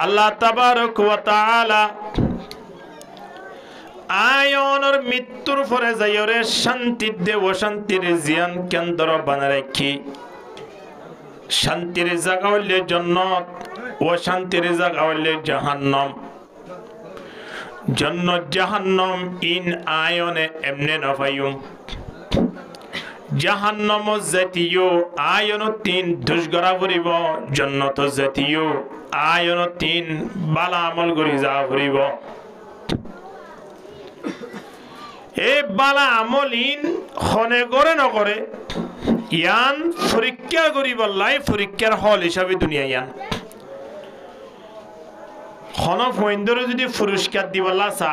আল্লাহ তাবারক ওয়া তাআলা আয়নের মৃত্যুর পরে যাইরে শান্তির দে অশান্তির জিয়ান কেন্দ্র বানায় রাখি শান্তির জায়গা হইলে জান্নাত অশান্তির জায়গা হইলে জাহান্নাম জান্নাত জাহান্নাম ইন আয়নে এমনে না পাইম জাহান্নাম জাতীয় আয়ন তিন দুষ্গরা করিব জান্নাত জাতীয় আয়ন তিন বালা আমল করি যা করিব এ বালা আমলিন খনে করে নকরে ইয়ান পরীক্ষা করিব লাই পরীক্ষার হল হিসাবে দুনিয়া ইয়ান খন ফইন্দরে যদি পুরস্কার দিবলা চা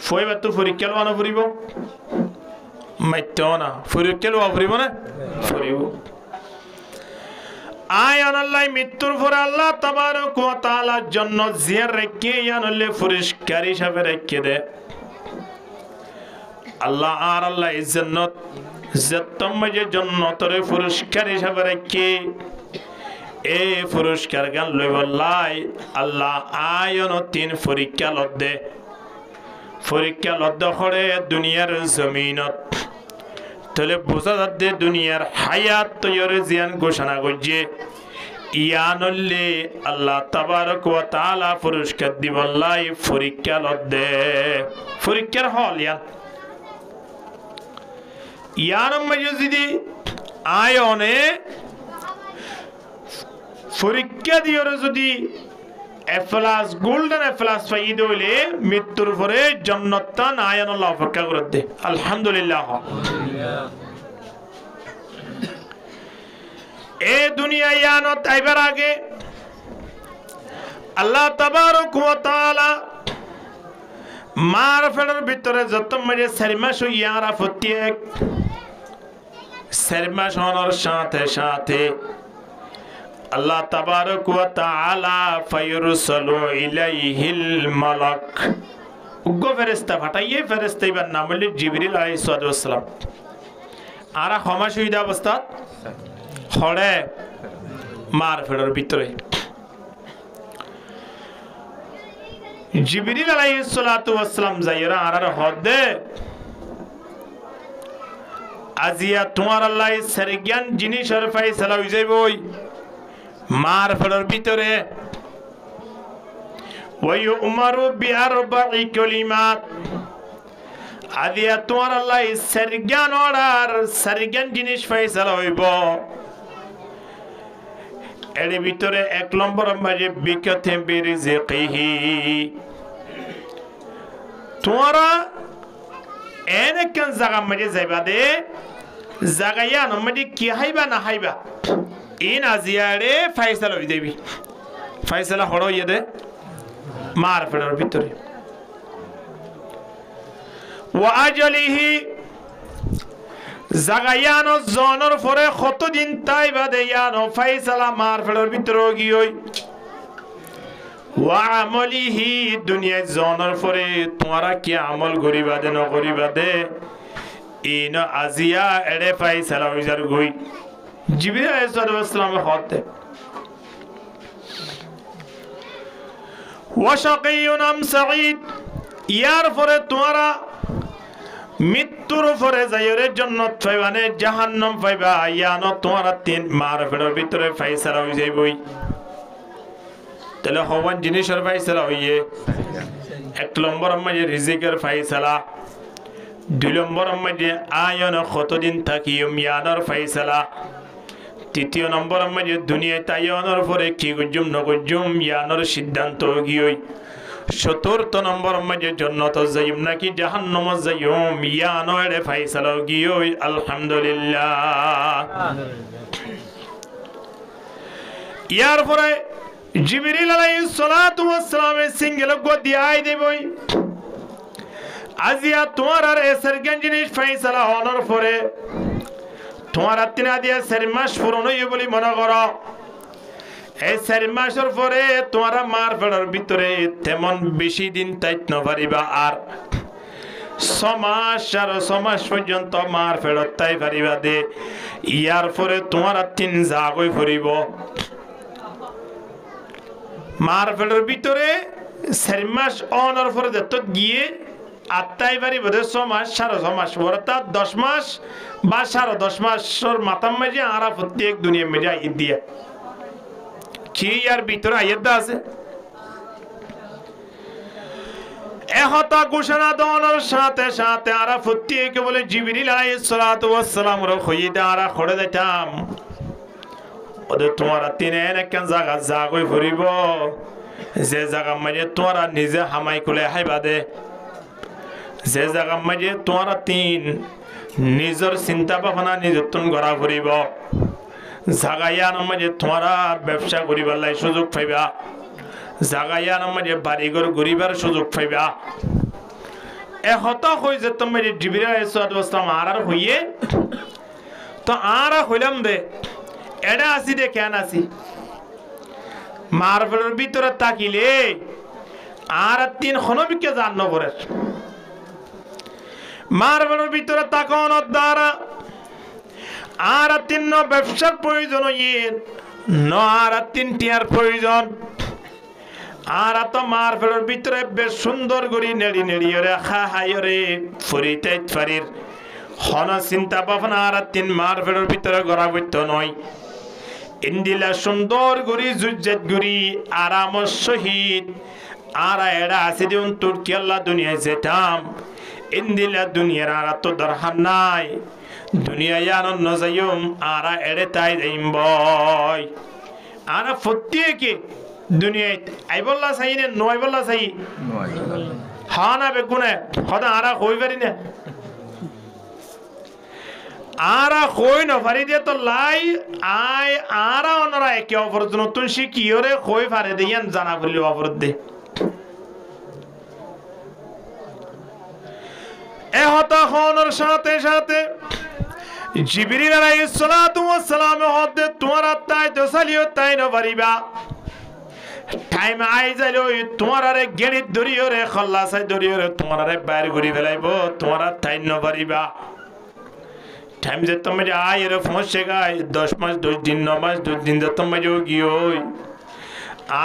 ফইবা তো পরীক্ষা লওয়া না ফুরিব মাইতো না পরীক্ষা লওয়া ফুরিব না ফুরিব আয়ান আল্লাহ মৃত্যুর পরে আল্লাহ তাবারক ওয়া তাআলার জন্য জিয়ার রেখে ইয়ান হলে পুরস্কার হিসাবে রেখে দে আল্লাহ আর আল্লাহ ইজ্জত জত্তম যে জন্নতরে পুরস্কার হিসাবে রেখে এ পুরস্কার গান লইবল্লাই আল্লাহ আয়ন তিন পরীক্ষা লদ্দে করে দুনিয়ার জমিনত তাহলে বোঝা যাচ্ছে দুনিয়ার হায়াত তৈরি জিয়ান ঘোষণা করছে ইয়ানল্লে আল্লাহ তাবারক ওয়া তাআলা পুরস্কার দিবল্লাই পরীক্ষা লদ্দে পরীক্ষার হল ইয়ার মাঝে যদি আয়নে পরীক্ষা দিয়ে যদি এফলাস গোল্ডেন এফলাস পাই দিলে মৃত্যুর পরে জান্নাতান আয়ান আল্লাহ অপেক্ষা করে দে আলহামদুলিল্লাহ এ দুনিয়া ইয়ানত আইবার আগে আল্লাহ তাবারক ওয়া তাআলা মার ফেডার ভিতরে যত মাঝে সারিমাস ইয়ারা প্রত্যেক সারিমাস হওয়ার সাথে সাথে আল্লাহ তাবারক ওয়া তাআলা ফায়ুরসালু ইলাইহিল মালাক উগ্র ফেরেশতা পাঠাইয়ে ফেরেশতা ইবার নাম হলো জিবরিল আলাইহিস সালাম আরা ক্ষমা সুবিধা অবস্থা খড়ে মার ফেডার ভিতরে জিবরিল আলাইহিস সালাম যাইরা আরার হদে আজিয়া তোমার আল্লাহ সরজ্ঞান জিনিসের ফয়সালা হই যাইবই মার ফেডার ভিতরে ওয়াই উমারু বিআরবাঈ কালিমাত আজিয়া তোমার আল্লাহ সরজ্ঞান অর্ডার সরজ্ঞান জিনিস ফয়সালা হইব এর ভিতরে এক নম্বর মাঝে বিকতে বিরিজকিহি তোমরা এনেকান জায়গা মাঝে যাইবা দে জায়গায়া নমদি কি হাইবা না হাইবা ইন আজিয়ারে ফয়সালা হই দেবি ফয়সালা হড়ো ইয়ে দে মার ফেডার ভিতরে ওয়া আজলিহি জাগায়ানো জনের পরে কতদিন তাই বাদে ইয়ানো ফয়সালা মার ফেডার ভিতরে গিয়ে ওয়া আমলিহি দুনিয়ায় জনের পরে তোমরা কি আমল করিবা দে না করিবা দে ইন আজিয়া এড়ে ফয়সালা হইজার গই জিবরিল আলাইহিস সালাম হতে ওয়া শাকিয়ুন আম সাঈদ ইয়ার পরে তোমরা মৃত্যুর পরে যাইরে জান্নাত পাইবানে জাহান্নাম পাইবা ইয়ানো তোমরা তিন মার ফেডার ভিতরে ফয়সালা হই যাইবই তাহলে হওয়ান জিনিসের ফয়সালা হইয়ে এক নম্বর মাঝে রিজিকের ফয়সালা দুই নম্বর মাঝে আয়ন কতদিন থাকিম ইয়ানোর ফয়সালা তৃতীয় নম্বর মাঝে দুনিয়ায় তাইয়নের পরে কি গুজুম নগুজুম ইয়ানোর সিদ্ধান্ত গিয়ে চতুর্থ নম্বর মাঝে জান্নাত যাইম নাকি জাহান্নাম যাইম ইয়ানো এড়ে ফয়সালা গিয়ে আলহামদুলিল্লাহ ইয়ার পরে জিবরিল আলাইহিস সালামের সিঙ্গেল গদি আই দেবই আজিয়া তোমার আর এসের জিনিস ফয়সালা হওয়ার পরে তোমার তিনা দিয়ে 4 মাস পূরণ হইবে বলি মনে করো এই 4 মাসের পরে তোমার মার ফেডার ভিতরে তেমন বেশি দিন তাইত না পারিবা আর 6 মাস আর 6 মাস পর্যন্ত মার ফেডার তাই পারিবা দে ইয়ার পরে তোমার 3 জাগই ফুরিব মার পেটের ভিতরে 4 মাস অনর পরে যত গিয়ে আত্মাই বাড়ি বোধ 6 মাস 6.5 মাস অর্থাৎ 10 মাস বা 10.5 মাসের মাথার মাঝে আরা প্রত্যেক দুনিয়া মেজে আইত দিয়া কি আর ভিতরে আইত আছে এহতা ঘোষণা দেওয়ার সাথে সাথে আরা প্রত্যেকে বলে জিবরিল আলাইহিস সালাতু ওয়াস সালাম র খইদা আরা খড়ে দিতাম ওদের তোমার তিনে একখান জায়গা জাগই ফুরিব যে জায়গা মাঝে তোমরা নিজে হামাই খুলে হাইবা দে যে জায়গা মাঝে তোমরা তিন নিজের চিন্তা ভাবনা নিজের তুন ঘরা ফুরিব জাগাইয়ার মাঝে তোমরা ব্যবসা করিবার লাই সুযোগ পাইবা জাগাইয়ার মাঝে বাড়িঘর ঘুরিবার সুযোগ পাইবা এহত হই যে তুমি জিবরিল আলাইহিস সালাতু ওয়াস সালাম আর হইয়ে তো আর হইলাম দে এডা আসি দে কেন আসি মারফেলের ভিতরে তাকিলে আর 3 খনবিকে জান্ন করে মারফেলের ভিতরে তাকানোর দ্বারা আর 3 ব্যবসার প্রয়োজন ইয়ে ন আর 3 টিয়ার প্রয়োজন আর তো মারফেলের ভিতরে বেশ সুন্দর করে নেড়ি নেড়ি রে খাহাই রে ফরিতে ফারির হন চিন্তা ভাবনা আর 3 মারফেলের ভিতরে গড়া বইত নয় ইন্দিলা সুন্দর গুরি জুজ্জত গুরি আরাম শহীদ আরা এডা আছে দিন তুর্কি আল্লাহ দুনিয়ায় যেতাম ইন্দিলা দুনিয়ার আরা তো দরকার নাই দুনিয়া জানো নজায়ুম আরা এডে তাই যাইম বয় আরা প্রত্যেকে দুনিয়ায় আইবল্লা চাই নে নয়বল্লা চাই হা না বেগুনে হদা আরা হই পারি না আরা কই না পারি দিয়ে তো লাই আয় আরা অনরা একে অপর নতুন শিখিওরে কই পারে দিয়ান জানা বললি অপর দে এ হতা হনর সাথে সাথে জিবরিল আলাইহিস সালাতু ওয়াস সালাম হদে তোমার তাই তো সালিও তাই না পারিবা টাইম আই যাইলো তোমার আরে গেড়ি দরিওরে খল্লাসাই দরিওরে তোমার আরে বাইরে ঘুরি ফেলাইবো তোমার তাই না পারিবা টাইম যে তুমি আয় এর ফসে গায় 10 মাস 10 দিন 9 মাস 10 দিন তুমি যে গিয়ে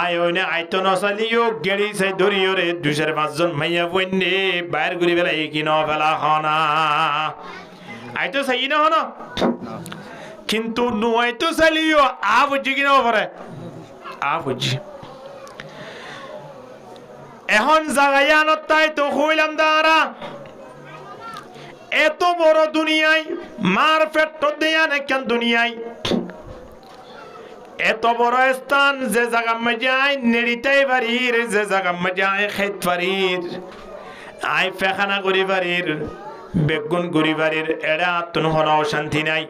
আয় ওনে আইতো নসালিও গেড়ি সাই ধরিও রে 2-5 জন মাইয়া বইনে বাইর ঘুরি বেলা কি ন ফেলা হনা আইতো সাই না হনা কিন্তু নুয়াইতো সালিও আ বুঝি কি না পরে আ বুঝি এখন জাগায়ান তাই তো হইলাম দাঁড়া এত বড় দুনিয়ায় মার পেট দেয়ান কেন দুনিয়ায় এত বড় স্থান যে জায়গা মজায় নেড়িতাই বাড়ির যে জায়গা মজায় খেত বাড়ির আই পেখানা করি বাড়ির বেগুন করি বাড়ির এরা তুন হন অশান্তি নাই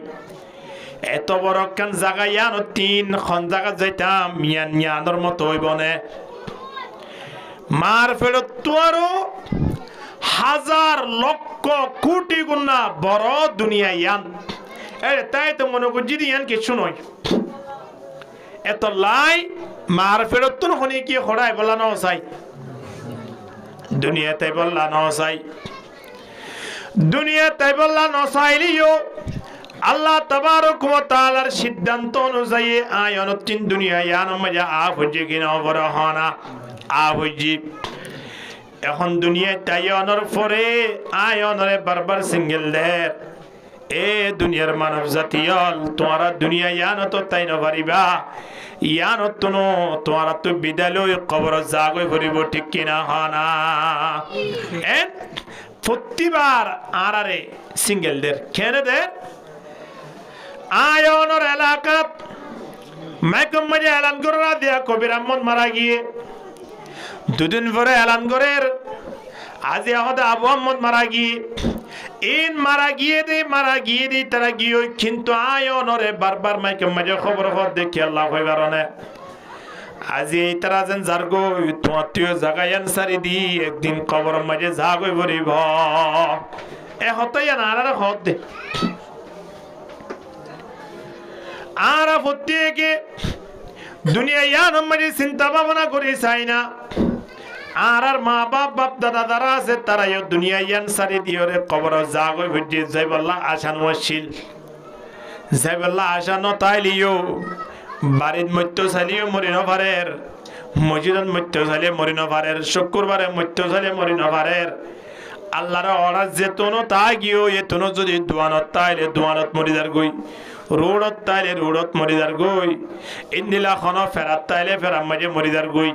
এত বড় কেন জায়গা ইয়ান 3 খন জায়গা যাইতাম মিয়ান মিয়ানোর মতো হইব না মার ফেরত তো আরো হাজার লক্ষ কোটি গুণা বড় দুনিয়া ইয়ান তাই তো মনে করছি ইয়ান কিছু নয় এত লাই মার ফেরত তো হনে কি হড়াই বলা ন চাই দুনিয়াতে বললা ন চাই দুনিয়াতে বললা ন চাইলিও আল্লাহ তাবারক ওয়া তাআলার সিদ্ধান্ত অনুযায়ী আয়ন 3 দুনিয়া ইয়ান মজা আফজি কিনা বড় হনা আফজি এখন দুনিয়ায় তাই অনর পরে আয় অনরে বারবার সিঙ্গেল দের এ দুনিয়ার মানব জাতিয়ল তোমারা দুনিয়া ইয়ান তো তাই না পারিবা ইয়ান তো তোমারা তো বিদালয় কবর জাগই ভরিব ঠিক কিনা হনা এন প্রতিবার আরারে সিঙ্গেল দের কেন দের আয় অনর এলাকাত মাইকম মজা এলান করা দিয়া কবির আহমদ মারা গিয়ে দুদিন পরে এলান করের আজ আহমদ আবু আহমদ মারা গিয়ে ইন মারা গিয়ে দে তারা গিয়ে কিন্তু আয় নরে বারবার মাইকে মাঝে খবর দেখি আল্লাহ হইবার না আজ এই তারা যেন জারগো তোমার তুই জাগায় আনসারি দি একদিন কবর মাঝে জাগই ভরিব এ হতই না আর হত দে আর প্রত্যেকে দুনিয়া ইয়ান মাঝে চিন্তা ভাবনা করি চাই না আর মা বাপ দাদা দাদা আছে তারা দুনিয়া ইয়ান সারি দিওরে কবর জাগই ভুজি যাইবল্লা আশা নছিল যাইবল্লা আশা নতাইলিও বাড়ির মধ্য চালিও মরি নভারের মসজিদত মৃত্যু চাইলে মরি নপারের শুক্রবারে মৃত্যু চাইলে মরি নপারের আল্লাহর অর্ডার যেতনো তা গিয়েও এতনো যদি দোয়ানত তাইলে দোয়ানত মরিদার গই রোডত তাইলে রোডত মরিদার গই ইন্দিলা খন ফেরাত তাইলে ফেরাম মাঝে মরিদার গই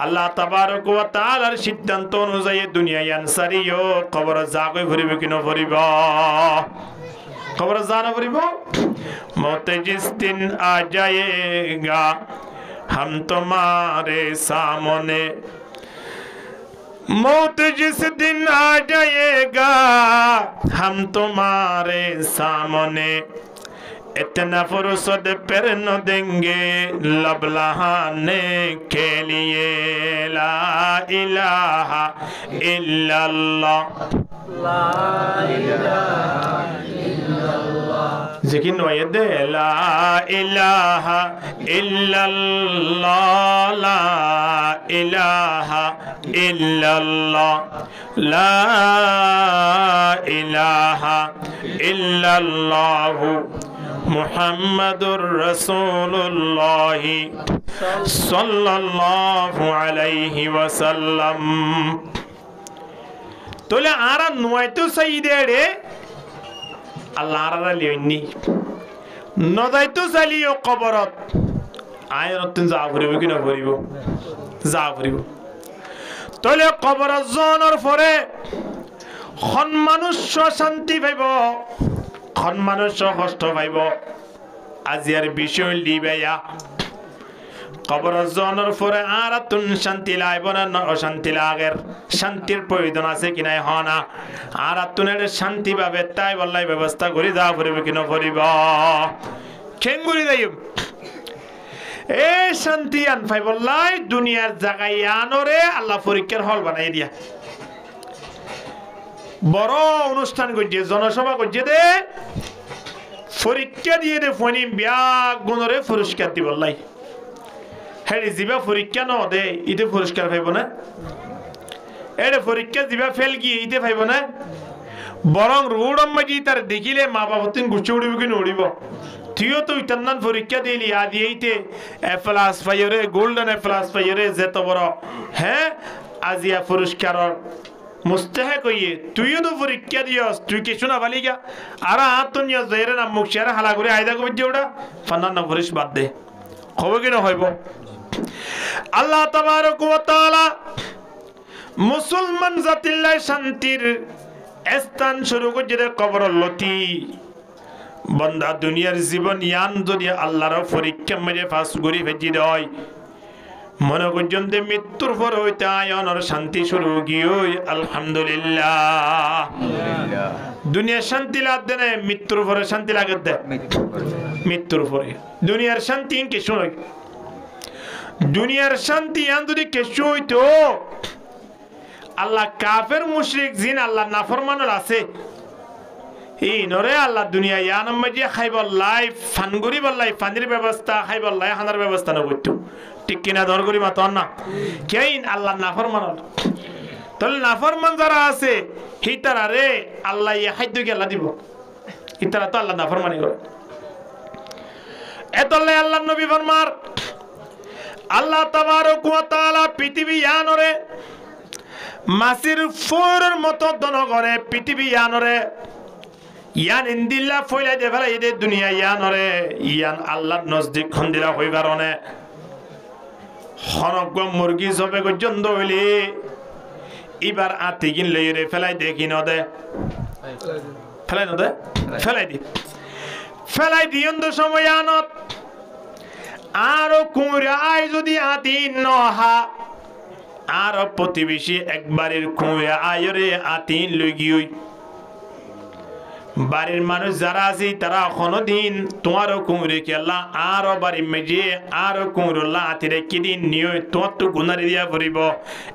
আল্লাহ তাবারক ওয়া তাআলার সিদ্ধান্ত অনুযায়ী দুনিয়ায় আনসারিও কবর জাগই ভরিব কি নভরিব কবর জানা ভরিব মতে জিস দিন আ যায়েগা हम तुम्हारे सामने मौत जिस दिन आ जाएगा हम तुम्हारे सामने इतना फुर्सत पर न देंगे लब लहाने के लिए ला इलाहा इल्लल्लाह ला इलाहा इल्लल्लाह जिकिन वयदे ला इलाहा इल्लल्लाह ला इलाहा इल्लल्लाह ला इलाहा इल्लल्लाह मुहम्मदुर रसूलुल्लाह सल्लल्लाहु अलैहि वसल्लम तोले आरा नुआइतो सईदेड़े अल्लाह आरा लियनी नदाइतो सालियो कबरत आयरतन जाफरिबो कि नफरिबो जाफरिबो तोले कबरत जनर फरे খন মানুষ্য শান্তি পাইব খন মানুষ্য কষ্ট পাইব আজিয়ার বিষয় লিবেয়া কবর জনের পরে আর তুন শান্তি লাইব না অশান্তি লাগের শান্তির প্রয়োজন আছে কি নাই হনা আর তুনের শান্তি পাবে তাই বললাই ব্যবস্থা করি যা করিবে কি না করিব খেঙ্গুরি যাইব এ শান্তি আন পাই বললাই দুনিয়ার জায়গায় আনরে আল্লাহ পরীক্ষার হল বানাই দিয়া বড় অনুষ্ঠান করছে জনসভা করছে দে পরীক্ষা দিয়ে দে ফনি ব্যাগ গুণরে পুরস্কার দিব লাই হ্যাঁ যা পরীক্ষা ন দে ইতে পুরস্কার পাইব না এটা পরীক্ষা যা ফেল গিয়ে ইতে পাইব না বরং রোড মাঝি তার দেখিলে মা বাবা তিন গুছে উড়িব কি নড়িব তুইও তো ইতান্নান পরীক্ষা দিলি আদি এইতে এ প্লাস পাইরে গোল্ডেন এ প্লাস পাইরে যেত বড় হ্যাঁ আজিয়া পুরস্কার मुस्तहक होइए तुइयो तो परीक्षा दियोस तुई के सुना वालीगा आरा आतुनिया जहरे ना मुखशारा हला करे आयदा को बज्जोड़ा फन्ना ना फरिश बात दे खबो कि ना होइबो अल्लाह तबारक व तआला मुसलमान जातिल्लाह शांतिर स्थान शुरू को जरे कब्र लती बंदा दुनियार जीवन यान যদি আল্লাহর পরীক্ষা মেরে পাস করি ফেজি দেয় মনে পর্যন্ত মৃত্যুর পর হইতে আয়নের শান্তি শুরু গিয়ে আলহামদুলিল্লাহ দুনিয়ার শান্তি লাগবে না মৃত্যুর পরে শান্তি লাগে মৃত্যুর পরে দুনিয়ার শান্তি কে শুনই দুনিয়ার শান্তি আন যদি কে শুইতো আল্লাহ কাফের মুশরিক জিন আল্লাহ নাফরমানের আছে এই নরে আল্লাহ দুনিয়া ইয়ানাম মাঝে খাইবল লাই ফানগুরি বললাই ফানির ব্যবস্থা খাইবল লাই হানার ব্যবস্থা না করতো ঠিক কিনা দর করি মাতো না কেইন আল্লাহ নাফরমান তাহলে নাফরমান যারা আছে হিতারা রে আল্লাহ ইয়া খাদ্য কি আল্লাহ দিব হিতারা তো আল্লাহ নাফরমানি করে এতলে আল্লাহ নবী ফরমার আল্লাহ তাবারক ওয়া তাআলা পৃথিবী ইয়ানরে মাসির ফোরের মতো দন করে পৃথিবী ইয়ানরে ইয়ান ইন্দিল্লা ফয়লা দে ফেলা এই দুনিয়া ইয়ানরে ইয়ান আল্লাহর নজদিক খন্দিরা হই কারণে হনক মুরগি সবে পর্যন্ত হইলে এবার আতি কিন লইরে ফেলাই দেখি নদে ফেলাই নদে ফেলাই দি ফেলাই দিয়ন্দ সময় আনত আরো কুমড়া আই যদি আতি নহা আর প্রতিবেশী একবারের কুমড়া আয়রে আতি লই গিয়ে বাড়ির মানুষ যারা আছে তারা কোনদিন তোমারও কুমড়ে কি আল্লাহ আরো বাড়ি মেজে আরো কুমড়ল্লা আতিরে কিদিন নিয়ে তোমার তো গুনারি দিয়া পড়িব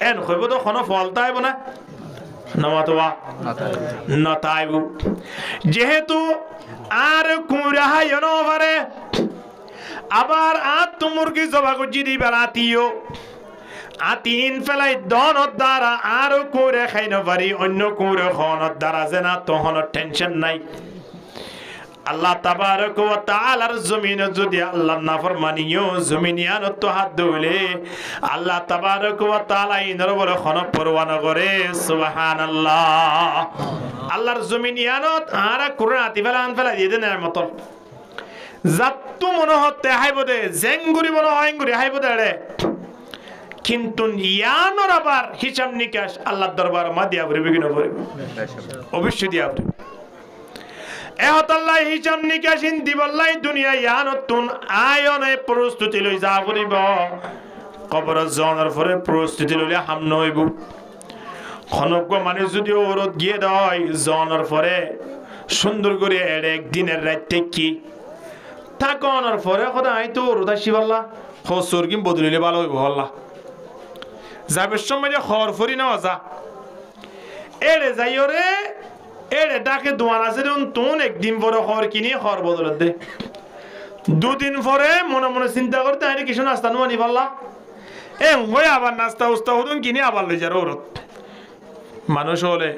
এন হইব তো কোনো ফল তাইব না নমাতোয়া নতাইব যেহেতু আর কুমড়া হাই নভারে আবার আত মুরগি জবা করছি দিবার আতিও আতিন ফেলাই দনত দ্বারা আরো করে খাই না পারি অন্য করে খনত দ্বারা যে না তখন টেনশন নাই আল্লাহ তাবারক ওয়া তাআলার জমিনে যদি আল্লাহর নাফরমানিও জমিনিয়ানত তো হাত দিলে আল্লাহ তাবারক ওয়া তাআলা ইনর বলে খন পরওয়ানা করে সুবহানাল্লাহ আল্লাহর জমিনিয়ানত আরা কুরআন আতিফালান ফেলা দিয়ে দেন মত জাতু মনে হতে হাইবদে জেঙ্গুরি মনে হয়ঙ্গুরি হাইবদে রে কিন্তু ইয়ানোর আবার হিসাব নিকাশ আল্লাহর দরবার মা দিয়া পড়বে কি না পড়বে অবশ্যই দিয়া পড়বে এহতাল্লাহ হিসাব নিকাশিন দিবল্লাই দুনিয়া ইয়ানতুন আয়নে প্রস্তুতি লই যা পড়িব কবর জনের পরে প্রস্তুতি লইলে হামন হইব খনক মানুষ যদি ওরত গিয়ে দেয় জনের পরে সুন্দর করে এর একদিনের রাতে কি থাকনের পরে কথা আইতো ওরতা শিবাল্লাহ হসুর কিম বদলিলে ভালো হইব আল্লাহ যাবে সময় যে খর ফরি না যা এড়ে যাইও রে এড়ে ডাকে দোয়ান আছে তুন একদিন পরে খর কিনি খর বদলত দে দুদিন পরে মনে মনে চিন্তা করতে আইনি কিছু নাস্তা নুয়ানি পাল্লা এ হয়ে আবার নাস্তা উস্তা হতুন কিনে আবার লই যার ওরত মানুষ হলে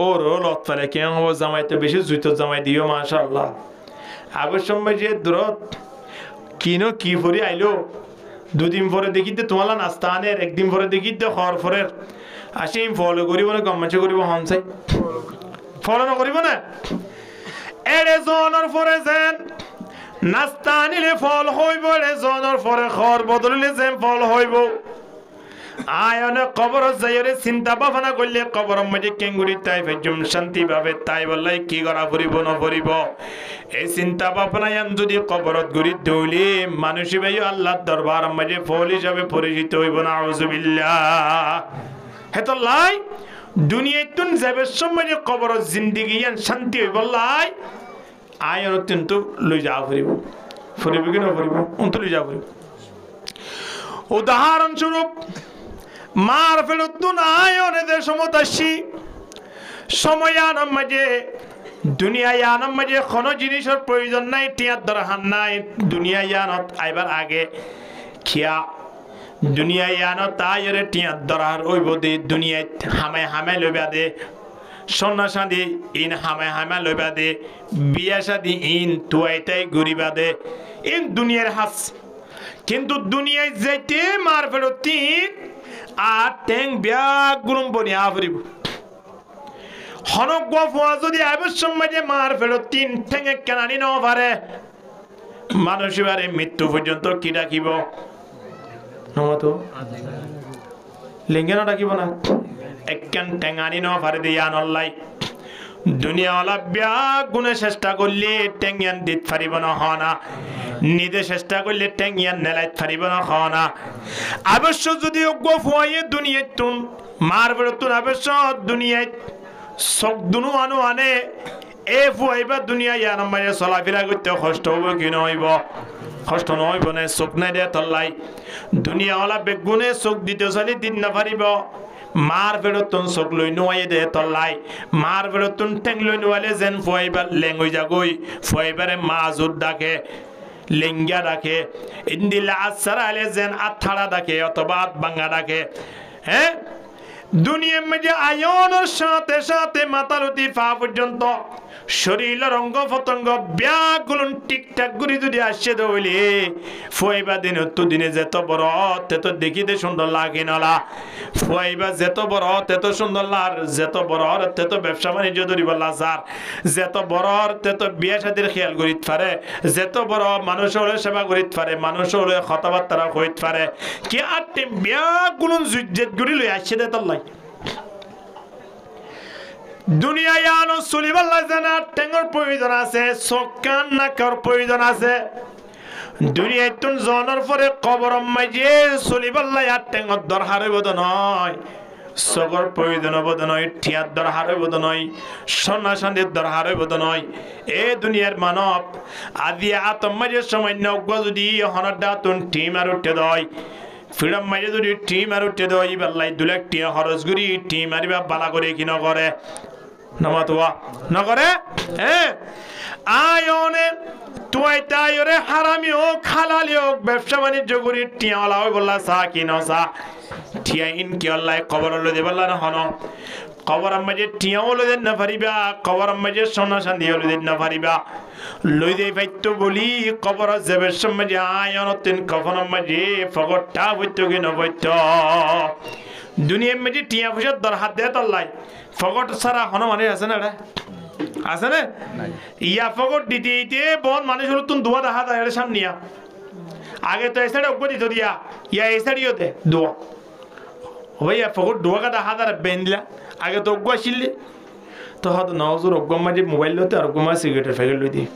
ওর লত ফেলে কেন হবো জামাইতে বেশি জুইত জামাই দিও মাশাআল্লাহ আগের সময় যে দূরত কিনো কি ফরি আইলো দুদিন পরে দেখিতে তোমালা নাস্তা আনের একদিন পরে দেখিতে খর ফরের আসি ফলো করিব না গম্মাচে করিব হনসাই ফলো না করিব না এড়ে জনের পরে যেন নাস্তা আনিলে ফল হইব এড়ে জনের পরে খর বদলিলে যেন ফল হইব আয়নে কবর যাইরে চিন্তা ভাবনা করলে কবর মধ্যে কেঙ্গুরি তাই ভেজুম শান্তি ভাবে তাই বললাই কি করা পড়িব না পড়িব এই চিন্তা ভাবনা যদি কবরত গুরি দৌলি মানুষই ভাই আল্লাহর দরবার মধ্যে ফল হিসাবে পরিচিত হইব না আউযুবিল্লাহ হেতলাই দুনিয়াতুন যাবে সময় কবরত জিন্দেগি শান্তি হইব লাই আয়নে কিন্তু লই যাও পড়িব কি না পড়িব অন্ত লই যাও পড়িব উদাহরণ স্বরূপ মার ফেরতুন আয়নে দে সমতাসি সময়ান মাঝে দুনিয়ায় আনাম মাঝে কোনো জিনিসের প্রয়োজন নাই টিয়ার দরকার নাই দুনিয়ায় আনত আইবার আগে খিয়া দুনিয়ায় আনত আয়রে টিয়ার দরকার ওইব দে দুনিয়ায় হামায় হামায় লইবা দে সোনা সাদি ইন হামায় হামায় লইবা দে বিয়া সাদি ইন তুয়াইতাই ঘুরিবা দে ইন দুনিয়ার হাস কিন্তু দুনিয়ায় যাইতে মার ফেরতিন আর টেং ব্যাগ গুলুম বনি আফরিব হনক গফা যদি আবশ্যক মাঝে মার ফেরতিন ঠেঙে কেনানি ন পারে মানুষ এবারে মৃত্যু পর্যন্ত কি ডাকিব নমতো লিঙ্গে না ডাকিব না একখান টেঙানি ন পারে দিয়া নল্লাই দুনিয়াওয়ালা ব্যাগ গুণে চেষ্টা করলে টেঙ্গিয়ান দিত পারিব না হনা নিজে চেষ্টা করলে টেঙ্গিয়ান নেলাইত পারিব না হনা অবশ্য যদি গফুয়াইয়ে দুনিয়ায় তুন মার বেরতুন অবশ্য দুনিয়ায় সব দুনু আনু আনে এ ফুয়াইবা দুনিয়া ইয়ার মাঝে চলাফেরা করতে কষ্ট হইব কি নহইব কষ্ট নহইব না চোখ নাই দে তল্লাই দুনিয়াওয়ালা বেগুনে চোখ দিতে চালি দিন না পারিব মার বেরতুন চোখ লৈ নোয়াই দে তল্লাই মার বেরতুন টেং লৈ নোয়ালে যেন ফুয়াইবা লেং হই যাগই ফুয়াইবারে মাজুর ডাকে লিঙ্গা ডাকে ইন্দিলা আসার আলে যেন আথাড়া ডাকে অথবা বাঙ্গা ডাকে হ্যাঁ দুনিয়ার মধ্যে আয়নের সাথে সাথে মাতালতি পা পর্যন্ত শরীরের অঙ্গ পতঙ্গ ব্যাগুলো ঠিকঠাক করে যদি আসছে দইলে ফুয়াইবা দিন তো দিনে যেত বড় তেত দেখিতে সুন্দর লাগে নলা ফুয়াইবা যেত বড় তেত সুন্দর লার যেত বড় তেত ব্যবসা বাণিজ্য ধরিব লাজার যেত বড় তেত বিয়া শাদির খেয়াল করিত পারে যেত বড় মানুষ হলে সেবা করিত পারে মানুষ হলে কথাবার্তা কইত পারে কি আর ব্যাগুলো জুজ্জেত গুড়ি লই আসছে দে তল্লাই দুনিয়ায় আনো চলিবাল্লা জানা টেঙর প্রয়োজন আছে চোখ কান নাকৰ প্রয়োজন আছে দুনিয়ায় তুন জনের পরে কবর মাঝে চলিবাল্লা আর টেঙর দরকার হইব নয় চোখর প্রয়োজন হইব নয় ঠিয়ার দরকার হইব নয় সোনা চাঁদির দরকার হইব নয় এ দুনিয়ার মানব আজি আতম মাঝে সময় নগ্য যদি হনডা তুন টিম আর উঠে দয় ফিরম মাঝে যদি টিম আর উঠে দয় বেল্লাই 2 লাখ টিয়া খরচ করি টিম মারিবা বালা করে কি নকরে নমাতোয়া নকরে হ্যাঁ আয়নে তুই তাইরে হারামি হোক হালালি হোক ব্যবসা বাণিজ্য করি টিয়াওয়ালা হই বললা চা কি নসা ঠিয়া ইন কি আল্লাহ কবর লই দেবাল্লা না হন কবর মাঝে টিয়াও লই দেন না পারিবা কবর মাঝে সোনা চাঁদি লই দেন না পারিবা লই দেই পাইতো বলি কবর যাবে মাঝে আয়ন তিন কফন মাঝে ফগরটা হইতো কি না হইতো দুনিয়ার মাঝে টিয়া পয়সার দর হাত দেয় তল্লাই ফগট ছাড়া হন মানে আছে না আছে না ইয়া ফগট দিতে দিতে বহুত মানুষ হলো তুমি দোয়া দেখা যায় সামনে আগে তো এসে অজ্ঞ দিত দিয়া ইয়া এসেও দে দোয়া ভাইয়া ফগট দোয়া কাটা হাজার বেঁধলা আগে তো অজ্ঞ আসিলে তো হয়তো নজর অজ্ঞ মাঝে মোবাইল লতে আর অজ্ঞ মাঝে সিগারেটের প্যাকেট লই দিয়ে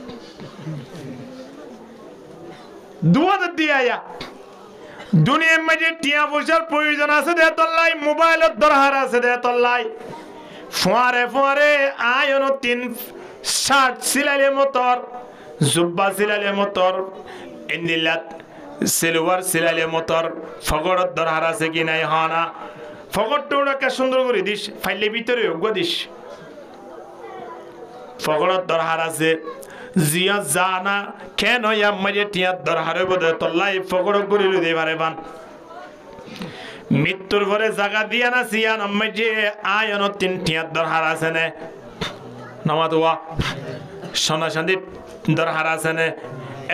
দোয়া দিয়ে আয়া দুনিয়ার মাঝে টিয়া পয়সার প্রয়োজন আছে দে তল্লাই মোবাইলের দরকার আছে দে তল্লাই ফোয়ারে ফোয়ারে আয়ন তিন শার্ট সিলাইলে মতর জুব্বা সিলাইলে মতর ইন্দিলাত সিলভার সিলাইলে মতর ফগড়ের দরকার আছে কি নাই হনা ফগড়টা ওটাকে সুন্দর করে দিস ফাইলে ভিতরে অজ্ঞ দিস ফগড়ের দরকার আছে জিয়া জানা কেন ইয়া মাঝে টিয়ার দরকার হইব তল্লাই ফগড় করে লই পারে বান মৃত্যুর পরে জায়গা দিয়া না সিয়ান মাঝে আয়ন তিন টিয়ার দরকার আছে নে নামাদুয়া সোনা চাঁদি দরকার আছে নে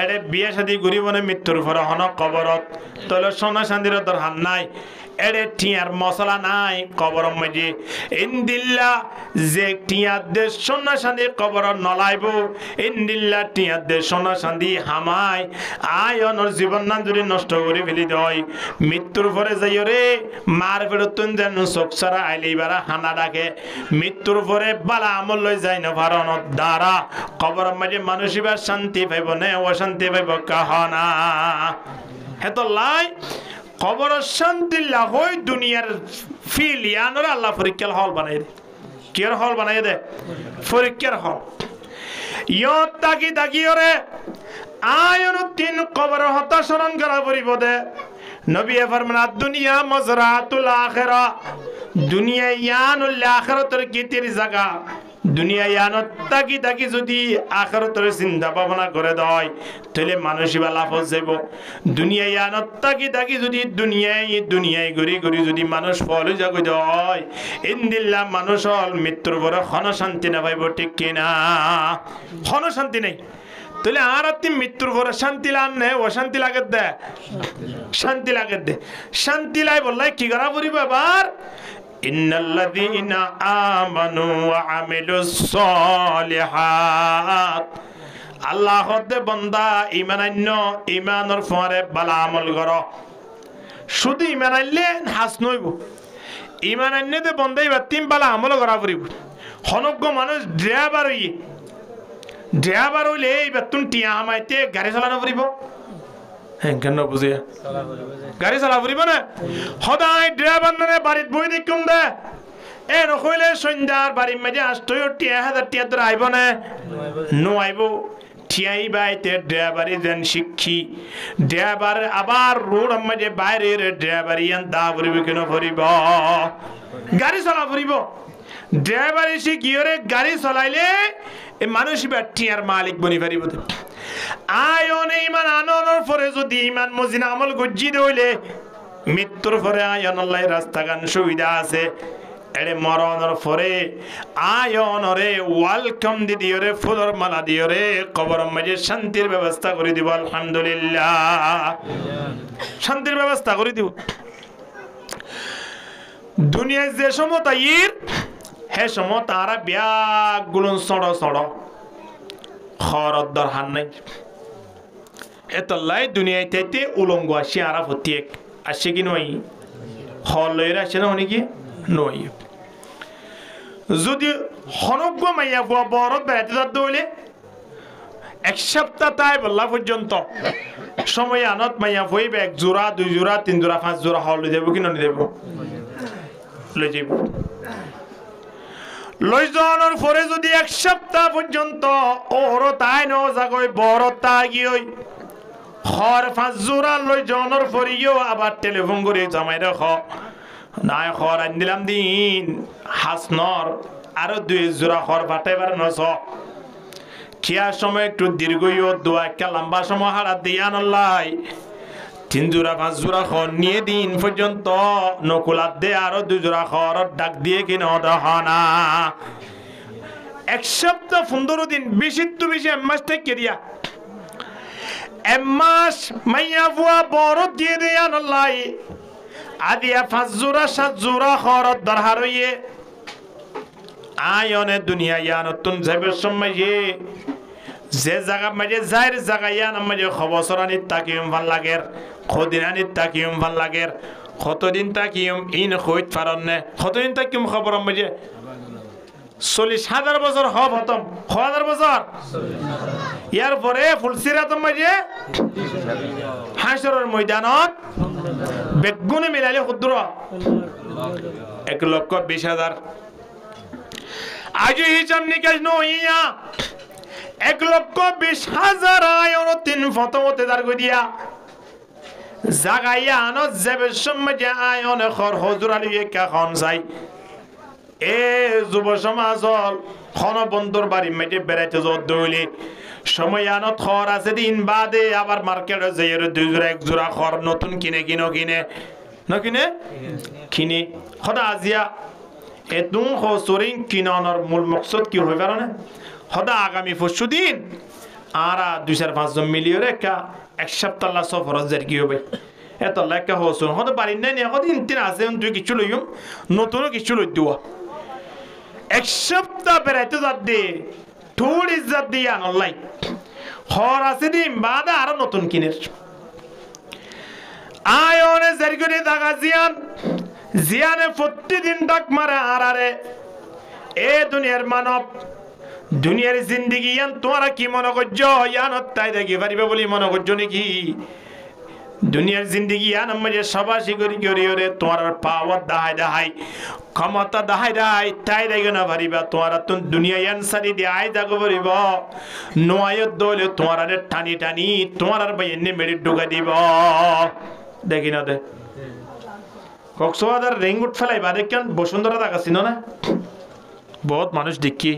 এড়ে বিয়ে শাদি ঘুরিব না মৃত্যুর পরে হন কবরত তাহলে সোনা চাঁদির দরকার নাই এড়ে টিয়ার মশলা নাই কবর মাঝে ইন্দিল্লা যে টিয়ার দে সোনা চাঁদি কবর নলাইব ইন্দিল্লা টিয়ার দে সোনা চাঁদি হামাই আয়নর জীবন না যদি নষ্ট করে ফেলি দেয় মৃত্যুর পরে যাই রে মার ফেরতুন যেন চোখ ছাড়া আইলে বারা হানা ডাকে মৃত্যুর পরে বালা আমল লই যায় না ভারণ দ্বারা কবর মাঝে মানুষ এবার শান্তি পাইব না অশান্তি পাইব কাহনা হেতো লাই কবর শান্তি লাভ হই দুনিয়ার ফিল ইয়ানোর আল্লাহ পরীক্ষার হল বানাই দে কিয়ার হল বানাই দে পরীক্ষার হল ইয়ত তাকি তাকি ওরে আয়ন তিন কবর হতাশরণ করা পরিব দে নবী ফরমান দুনিয়া মজরাতুল আখিরা দুনিয়া ইয়ানুল আখিরাতের কিতির জায়গা দুনিয়া ইয়ানত তাকি তাকি যদি আখিরাতের চিন্তা ভাবনা করে দেয় তাহলে মানুষই বা লাভ যাইব দুনিয়া ইয়ানত তাকি তাকি যদি দুনিয়ায় ঘুরি ঘুরি যদি মানুষ ফল জাগই দেয় ইনদিল্লাহ মানুষ হল মৃত্যুর পরে ক্ষণ শান্তি না পাইব ঠিক কিনা ক্ষণ শান্তি নেই তাহলে আর আপনি মৃত্যুর পরে শান্তি লান নে অশান্তি লাগে দে শান্তি লাগে দে শান্তি লাই বললাই কি করা পড়িব এবার ইন্নাল্লাযীনা আমানু ওয়া আমিলুস সলিহাত আল্লাহ দে বান্দা ঈমান আন্য ঈমানের পরে ভালো আমল করো শুধু ঈমান আনলে হাস নইব ঈমান আনলে দে বান্দাই বাতিম ভালো আমল করা পড়িব হনজ্ঞ মানুষ ড্রাইভার হইলে এই বেতন টিয়া আমাইতে গাড়ি চালানো পড়িব হ্যাঁ কেন বুঝে গাড়ি চালা পড়িব না সদায় ড্রাইভার মানে বাড়িত বই দেখুম দে এ নকইলে সন্ধ্যার বাড়ির মাঝে আসতই 10,000 টিয়া ধরে আইব না নোয়াইব ঠিয়াই বাইতে ড্রাইভারি যেন শিক্ষি ড্রাইভার আবার রোড মাঝে বাইরের ড্রাইভারি ইয়ান দা পড়িব কেন পড়িব গাড়ি চালা পড়িব ড্রাইভার এসে গিয়ে গাড়ি চলাইলে এই মানুষ টিয়ার মালিক বনি পারিব আয়ন ইমান আননের পরে যদি ইমান মজিন আমল গজ্জি দইলে মৃত্যুর পরে আয়ন আল্লাহ রাস্তাগান সুবিধা আছে এড়ে মরণের পরে আয়নরে ওয়েলকাম দি দিওরে ফুলর মালা দিওরে কবর মাঝে শান্তির ব্যবস্থা করে দিব আলহামদুলিল্লাহ শান্তির ব্যবস্থা করে দিব দুনিয়ায় যে সময় তাইর হে সময় তারা ব্যাগ গুলো সড় সড় খরদ দরকার নাই এতলাই দুনিয়ায় তাইতে উলঙ্গ আসি আরা ফতিয়েক আসে কি নয় হল লইরা আসে না অনেকে নয় যদি হনজ্ঞ মাইয়া বরত বেড়াতে যাতে হইলে এক সপ্তাহ তাই বললা পর্যন্ত সময় আনত মাইয়া বইবে 1 জোড়া 2 জোড়া 3 জোড়া 5 জোড়া হল লই যাব কি নয় দেব লই যাব লই যাওয়ার পরে যদি এক সপ্তাহ পর্যন্ত ওর তাই ন জাগই বড় তাই গিয়ে খর 5 জোড়া লই যাওয়ার পরেও আবার টেলিফোন করে জামাই রাখ নাই খর আন দিলাম দিন হাসনর আরো 2 জোড়া খর পাঠাইবার নস কিয়া সময় একটু দীর্ঘইও দোয়া একটা লম্বা সময় হারা দিয়ান আল্লাহ 3 জোড়া 5 জোড়া খর নিয়ে দিন পর্যন্ত নকুলাত দে আরো 2 জোড়া খর ডাক দিয়ে কিনা দহনা 1 সপ্তাহ 15 দিন বেশি তো বেশি মাস থেকে দিয়া এমাস মাইয়া বুয়া বড় দিয়ে দেয়ান আল্লাহ আদিয়া 5 জোড়া 7 জোড়া খর দরহার হইয়ে আয়নে দুনিয়া ইয়া নতুন যাবে সময় যে জায়গা মাঝে যাইর জায়গা ইয়া না মাঝে খবসরানি তাকিম ভাল লাগের খদিনানি তাকিম ভাল লাগের কতদিন তাকিম ইন হইত পারনে কতদিন তাকিম খবর মাঝে 40,000 বছর হব হতম 1000 বছর ইয়ার পরে ফুলসিরাত মাঝে হাসরের ময়দানত বেগুনে মিলালে ক্ষুদ্র 1,20,000 আজ হিসাব নিকাশ নইয়া 1,20,000 আয়ন 3 ফতমতে দার গদিয়া জাগাইয়া আনো যাবে সমাজে আয়ন খর হুজুর আলী কা খন যাই এ যুব সমাজল খন বন্ধুর বাড়ি মেটে বেড়াইতে যদলি সময় আনত খর আছে দিন বাদে আবার মার্কেটে যাই 2 জোড়া 1 জোড়া খর নতুন কিনে কিনে খোদা আজিয়া এতুন খসরিন কিনানোর মূল মকসদ কি হই পারে না খোদা আগামী পরশুদিন আরা 2-5 মিলিয়ন একটা 1 সপ্তাহ লা সফর হাজার কি হবে এত লেখা হসুন খোদা পারি না নি কদিন তিন আছে দুই কিছু লইম নতুন কিছু লই দিও 1 সপ্তাহ বেড়াইতে যাত দে থোড় ইজ্জত দিয়া আল্লাহ খর আছে দিন বাদে আর নতুন কিনের আয়নে জারগরি দাগা জিয়ানে প্রতিদিন ডাক মারে আরারে এ দুনিয়ার মানব দুনিয়ার জিন্দেগি ইয়ান তোমরা কি মনে করছো ইয়ান তাই দেখি পারিবে বলি মনে করছো নাকি দুনিয়ার জিন্দেগি ইয়ান আমাদের সবাসি করি ওরে তোমার পাওয়ার দাহাই ক্ষমতা দাহাই তাই দেখে না পারিবা তোমরা তো দুনিয়া ইয়ান সারি দিয়ে আয় যাগো পারিব নয় দলে তোমার টানি তোমার বাইনে মেরে ঢুকা দিব দেখি না দে কক্সবাজার রেঙ্গুট ফেলাই বাদে কেন বসুন্ধরা দেখাচ্ছি না বহুত মানুষ দেখি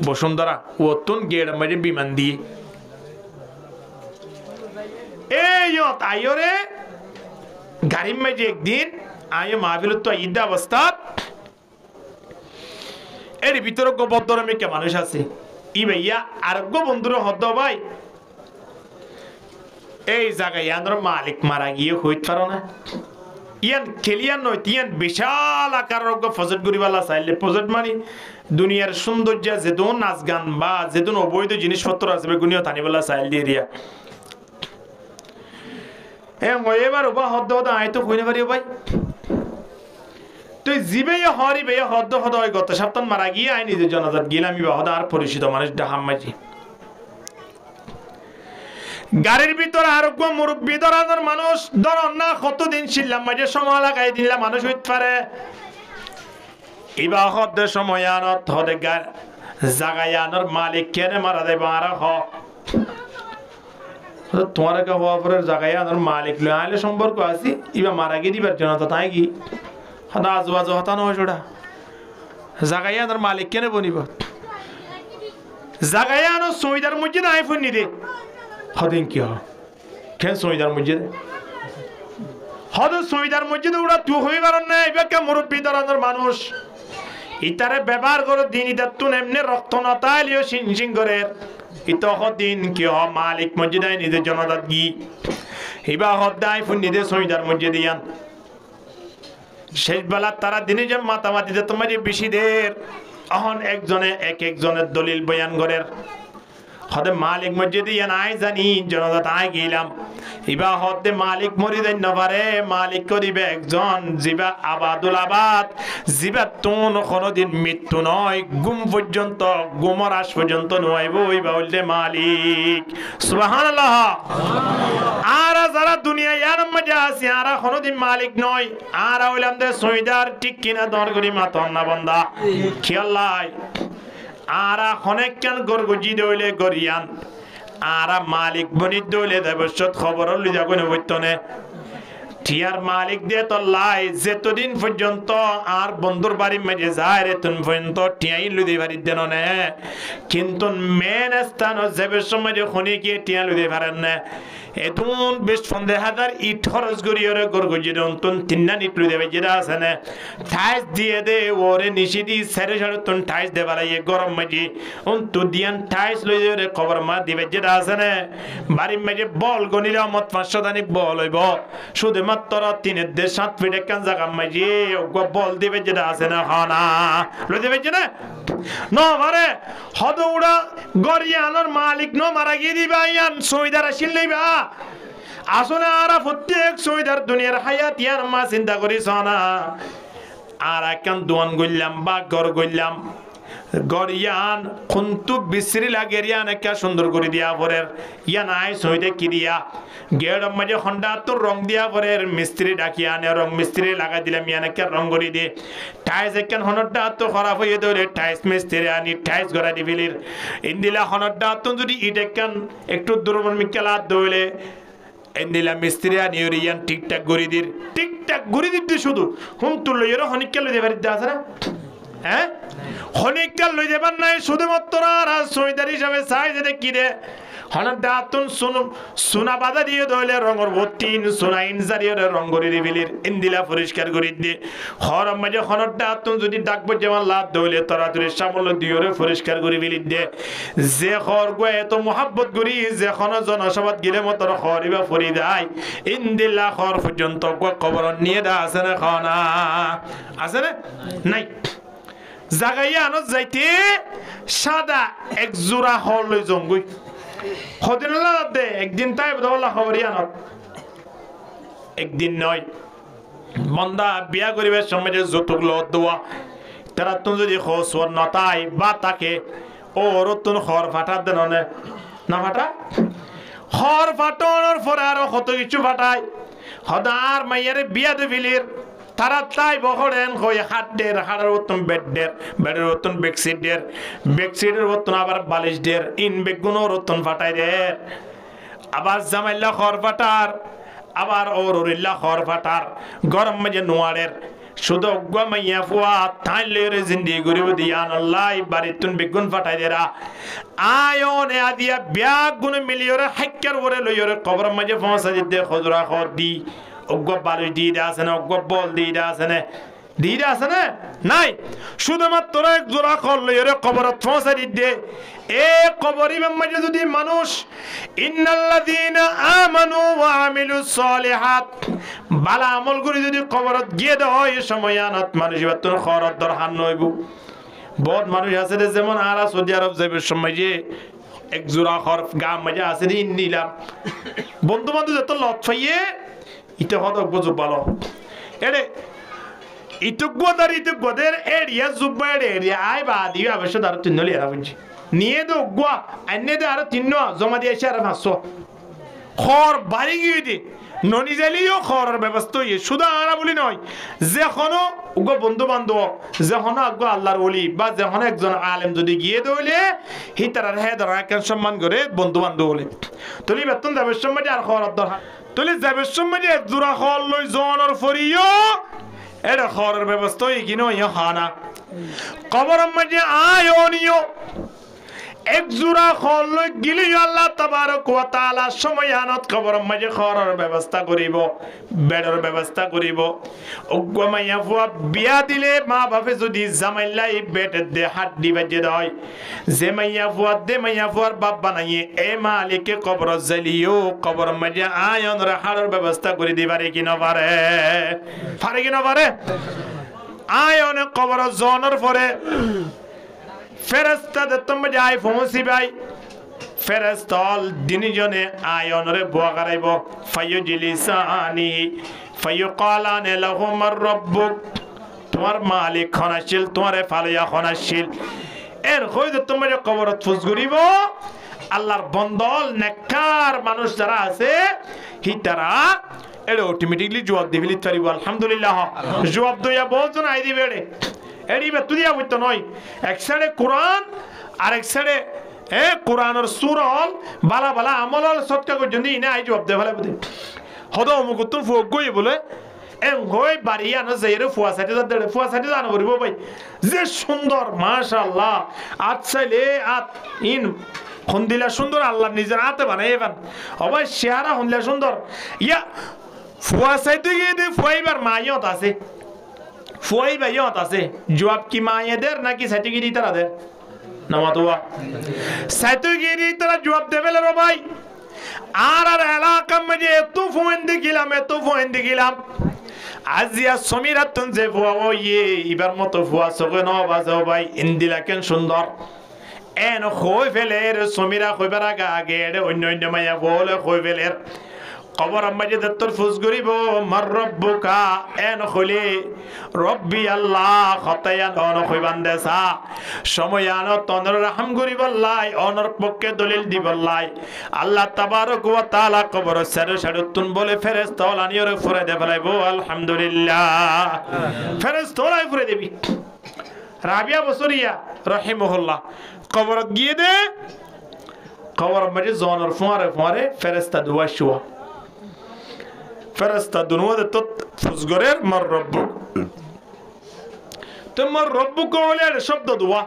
বসুন্ধরা ওতন গেড় মাঝে বিমান দিয়ে আইরে গাড়ির মাঝে একদিন আয়ো মাহবিল তো ঈদ অবস্থা এর ভিতরে বদ্ধরমিকা মানুষ আছে ই ভাইয়া আরোগ্য বন্ধুরা হদ ভাই এই জায়গায় আন্দর মালিক মারা গিয়ে হইতে পারো না ইয়ান খেলিয়ান নয় তিয়ান বিশাল আকারের ফজট করিবালা চাইলে ফজট মানে দুনিয়ার সৌন্দর্য যেদন নাচ গান বা যেদন অবৈধ জিনিসপত্র আছে বেগুনিও টানিবেলা চাইল দিয়ে দিয়া এবার ওবা হদ্দ আয় তো কইনে পারি ভাই তুই জিবে হরিবে হদ্দ হয় গত সপ্তাহ মারা গিয়ে আই নিজের জনজাত গেলাম হদা আর পরিচিত মানুষ ডাহাম্মাজি গাড়ির ভিতরে আরোগ্য মুরব্বী ধরানোর মানুষ ধরন না কতদিন ছিলাম মাঝে সময় লাগাই দিলাম মানুষ হইতে পারে ইবা হদ্দের সময় আনত হদে জাগায় আনোর মালিক কেনে মারা দেব আর তোমার হওয়া পরে জাগায় আনোর মালিক লই আইলে সম্পর্ক আছি ইবা মারা গিয়ে দিবার জন্য তো তাই কি হদা আজবাজ হতা নয় সেটা জাগায় আনোর মালিক কেনে বনিব জাগায় আনো সইদার মধ্যে নাই ফুনি দে হদিন কি কেন সইদার মসজিদ হদ সইদার মসজিদ ওরা তুই হই পারন না এবারকে মুরব্বী ধরনের মানুষ ইতারে ব্যবহার করো দিন ইতার তুন এমনি রক্ত নতালিও সিং করে ইতো হদিন কি মালিক মসজিদায় নিজের জনদাত গি এবার হদ্দায় ফুন্নি দে সইদার মসজিদ ইয়ান শেষ বেলা তারা দিনে যে মাতামাতিতে তোমার বেশি দের অহন একজনের দলিল বয়ান করের হদে মালিক মসজিদ ইয়ান আই জানি জনজাত আই গেলাম ইবা হদে মালিক মরি দেন না পারে মালিক করিবে একজন জিবা আবাদুল আবাদ জিবা তুন কোনদিন মৃত্যু নয় গুম পর্যন্ত গুমর আস পর্যন্ত নয়ব ইবা হইলে মালিক সুবহানাল্লাহ আর যারা দুনিয়া ইয়ার মধ্যে আছে আর কোনদিন মালিক নয় আর হইলাম দে সইদার ঠিক কিনা দর করি মাতন না বান্দা খেয়াল আরা অনেক কেন গরগুজি দইলে গরিয়ান আরা মালিক বনি দইলে দেবসত খবর লইয়া কোন বইতনে টিয়ার মালিক দিয়ে তো লাই যেতদিন পর্যন্ত আর বন্ধুর বাড়ি মেজে যায় রে তুন পর্যন্ত টিয়াই লুদি বাড়ি দেন না কিন্তু মেন স্থান যাবে সময় খনি গিয়ে টিয়া লুদি পারেন না এতুন বেশ 15,000 ইট খরচ করিয়ে গরগজির অন্তন তিন্না নিটলু দেবে যেটা আছে না টাইস দিয়ে দে ওরে নিশিদি সাড়ে সাড়ে তুন টাইস দেবা লাগে গরম মাঝি অন্তু দিয়ান টাইস লই রে খবর মা দিবে যেটা আছে না বাড়ির মাঝে বল গনিলে মত 500 দানিক বল হইব শুধুমাত্র 3.5 ফিট একখান জায়গা মাঝে বল দিবে যেটা আছে না খানা লই দেবে যেটা নমারে হদৌড়া গরিয়ানোর মালিক ন মারা গিয়ে দিবা ইয়ান সইদার আসিল লইবা আসলে আরা প্রত্যেক সইদার দুনিয়ার হায়াত ইয়ার মা চিন্তা করিস না আর একখান দোয়ান গইলাম বা গড় গইলাম গরিয়ান খুন্তু বিশ্রী লাগে রিয়ান একটা সুন্দর করে দিয়া পরের ইয়ান আই সইদে কি দিয়া গেড় মাঝে হন্ডা তোর রং দিয়া পরের মিস্ত্রি ডাকিয়া আনে রং মিস্ত্রি লাগা দিলাম ইয়ান একটা রং করে দিয়ে টাইস একখান হনরটা তো খারাপ হয়ে দৌড়ে টাইস মিস্ত্রি আনি টাইস গড়া দিবিলির ইন্দিলা হনরটা তো যদি ইট একখান একটু দুর্বল মিকেলা দৌড়ে ইন্দিলা মিস্ত্রি আনি ইয়ান ঠিকঠাক গড়ি দির ঠিকঠাক গড়ি দিতে শুধু হুম তুল লইয়ের হনিকা লই দেবার ইচ্ছা আছে না হ্যাঁ হনিকা লই দেবার নাই শুধুমাত্র আর সইদার হিসাবে চাই যে কি রে হনার দাতুন সোনা বাধা দিয়ে দইলে রঙর ভর্তিন সোনা ইনজারিয়ে রং করে দিবিলির ইন্দিলা পরিষ্কার করে দিয়ে হরম মাঝে হনার দাতুন যদি ডাকবো যেমন লাভ দইলে তরাতুরের সামল দিয়ে পরিষ্কার করে বিলি দে যে খর গো এত মোহাব্বত করি যে খন জনসভাত গেলে মতর খরিবা ফরি দেয় ইন্দিলা খর পর্যন্ত কবর নিয়ে দা আছে না খনা আছে না নাই জাগাইয়া আনো যাইতে সাদা এক জোড়া হল লই জঙ্গুই হদিনুল্লাহ দে একদিন তাই বলা খবরিয়া ন একদিন নয় বন্দা বিয়া করিবার সময় যে যৌতুক লত দেওয়া তারা তুমি যদি খোঁজর নতাই বা তাকে ও রতুন খড় ফাটার দেন না ফাটা খড় ফাটানোর পরে আরো কত কিছু ফাটায় হদার মাইয়ারে বিয়া দেবিলির তারা তাই বহরেন হয়ে হাড্ডের হাড়ের মতন বেডের মতন বেডশিটের মতন আবার বালিশ দের ইন বেগুনো রতন ফাটাই দের আবার জামাইল্লা খড় ফাটার আবার ওরিল্লা খড় ফাটার গরম মাঝে নোয়ারের শুধু মাইয়া ফুয়া তাইলের জিন্দি গরিব দিয়ান আল্লাহ বাড়িতুন বেগুন ফাটাই দেরা আয়নে আদিয়া ব্যাগ গুনে মিলিয়রে হাক্কার ওরে লইয়রে কবর মাঝে পৌঁছা দিতে খজরা খর দি অজ্ঞ বালু দিয়ে আছে না অজ্ঞ বল দিয়ে আছে না দিয়ে আছে না নাই শুধুমাত্র এক জোড়া করলে এর কবর পৌঁছা দিতে এ কবরি মাঝে যদি মানুষ ইন্নাল্লাযীনা আমানু ওয়া আমিলুস সালিহাত বালা আমল করে যদি কবরত গিয়ে দেয় এই সময় আনাত মানুষ বাতর খরত দরহান নইব বহুত মানুষ আছে যেমন আরা সৌদি আরব যাবে সময় যে এক জোড়া খর গাম মাঝে আছে নিলাম বন্ধু বান্ধব যত লত পাইয়ে ইতে হদ বুঝ ভালো এরে ইতুগদার ইতুগদের এরিয়া জুব্বা এরিয়া আই বা দিও অবশ্য দার তিন নলি এরা বুঝি নিয়ে দো গয়া আন্নে দে আর তিন জমা দিয়ে এসে আর 500 খর বাড়ি গিয়ে দি ননি জালিও খরের ব্যবস্থা হইয়ে শুধু আরা বলি নয় যেখনো উগ বন্ধু বান্ধব যেখনো আগ আল্লাহর ওলি বা যেখনো একজন আলেম যদি গিয়ে দইলে হি তার হে ধরা কেন সম্মান করে বন্ধু বান্ধব বলে তুলি বেতন দেবের সময় আর খরত দরকার তুলি যাবের সময় জোড়া খল লই জনের ফরিও এটা খরের ব্যবস্থা হই কিনো ইয়া খানা কবরের মাঝে আয়নিও এক জোড়া খল লই গিলি আল্লাহ তাবারক ওয়া তাআলা সময়য়ানত কবরের মাঝে খরের ব্যবস্থা করিব বেডের ব্যবস্থা করিব অগমাইয়া ফুয়া বিয়া দিলে মা বাপে যদি জামাইলাই বেটে দে হাত দিবে যে দয় যে মাইয়া ফুয়া দে মাইয়া ফুয়ার বাপ বানাইয়ে এ মালিকে কবর জালিও কবরের মাঝে আয়ন রাখার ব্যবস্থা করে দিবারে কি না পারে কি না পারে আয়ন কবর জনের পরে ফেরেশতা দত্তম যাই পৌঁছি ভাই ফেরেশতাল দিনজনে আয়নরে বুয়া করাইব ফায়ুজলিসানি ফায়ুকালান লাহুম রাব্বুক তোমার মালিক খনাশিল তোমারে ফালিয়া খনাশিল এর হইতে তুমি যে কবরত ফুস করিব আল্লাহর বন্দল নেককার মানুষ যারা আছে হিতারা এর অটোমেটিকলি জবাব দিবিলি পারিব আলহামদুলিল্লাহ জবাব দইয়া বহুজন আই দিবে এডি বে তুদিয়া হইতো নয় এক সাইডে কোরআন আর এক সাইডে কোরআনের সূরা বালা বালা আমল সৎকা পর্যন্ত ইনা আই জবাব দে ভালো বুঝি হদ অমুকুতুন ফোক গই বলে এম গই বাড়িয়া না যাইরে ফুয়া সাইডে জানো করিব ভাই যে সুন্দর মাশাআল্লাহ আচ্ছাইলে আত ইন হন্দিলা সুন্দর আল্লাহ নিজের হাতে বানাই এবার অবাই চেহারা হন্দিলা সুন্দর ইয়া ফুয়া চাইতে গিয়ে দে ফুয়াইবার মাইয়ত আছে ফুয়াইবা ইয়ত আছে জবাব কি মায়েদের নাকি সাইতুগিরি তারাদের নামাতুয়া সাইতুগিরি তারা জবাব দেবে রে ভাই আর এলাকা মধ্যে এত ফোন দেখিলাম আজিয়া সমীরাতুন যে ফুয়া ও ইয়ে এবার মতো ফুয়া সগে ন বাজাও ভাই ইন্দিলা কেন সুন্দর এন কই ফেলের সমীরা কইবার আগে অন্য মাইয়া বলে কই ফেলের কবর আম্মাজি দত্তর ফুস গরিব মার রব্বুকা এন খলি রব্বি আল্লাহ খতায়ান অন কইবান দেসা সময়ান তনর রহম গরিব আল্লাহ অনর পক্ষে দলিল দিবল্লাই আল্লাহ তাবারক ওয়া তাআলা কবর সারুতুন বলে ফেরেশতা ওলানিয়র ফুরে দে ফেলাইবো আলহামদুলিল্লাহ ফেরেশতা ওলাই ফুরে দেবি রাবিয়া বসরিয়া রাহিমাহুল্লাহ কবর গিয়ে দে কবর আম্মাজি জনর ফুয়ারে ফেরেশতা দুয়া শুয়া فرست دنوه ده تط فزگرر مر ربک تو مر ربک اولیه شبد دوا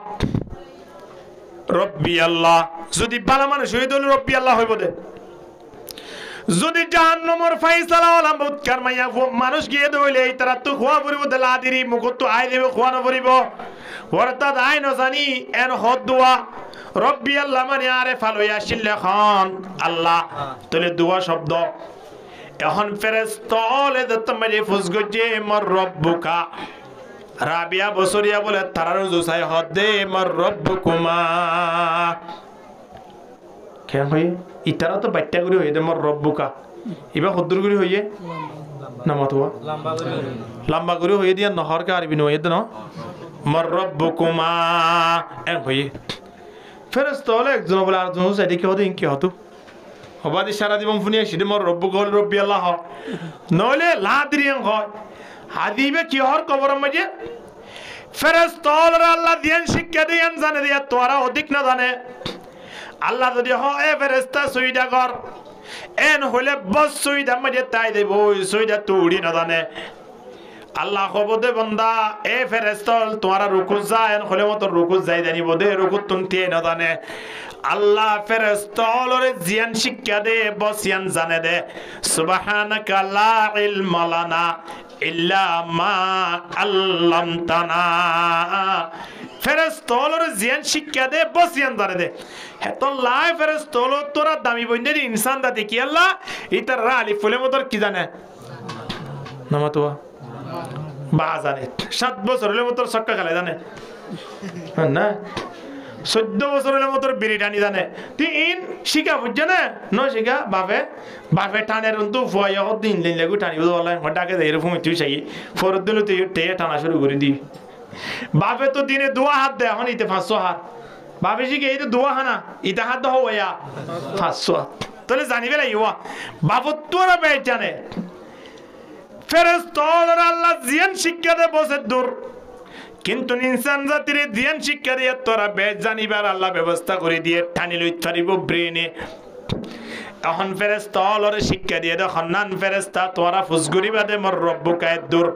ربی الله زودی بالا من شوید اولی ربی الله ہوئی بوده زودی جهنمر فیصله علم بود کرمایا মানুষ গিয়ে দইলে এই তারা তো খোয়া পড়িব লাদিরি মুখত তো আই দেবে খোয়া না পড়িব ওরতাদ আই ন জানি এন হদ দোয়া রব্বি আল্লাহ মানে আরে ফালয়া শিল্লে খান আল্লাহ তলে দোয়া শব্দ এখন ফেরেশতা ওলে দতমারি ফুসগজে মর রব্বুকা রাবিয়া বসরিয়া বলে তারার জুসাই হদে মর রব্বুকুমা কেন হই ইতারা তো বাট্টা করি হই দে মর রব্বুকা ইবা হদ্দুর করি হইয়ে নামাতোয়া লম্বা করি হই দিয়া নহর কা আরবি নয় দে ন মর রব্বুকুমা এন হই ফেরেশতা ওলে একজন বলে আর জন সাইডে কি হদে কি হতো হবাদি সারা জীবন ফুনিয়ে সিদে মর রব্বুক হল রব্বি আল্লাহ নইলে লাদ্রিয়াং হয় হাদিবে কি হর কবর মাঝে ফেরেশতা আল্লাহ দিয়েন শিক্ষা দিয়েন জানে দিয়া তোরা অধিক না জানে আল্লাহ যদি হয় ফেরেশতা সুইদা কর এন হলে বস সুইদা মাঝে তাই দেব ওই সুইদা তুড়ি না জানে আল্লাহ কবদে বন্দা এ ফেরেশতা তোরা রুকু যায় এন হলে মত রুকু যাই জানি বদে রুকু তুনতে না জানে আল্লাহ ফেরেশতা ওরে জিয়ান শিক্ষা দে বসিয়ান জানে দে সুবহানাকা লা ইলমা লানা ইল্লা মা আল্লামতানা ফেরেশতা ওরে জিয়ান শিক্ষা দে বসিয়ান জানে দে হেতো লাই ফেরেশতা তোরা দামি বইন্দে ইনসান দা দেখি আল্লাহ ইতার আলি ফুলে মতর কি জানে নামাতোয়া বা জানে 7 বছর হলে মতর সক্কা খেলে জানে না 14 বছর হলে মতর বিড়ি টানি জানে তিন শিকা বুঝছে না ন শিকা বাপে টানের কিন্তু ফুয়াইয়া দিন দিন লেগু টানি বলে ডাকে দেয় এরকম তুই চাই ফরত দিল তুই টেয়ে টানা শুরু করে দি বাপে তো দিনে 2 হাত দেয় এখন ইতে 500 হাত বাপে শিখে এই তো 2 হানা ইতে হাত দেওয়া হইয়া 500 তাহলে জানিবে লাগিবা বাপত তোরা বেশ জানে ফেরেশতা আল্লাহ জিয়ান শিক্ষা দে বসে দূর কিন্তু ইনসান জাতির জিয়ান শিক্ষা দিয়ে তোরা বেশ জানিবার আল্লাহ ব্যবস্থা করে দিয়ে টানি লইত পারিব ব্রেনে এখন ফেরেশতা আল্লাহর শিক্ষা দিয়ে দেখুন নান ফেরেশতা তোরা ফুসগুরি বাদে মর রব্বুকা দূর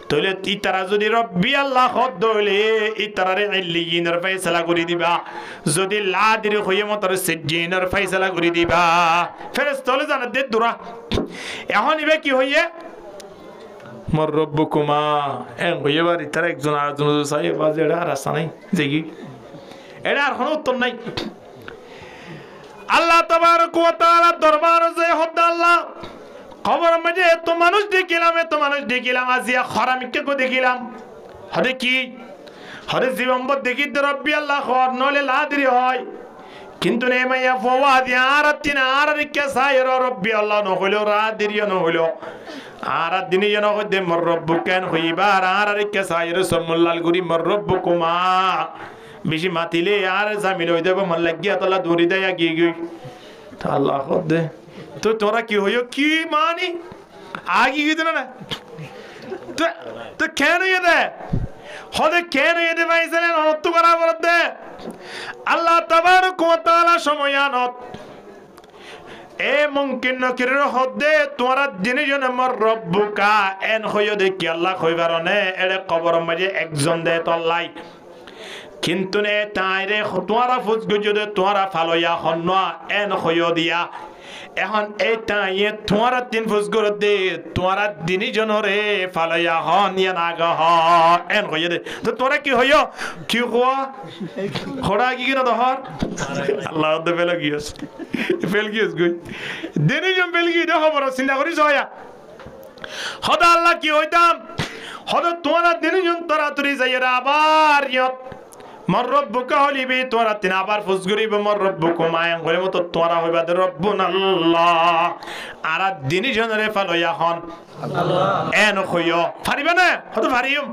তইলে ইতারা যদি রব্বি আল্লাহ হদ দইলে ইতারারে ইল্লিয়িনের ফয়সালা করে দিবা যদি লাদির হইয়ে মতর সিজ্জিনের ফয়সালা করে দিবা ফেরেশতা হলে জানে দে দূরা এখন ইবে কি হইয়ে মর রব্বুকুমা এন হইয়ে বাড়ি তারা একজন আরেকজন সাই বাজে এটা রাস্তা নাই দেখি এটা আর কোনো উত্তর নাই আল্লাহ তাবারক ওয়া তাআলা দরবার যে হদ আল্লাহ খবর মধ্যে এত মানুষ দেখিলাম আজিয়া খরামিকে কো দেখিলাম হদে কি হদে জীবম্বর দেখি রব্বি আল্লাহ খর নলে লাদিরি হয় কিন্তু নে মাইয়া ফওয়া দি আরাতিনা আরারিকে সাইর রব্বি আল্লাহ ন হইলো রাদিরি ন হইলো আর দিনে যেন হইতে মর রব্বুকেন হইবার আরারিকে সাইর সমুল্লাল গুরি মর রব্বুকুমা বেশি মাতিলে আর জামিল হই দেব মন লাগিয়া তলা দৌড়ি দেয়া গিয়ে তা আল্লাহ খদে তো তোরা কি হইও কি মানি আগে গিয়ে না তো কেন দে হদে কেন দে ভাইসালেন অনত্ত করা বলতে আল্লাহ তাবারক ওয়া তাআলা সময়নত এ মুমকিন নকিরের হদে তোরা দিনে জন মর রব্বুকা এন হইও দেখি আল্লাহ কইবারনে এড়ে কবর মাঝে একজন দে তল্লাই কিন্তু নে তাইরে তোমারা ফুসগু যদি তোমারা ফালইয়া হন এন হইয় দিয়া এখন এই তাইয়ে তোমারা তিন ফুসগুর দে তোমারা দিনই জনরে ফালইয়া হন ইয়া না গহ এন হইয় দে তো তোরা কি হইয় কি হওয়া খড়া কি কিনা দহর আল্লাহ দে ফেল গিয়েস গই দিনই জন ফেল গিয়ে খবর চিন্তা করিস হইয়া হদা আল্লাহ কি হইতাম হদা তোরা দিনই জন তোরা তুরি যাইরা আবার ইয়ত মর রব্বুকা হলিবি তোরা তিন আবার ফুসগুরিব মর রব্বুকুম আয়ান হইলে মতো তোরা হইবা দে রব্বুন আল্লাহ আর দিনই জনরে ফালইয়া হন আল্লাহ এন হইয় পারিবা না হতো পারিম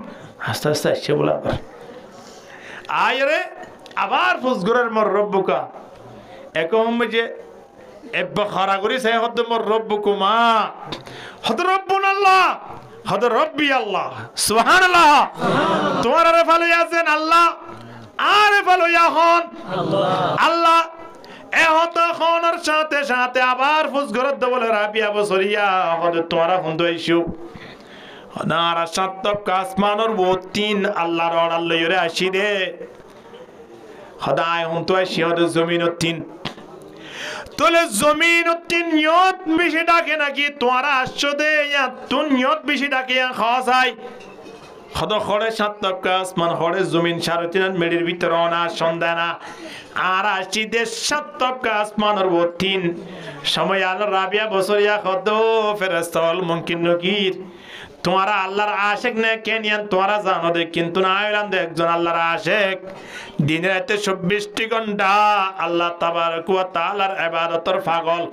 আস্তে আস্তে আসছে বলা আবার আয়রে আবার ফুসগুরের মর রব্বুকা একম যে এব্বা খরা করি সে হতো মর রব্বুকুমা হতো রব্বুন আল্লাহ হতো রব্বি আল্লাহ সুবহানাল্লাহ তোরা রে ফালইয়া আছেন আল্লাহ আরে ফালইয়া হন আল্লাহ এ হতো খনর সাথে সাথে আবার ফুসগুরত দবল রাবিয়া বসরিয়া হতো তোরা হুন্দ আইছো নারা সাতক আসমানর তিন আল্লাহর অর্ডার লইরে আসি দে খদায় হুন তো আসি হতো জমিন তিন তোলে জমিন তিন নিয়ত বেশি ডাকে নাকি তোরা আসছো দে ইয়া তুন নিয়ত বেশি ডাকে ইয়া খাওয়াই খদ খড়ে সাতক আসমান খড়ে জমিন সারতিনান মেডির ভিতর অনা সন্ধানা আর আসি দে সাতক আসমানর তিন সময় আল রাবিয়া বসরিয়া খদ ফেরেস্তাল মুমকিন নকির তোমরা আল্লাহর আশিক না কেনিয়ান তোমরা জানো দে কিন্তু না হইলাম দে একজন আল্লাহর আশিক দিন রাতে 24টি ঘন্টা আল্লাহ তাবারক ওয়া তাআলার ইবাদতের পাগল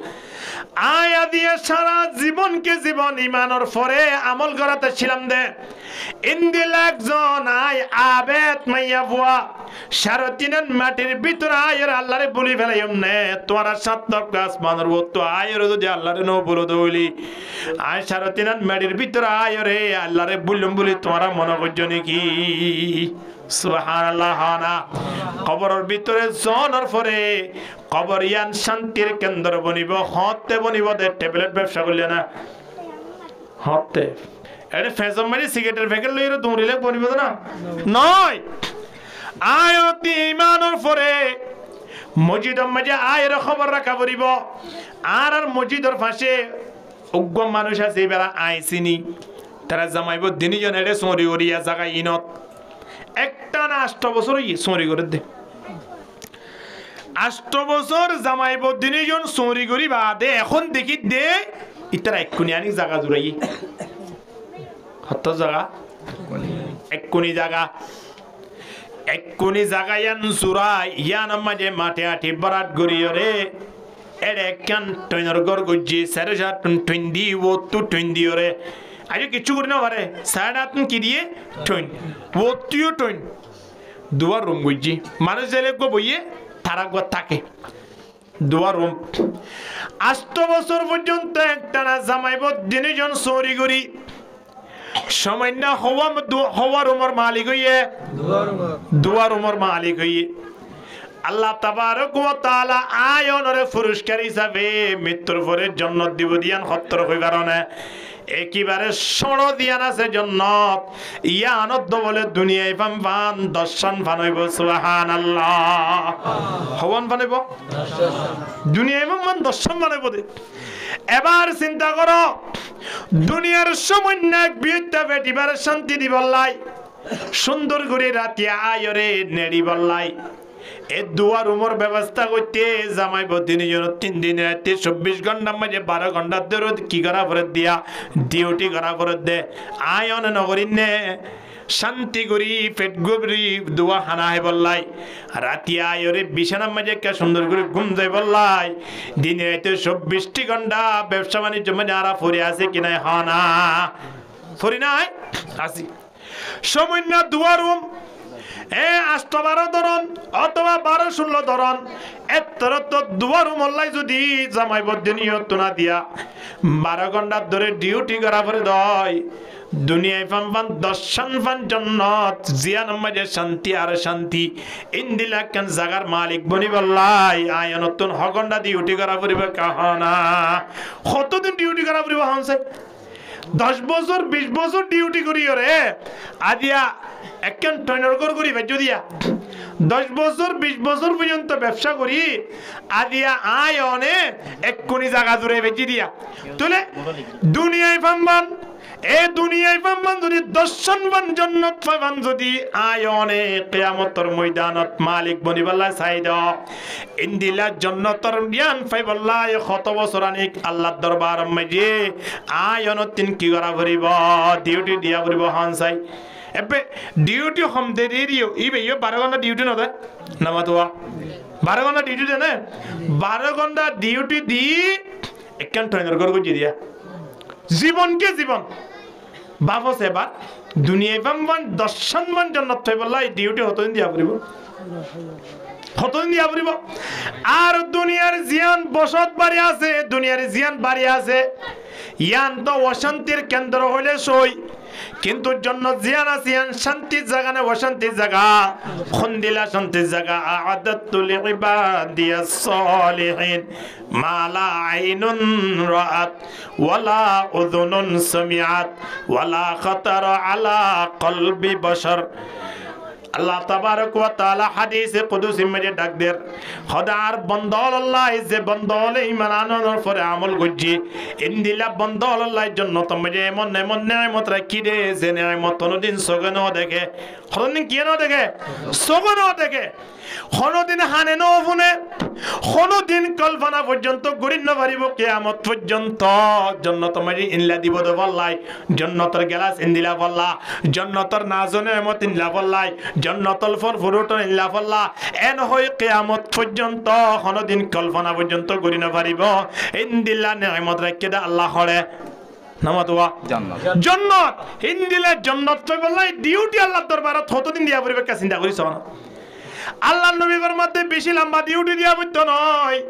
আয়া দিয়ে সারা জীবনকে জীবন ঈমানের পরে আমল করাতে ছিলাম দে ইন্দিল একজন আয় আবেদ মাইয়া বুয়া সারতিনান মাটির ভিতর আয়ের আল্লাহরে বলি ফেলাইম নে তোরা সাতক আসমানের তো আয়ের যদি আল্লাহরে নো বলো দইলি আয় সারতিনান মাটির ভিতর আয়রে আল্লাহরে বললুম বলি তোরা মনে করছো নাকি সুবহানাল্লাহ না কবরের ভিতরে জনের পরে কবরিয়ান শান্তির কেন্দ্র বনিব হতে বনিব দে ট্যাবলেট ব্যবসা করলে না হতে এর ফেজম মারি সিগারেটের প্যাকেট লইরে দৌড়িলে বনিব না নয় আয়তি ইমানের পরে মসজিদের মাঝে আয়ের খবর রাখা পড়িব আর মসজিদের পাশে উগ্র মানুষ আছে এবার আইসিনি তারা জামাইব দিনই জন এড়ে সরি ওরিয়া জায়গায় ইনত একটা না 8 বছর সরি করে দে 8 বছর জামাইব দিনই জন সরি করি বাদে এখন দেখি দে ইতারা এক্ষুনি আনি জায়গা জুড়াই হত জায়গা এক্ষুনি জায়গা এক্ষুনি জায়গা ইয়ান জুড়াই ইয়ান মাঝে মাঠে আঠি বরাত গড়িয়ে রে এড়ে কেন টইনর গড় গুজি সাড়ে 7 টুইন্দি ও তু টুইন্দি রে আজকে কিছু করি না পারে 8.5 কি দিয়ে টইন ও তুইও টইন দুয়ার রুম গুজি মানুষ জেলে গো বইয়ে তারা গো থাকে দুয়ার রুম 8 বছর পর্যন্ত একটা না জামাইব দিনে জন সরি করি সামান্য হওয়ার উমর মালিক হইয়ে দুয়ার উমর মালিক হইয়ে আল্লাহ তাবারক ওয়া তাআলা আয়নরে পুরস্কার হিসাবে মৃত্যুর পরে জান্নাত দিব দিয়ান হত্তর হই কারণে একেবারে সড় দিয়ান আছে জান্নাত ইয়ানত বলে দুনিয়ায় পান দর্শন বানাইব সুবহানাল্লাহ হওয়ান বানাইব দুনিয়ায় পান দর্শন বানাইব দে এবার চিন্তা করো দুনিয়ার সামান্য এক বিয়েটা বেটিবার শান্তি দিবল্লাই সুন্দর করে রাতে আয়রে নেড়ি বল্লাই এ দুয়ার উমর ব্যবস্থা করতে জামাই বদিনী জন 3 দিন রাতে 24 ঘন্টার মাঝে 12 ঘন্টা ধরে কি করা করে দিয়া ডিউটি করা করে দে আয়ন নগরিনে শান্তি করি পেট গবরি দুয়া হানা হে বললাই রাতি আয়রে বিছানার মাঝে কে সুন্দর করে ঘুম যায় বললাই দিনে রাতে 24টি ঘন্টা ব্যবসা বাণিজ্য মানে আরা ফরি আছে কিনা হানা ফরি নাই আসি সামান্য দুয়ার রুম 8-12 ধরন অথবা 12-16 ধরন এতর তো দুয়ার মল্লাই যদি জামাই বদিনিয়ত না দিয়া 12 ঘন্টা ধরে ডিউটি করা পরে দয় দুনিয়ায় পান দর্শন পান জান্নাত জিয়ান মাঝে শান্তি আর শান্তি ইন্দিলা কেন জাগার মালিক বনি বললাই আয়নতন হগন্ডা ডিউটি করা পরিবে কাহানা কতদিন ডিউটি করা পরিবে হানছে 10 বছর 20 বছর ডিউটি করি রে আদিয়া একখান টয়নর করি ভেজো দিয়া 10 বছর 20 বছর পর্যন্ত ব্যবসা করি আদিয়া আয় অনে এক কোটি জায়গা জুড়ে বেচি দিয়া তুলে দুনিয়ায় ফাম্বান এ দুনিয়ায় ফাম্বান যদি দর্শনবান জান্নাত পাবান যদি আয় অনে কিয়ামতের ময়দানত মালিক বনিবাল্লাহ সাইদ ইন্দিলা জান্নাতর জ্ঞান পাইবাল্লাহ কত বছর আনিক আল্লাহর দরবার মাঝে আয় অনতিন কি করা ভরিব ডিউটি দিয়া ভরিব হানসাই এবে ডিউটি হম দে দিও ইবে 12 ঘন্টা ডিউটি না দে নামাতোয়া 12 ঘন্টা ডিউটি দে না 12 ঘন্টা ডিউটি দি একখান ট্রেনার গর গজি দিয়া জীবন কে জীবন বাবু সেবা দুনিয়ায় বামবান দর্শনবান জান্নাত পাইবাল্লাহ ডিউটি হতদিন দিয়া পড়িব হতদিন দিয়া পড়িব আর দুনিয়ার জিয়ান বসত বাড়ি আছে দুনিয়ার জিয়ান বাড়ি আছে ইয়ান তো অশান্তির কেন্দ্র হইলে সই কিন্তু জন্য জিয়ান আসিয়ান শান্তির জায়গা না অশান্তির জায়গা খন্দিলা শান্তির জায়গা আ'আদাতু লিইবাদিয়াস সালিহিন মা লা আইনুন রাআত ওয়ালা উযুনুন সামিআত ওয়ালা খাতারা আলা কলবি বাশার আল্লাহ তাবারক ওয়া তাআলা হাদিসে কুদসি মধ্যে ডাক দের খোদার বন্দল আল্লাহ যে বন্দল ঈমান আনানোর পরে আমল গজি ইন্দিলা বন্দল আল্লাহর জন্য তোমাকে এমন এমন নিয়ামত রাখি দে যে নিয়ামত কোনদিন সগনো দেখে কোনদিন কি না দেখে সগনো দেখে কোনদিন হানে ন ফোনে কোনদিন কল্পনা পর্যন্ত গড়ি না পারিব কিয়ামত পর্যন্ত জান্নাত তোমাকে ইনলা দিব দে আল্লাহ জান্নাতের গ্লাস ইন্দিলা আল্লাহ জান্নাতের নাজনে নিয়ামত ইনলা আল্লাহ জান্নাতুল ফুরুত ইল্লা ফাল্লাহ এন হয় কিয়ামত পর্যন্ত কোনদিন কল্পনা পর্যন্ত করি না পারিব ইনদিল্লাহ নিয়ামত রাখে দে আল্লাহ হরে নামাতোয়া জান্নাত জান্নাত ইনদিল্লাহ জান্নাত পাইবাল্লাহ ডিউটি আল্লাহর দরবারত কতদিন দিয়া পড়িবে কা চিন্তা করিছ না আল্লাহর নবীর মধ্যে বেশি লম্বা ডিউটি দিয়া বইতো নয়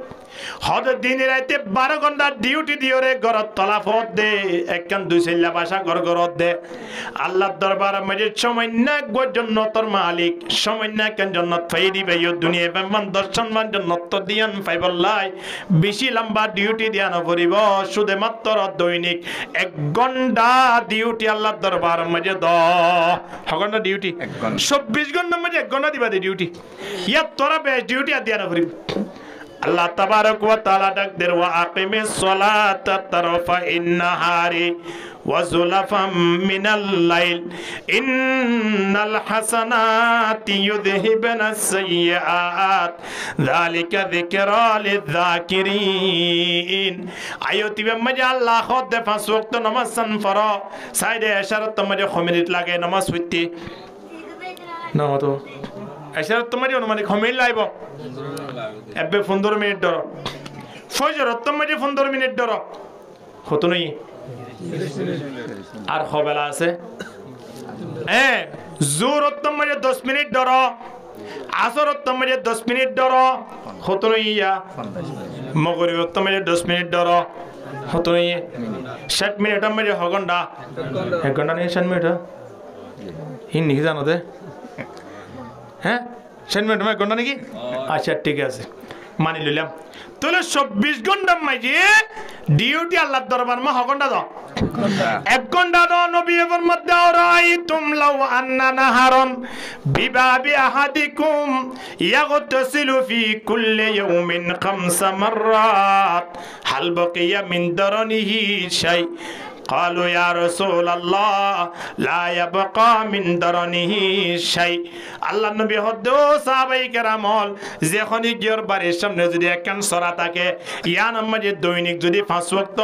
হদ দিন রাতে 12 ঘন্টা ডিউটি দিওরে গরত তলাফত দে একখান দুই সেল্লা ভাষা গরগরত দে আল্লাহর দরবারে মজে সময়না জান্নাতের মালিক সময়না কেন জান্নাত পাই দিবে এই দুনিয়া বেমান দর্শনমান জান্নাত দিয়ান পাইবাল্লাহ বেশি লম্বা ডিউটি দিয়া না পড়িব শুধু মাত্র দৈনিক 1 ঘন্টা ডিউটি আল্লাহর দরবারে মজে দ ঘন্টা ডিউটি 24 ঘন্টা মজে 1 ঘন্টা দিবা দে ডিউটি ইয়া তোরা বেশ ডিউটি দিয়া না পড়িব আল্লাহ তাবারক ওয়া তাআলা ডাক দের ওয়া আকিমিস সালাতা তারফা ইন্নাহারি ওয়া যুলাফাম মিনাল লাইল ইন্নাল হাসানাতি ইউযহিবুনাস সাইয়্যাত যালিকা যিকরা লিয-যাকিরিন আয়াতি মধ্যে আল্লাহ খোদ 5 ওয়াক্ত নামাজ সান ফরো সাইডে ইশারাত মধ্যে 5 মিনিট লাগে নামাজ পড়তে না তো ইশারাত মধ্যে মানে 5 মিনিট লাইব এবে 15 মিনিট ধরো ফজর মধ্যে 15 মিনিট ধরো কত নই আর খবেলা আছে জোর মধ্যে 10 মিনিট ধরো আসর মধ্যে 10 মিনিট ধরো কত নই ইয়া মগরিব মধ্যে 10 মিনিট ধরো কত নই 60 মিনিটের মধ্যে ঘন্টা 1 ঘন্টা নেই 60 মিনিট হিন্দি কি জানো দে হ্যাঁ 60 মিনিট 1 ঘন্টা নাকি আচ্ছা ঠিক আছে মানি লইলাম তাহলে 24 ঘন্টা মাঝে ডিউটি আল্লাহর দরবার মা ঘন্টা দাও 1 ঘন্টা দাও নবীর মধ্যে আরাইতুম লাউ আন্না নাহারন বিবাবি আহাদিকুম ইয়াগতাসিলু ফি কুল্লি ইয়াউমিন 5 মাররাত হাল বাকিয়া মিন দারনিহি শাই قالوا يا رسول الله لا يبقى من درنه شيء আল্লাহ নবী হদ্দো সাহাবাই কেরামল যখনই গিয়র বাড়ির সামনে যদি একখান সরা থাকে ইয়ান মাঝে দৈনিক যদি 5 ওয়াক্ত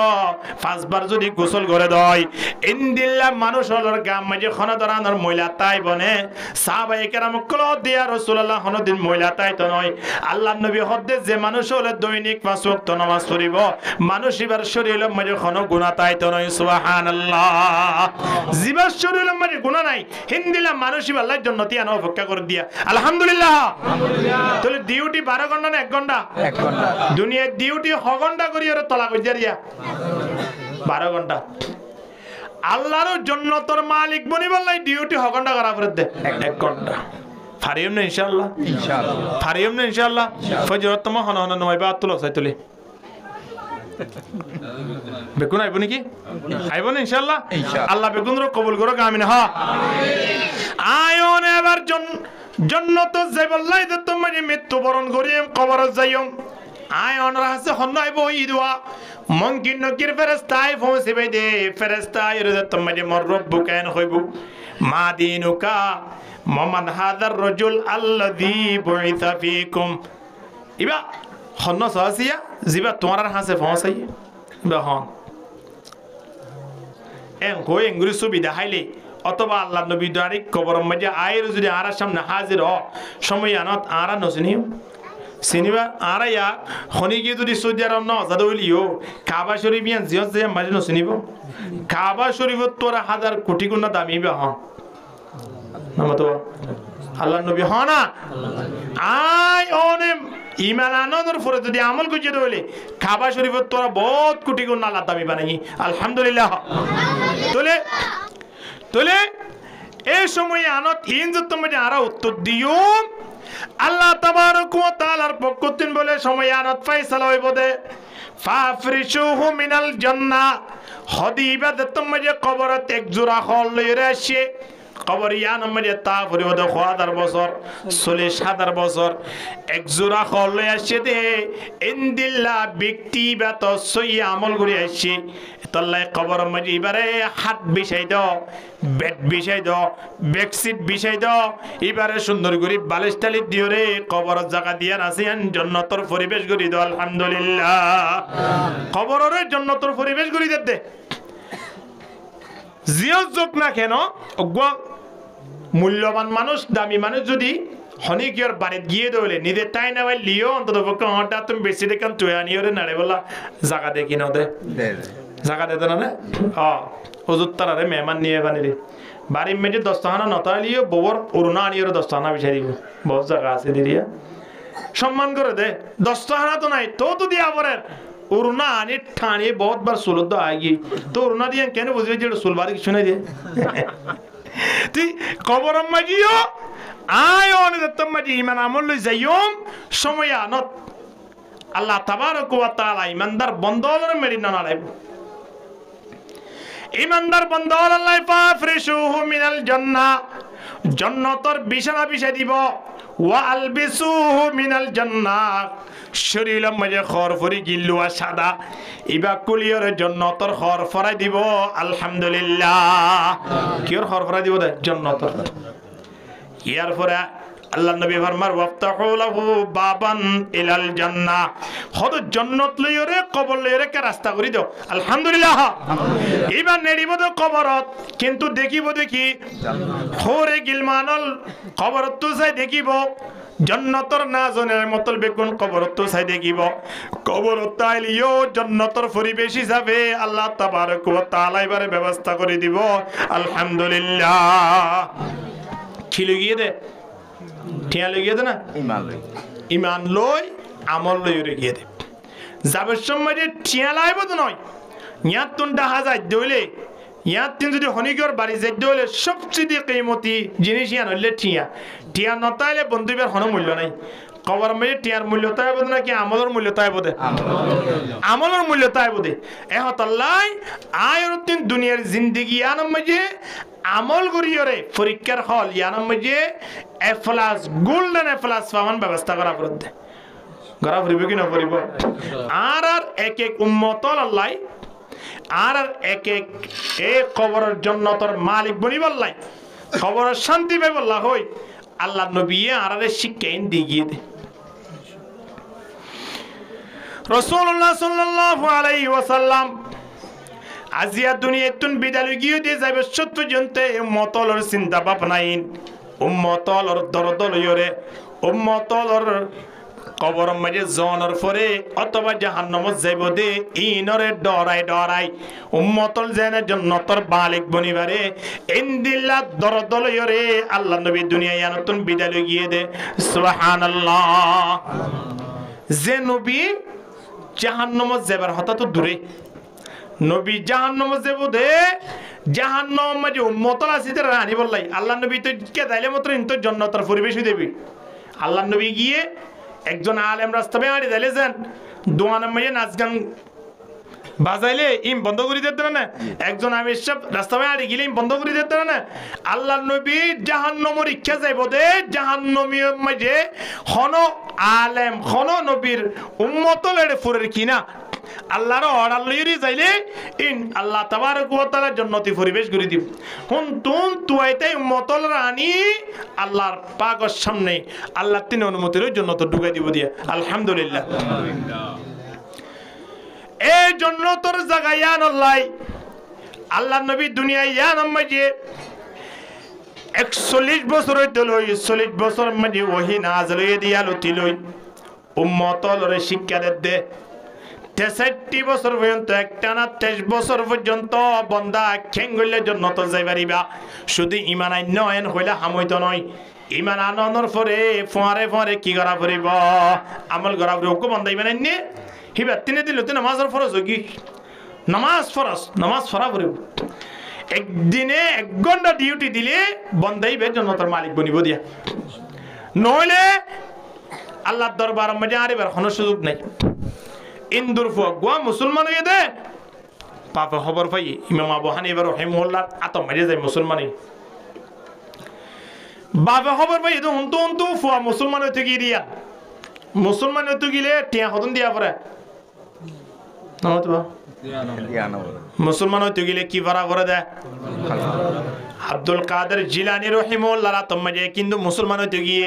5 বার যদি গোসল করে দেয় ইনদিল্লাহ মানুষ হলর গাম মাঝে খনা দরানোর মহিলা তাই বনে সাহাবাই কেরাম কল দিয়া রাসূলুল্লাহ হনদিন মহিলা তাই তো নয় আল্লাহ নবী হদ্দে যে মানুষ হলে দৈনিক 5 ওয়াক্ত নামাজ পড়িব মানুষ ইবার শরীরের মাঝে কোন গুনাহ তাই তো নয় সুবহানাল্লাহ জিবার শরীরের মাঝে গুনাহ নাই হিন্দিলা মানুষ আল্লাহর জান্নাতি আনো অপেক্ষা করে দিয়া আলহামদুলিল্লাহ তাহলে ডিউটি 12 ঘন্টা না 1 ঘন্টা 1 ঘন্টা দুনিয়ার ডিউটি হ ঘন্টা করি ওরে তলা কইয়া দিয়া 12 ঘন্টা আল্লাহর জান্নাতের মালিক বনিবাল্লাই ডিউটি হ ঘন্টা করা পড়ে দে 1 ঘন্টা ফারিয়ম না ইনশাআল্লাহ ফারিয়ম না ইনশাআল্লাহ ফজর তম হন হন নয়বা তুলো সাইতুলি বেগুন আইব নাকি আইব না ইনশাআল্লাহ আল্লাহ বেগুন রো কবুল করো আমিন হ্যাঁ আমিন আয়ন এবার জান্নাত যাইবাল্লাই যে তুমি মৃত্যুবরণ করিম কবর যাইম আয় অনরা আছে হন্নাই বই দোয়া মনকিন নকির ফেরেশতায় পৌঁছিবে দে ফেরেশতায় যে তুমি মোর রব্বু কেন হইব মা দিনুকা মমান হাদার রাজুল আল্লাযী বুইসা ফীকুম ইবা হন্ন সাসিয়া জিবা তোমার হাসে পৌঁছাই ইবা হন এন কই ইংরেজি সুবিধা হাইলে অথবা আল্লাহ নবী দাঁড়ি কবর মধ্যে আয়ের যদি আর সামনে হাজির হ সময় আনত আরা নসিনি সিনিবা আরা ইয়া খনি গিয়ে যদি সৌদি আরব ন আজাদ হইলিও কাবা শরীফ ইয়ান জিয়ত যে মাঝে নসিনিব কাবা শরীফত তোরা 1000 কোটি গুণ দামি বা হন নামতো আল্লাহ নবী হ না আয় ওনে ইমান আনন্দর পরে যদি আমল করতে হইলে কাবা শরীফত তোরা বহুত কোটি গুণ আল্লাহ দামি বানাই আলহামদুলিল্লাহ তোলে এই সময় আনত ইনজত মধ্যে আরা উত্তর দিও আল্লাহ তাবারক ওয়া তাআলার পক্ষ থেকে বলে সময় আনত ফয়সালা হইব দে ফাফরিশুহু মিনাল জান্নাহ হদিবা দতম মধ্যে কবরত এক জোড়া হল লইরে আসে কবর ইয়ান মধ্যে তা পরিবদ 1000 বছর 40000 বছর এক জোড়া হল লই আসে দে ইনদিল্লাহ ব্যক্তিগত সই আমল করে আসে তল্লাই কবর মধ্যে এবারে হাত বিছাই দাও বেড বিছাই দাও বেডশিট বিছাই দাও এবারে সুন্দর করে বালিশ টালি দিও রে কবর জায়গা দিয়া আসেন জান্নাতের পরিবেশ করি দাও আলহামদুলিল্লাহ কবরের জান্নাতের পরিবেশ করি দে জিয়ত যোগ না কেন মূল্যবান মানুষ দামি মানুষ যদি হনিকিয়র বাড়িতে গিয়ে দৌলে নিজের টাই না ভাই লিও অন্তত পক্ষে হঠাৎ তুমি বেশি দেখান তুই আনিও রে নাড়ে বলা জায়গা দেখি না দে জায়গা দে না হজুর তারারে মেহমান নিয়ে বানিয়ে বাড়ির মেয়েটি 10 টাকা নতা লিও ববর অরুণা আনিও 10 টাকা বিচার দিব বহুত জায়গা আছে দিদিয়া সম্মান করে দে 10 টাকা তো নাই তো দিয়া পরের অরুণা আনি ঠানি বহুত বার সুলদ আগে তো অরুণা দিয়ে কেন বুঝবে যে সুলবারে কিছু নাই দিয়ে তুই কবর মাজিও আয় অনেক মাজি ইমান আমল লই যাইম সময় আনত আল্লাহ তাবারক ওয়া তাআলা ইমানদার বন্দর মেরি না নাইব ইমানদার বন্দর আল্লাহ ফাফরিশুহু মিনাল জান্নাহ জান্নাতের বিছানা বিছাই দিব ওয়া আলবিসুহু মিনাল জান্নাহ শরীরের মাঝে খরফরি গিল্লুয়া সাদা ইবা কুলিয়র জান্নাতের খরফরাই দিব আলহামদুলিল্লাহ কিয়র খরফরাই দিব দে জান্নাতের ইয়ার পরে আল্লাহ নবী ফরমার ওয়াফতাহু লাহু বাবান ইলাল জান্নাহ হদ জান্নাত লইরে কবর লইরে কে রাস্তা করি দাও আলহামদুলিল্লাহ ইবা নেড়িব তো কবরত কিন্তু দেখিব দেখি হোরে গিলমানল কবরত তো চাই দেখিব জান্নাতের না জনের মতল বেগুন কবরত তো চাই দেখিব কবরত তাইলিও জান্নাতের পরিবেশ হিসাবে আল্লাহ তাবারক ওয়া তাআলা এবারে ব্যবস্থা করে দিব আলহামদুলিল্লাহ কি লগিয়ে দে ঠিয়া লগিয়ে দে না ইমান লই আমল লই লগিয়ে দে যাবার সময় ঠিয়া লাইব তো নয় ইয়াত তুন দেখা যায় দইলে ইয়াত তিন যদি হনিকর বাড়ি যাই দইলে সবচেয়ে কিমতি জিনিস ইয়ান হইলে ঠিয়া ঠিয়া নতাইলে বন্ধুবের হন মূল্য নাই কবর মধ্যে টিয়ার মূল্য তাই বোধ নাকি আমলের মূল্য তাই বোধে আমলের মূল্য তাই বোধে এহতাল্লাই আয়ের তিন দুনিয়ার জিন্দেগি ইয়ানোর মাঝে আমল করিয়রে পরীক্ষার হল ইয়ানোর মাঝে এ প্লাস গোল্ডেন এ প্লাস পাওয়ার ব্যবস্থা করা পড়তে করা পড়িব কি না পড়িব আর আর এক এক উম্মতল আল্লাহ আর আর এক এক এ কবরের জান্নাতের মালিক বনিব আল্লাহ কবরের শান্তি পাইব আল্লাহ হই আল্লাহ নবী আর শিক্ষা দিয়ে দে রাসূলুল্লাহ সাল্লাল্লাহু আলাইহি ওয়াসাল্লাম আজিয়া দুনিয়াতুন বিদায় গিয়ে দিয়ে যাবে সত্য জনতে উম্মতলর চিন্তা ভাবনাইন উম্মতলর দরদল ইরে উম্মতলর কবর মাঝে জনের পরে অথবা জাহান্নামত যাইব দে ইনরে ডরাই উম্মতল জেনে জান্নাতের মালিক বনিবারে ইনদিল্লাহ দরদল ইরে আল্লাহ নবী দুনিয়ায় নতুন বিদায় গিয়ে দে সুবহানাল্লাহ যে নবী জাহান্নামত যাবার হতা তো দূরে নবী জাহান্নামত যাব দে জাহান্নাম মাঝে উম্মতল আসিতে রানি বললাই আল্লাহ নবী তো কে দাইলে মাত্র ইনতো জান্নাতের পরিবেশ দেবি আল্লাহ নবী গিয়ে একজন আলেম রাস্তা বেয়ে দাইলে যান দোয়ানের মাঝে নাচ গান বাজাইলে ইম বন্ধ করে দিতে না একজন আমি সব রাস্তায় আড়ি গেলে ইম বন্ধ করে দিতে না আল্লাহ নবী জাহান্নামের ইচ্ছা যাইব দে জাহান্নামীর মাঝে হন আলেম হন নবীর উম্মত লেড়ে ফুরের কিনা আল্লাহর অর্ডার লইরি যাইলে ইন আল্লাহ তাবারক ওয়া তাআলা জান্নাতি পরিবেশ করে দিব হুন তুন তুইতে উম্মতল রানী আল্লাহর পাকের সামনে আল্লাহ তিন অনুমতির জান্নাত ঢুকাই দিব দিয়া আলহামদুলিল্লাহ এই জান্নাতের জায়গা ইয়া আল্লাহ আল্লাহ নবী দুনিয়ায় ইয়া নামাজে 41 বছর হইতে লই 40 বছর মাঝে ওহী নাযিল হয়ে দিয়ালো তিলই উম্মতলরে শিক্ষা দে 63 বছর পর্যন্ত একটানা 23 বছর পর্যন্ত বন্দা খেঙ্গলে জান্নাত যাই পারিবা শুধু ঈমান আইন হইলা হামইতো নয় ঈমান আনর পরে ফোয়ারে ফোয়ারে কি করা পড়িব আমল করা পড়িব কো বন্দা ঈমান আইনে হিবা তিনে দিল তো নামাজের ফরজ কি নামাজ ফরা পড়িব একদিনে 1 ঘন্টা ডিউটি দিলে বন্দাই বে জান্নাতের মালিক বনিব দিয়া নইলে আল্লাহর দরবার মধ্যে আরিবার কোনো সুযোগ নাই ইন্দুর ফুয়া মুসলমান হয়ে দে পাপে খবর পাই ইমাম আবু হানিফা রাহিমাহুল্লাহ আতম মাঝে যায় মুসলমানই বাপে খবর পাই তো হুন্তু ফুয়া মুসলমান হইতে গিয়া মুসলমান হইতে গিলে টিয়া হতন দিয়া পরে নমতবা মুসলমান হইতে গিলে কি ভরা করে দেয় আব্দুল কাদের জিলানী রাহিমাহুল্লাহ আতম মাঝে কিন্তু মুসলমান হইতে গিয়ে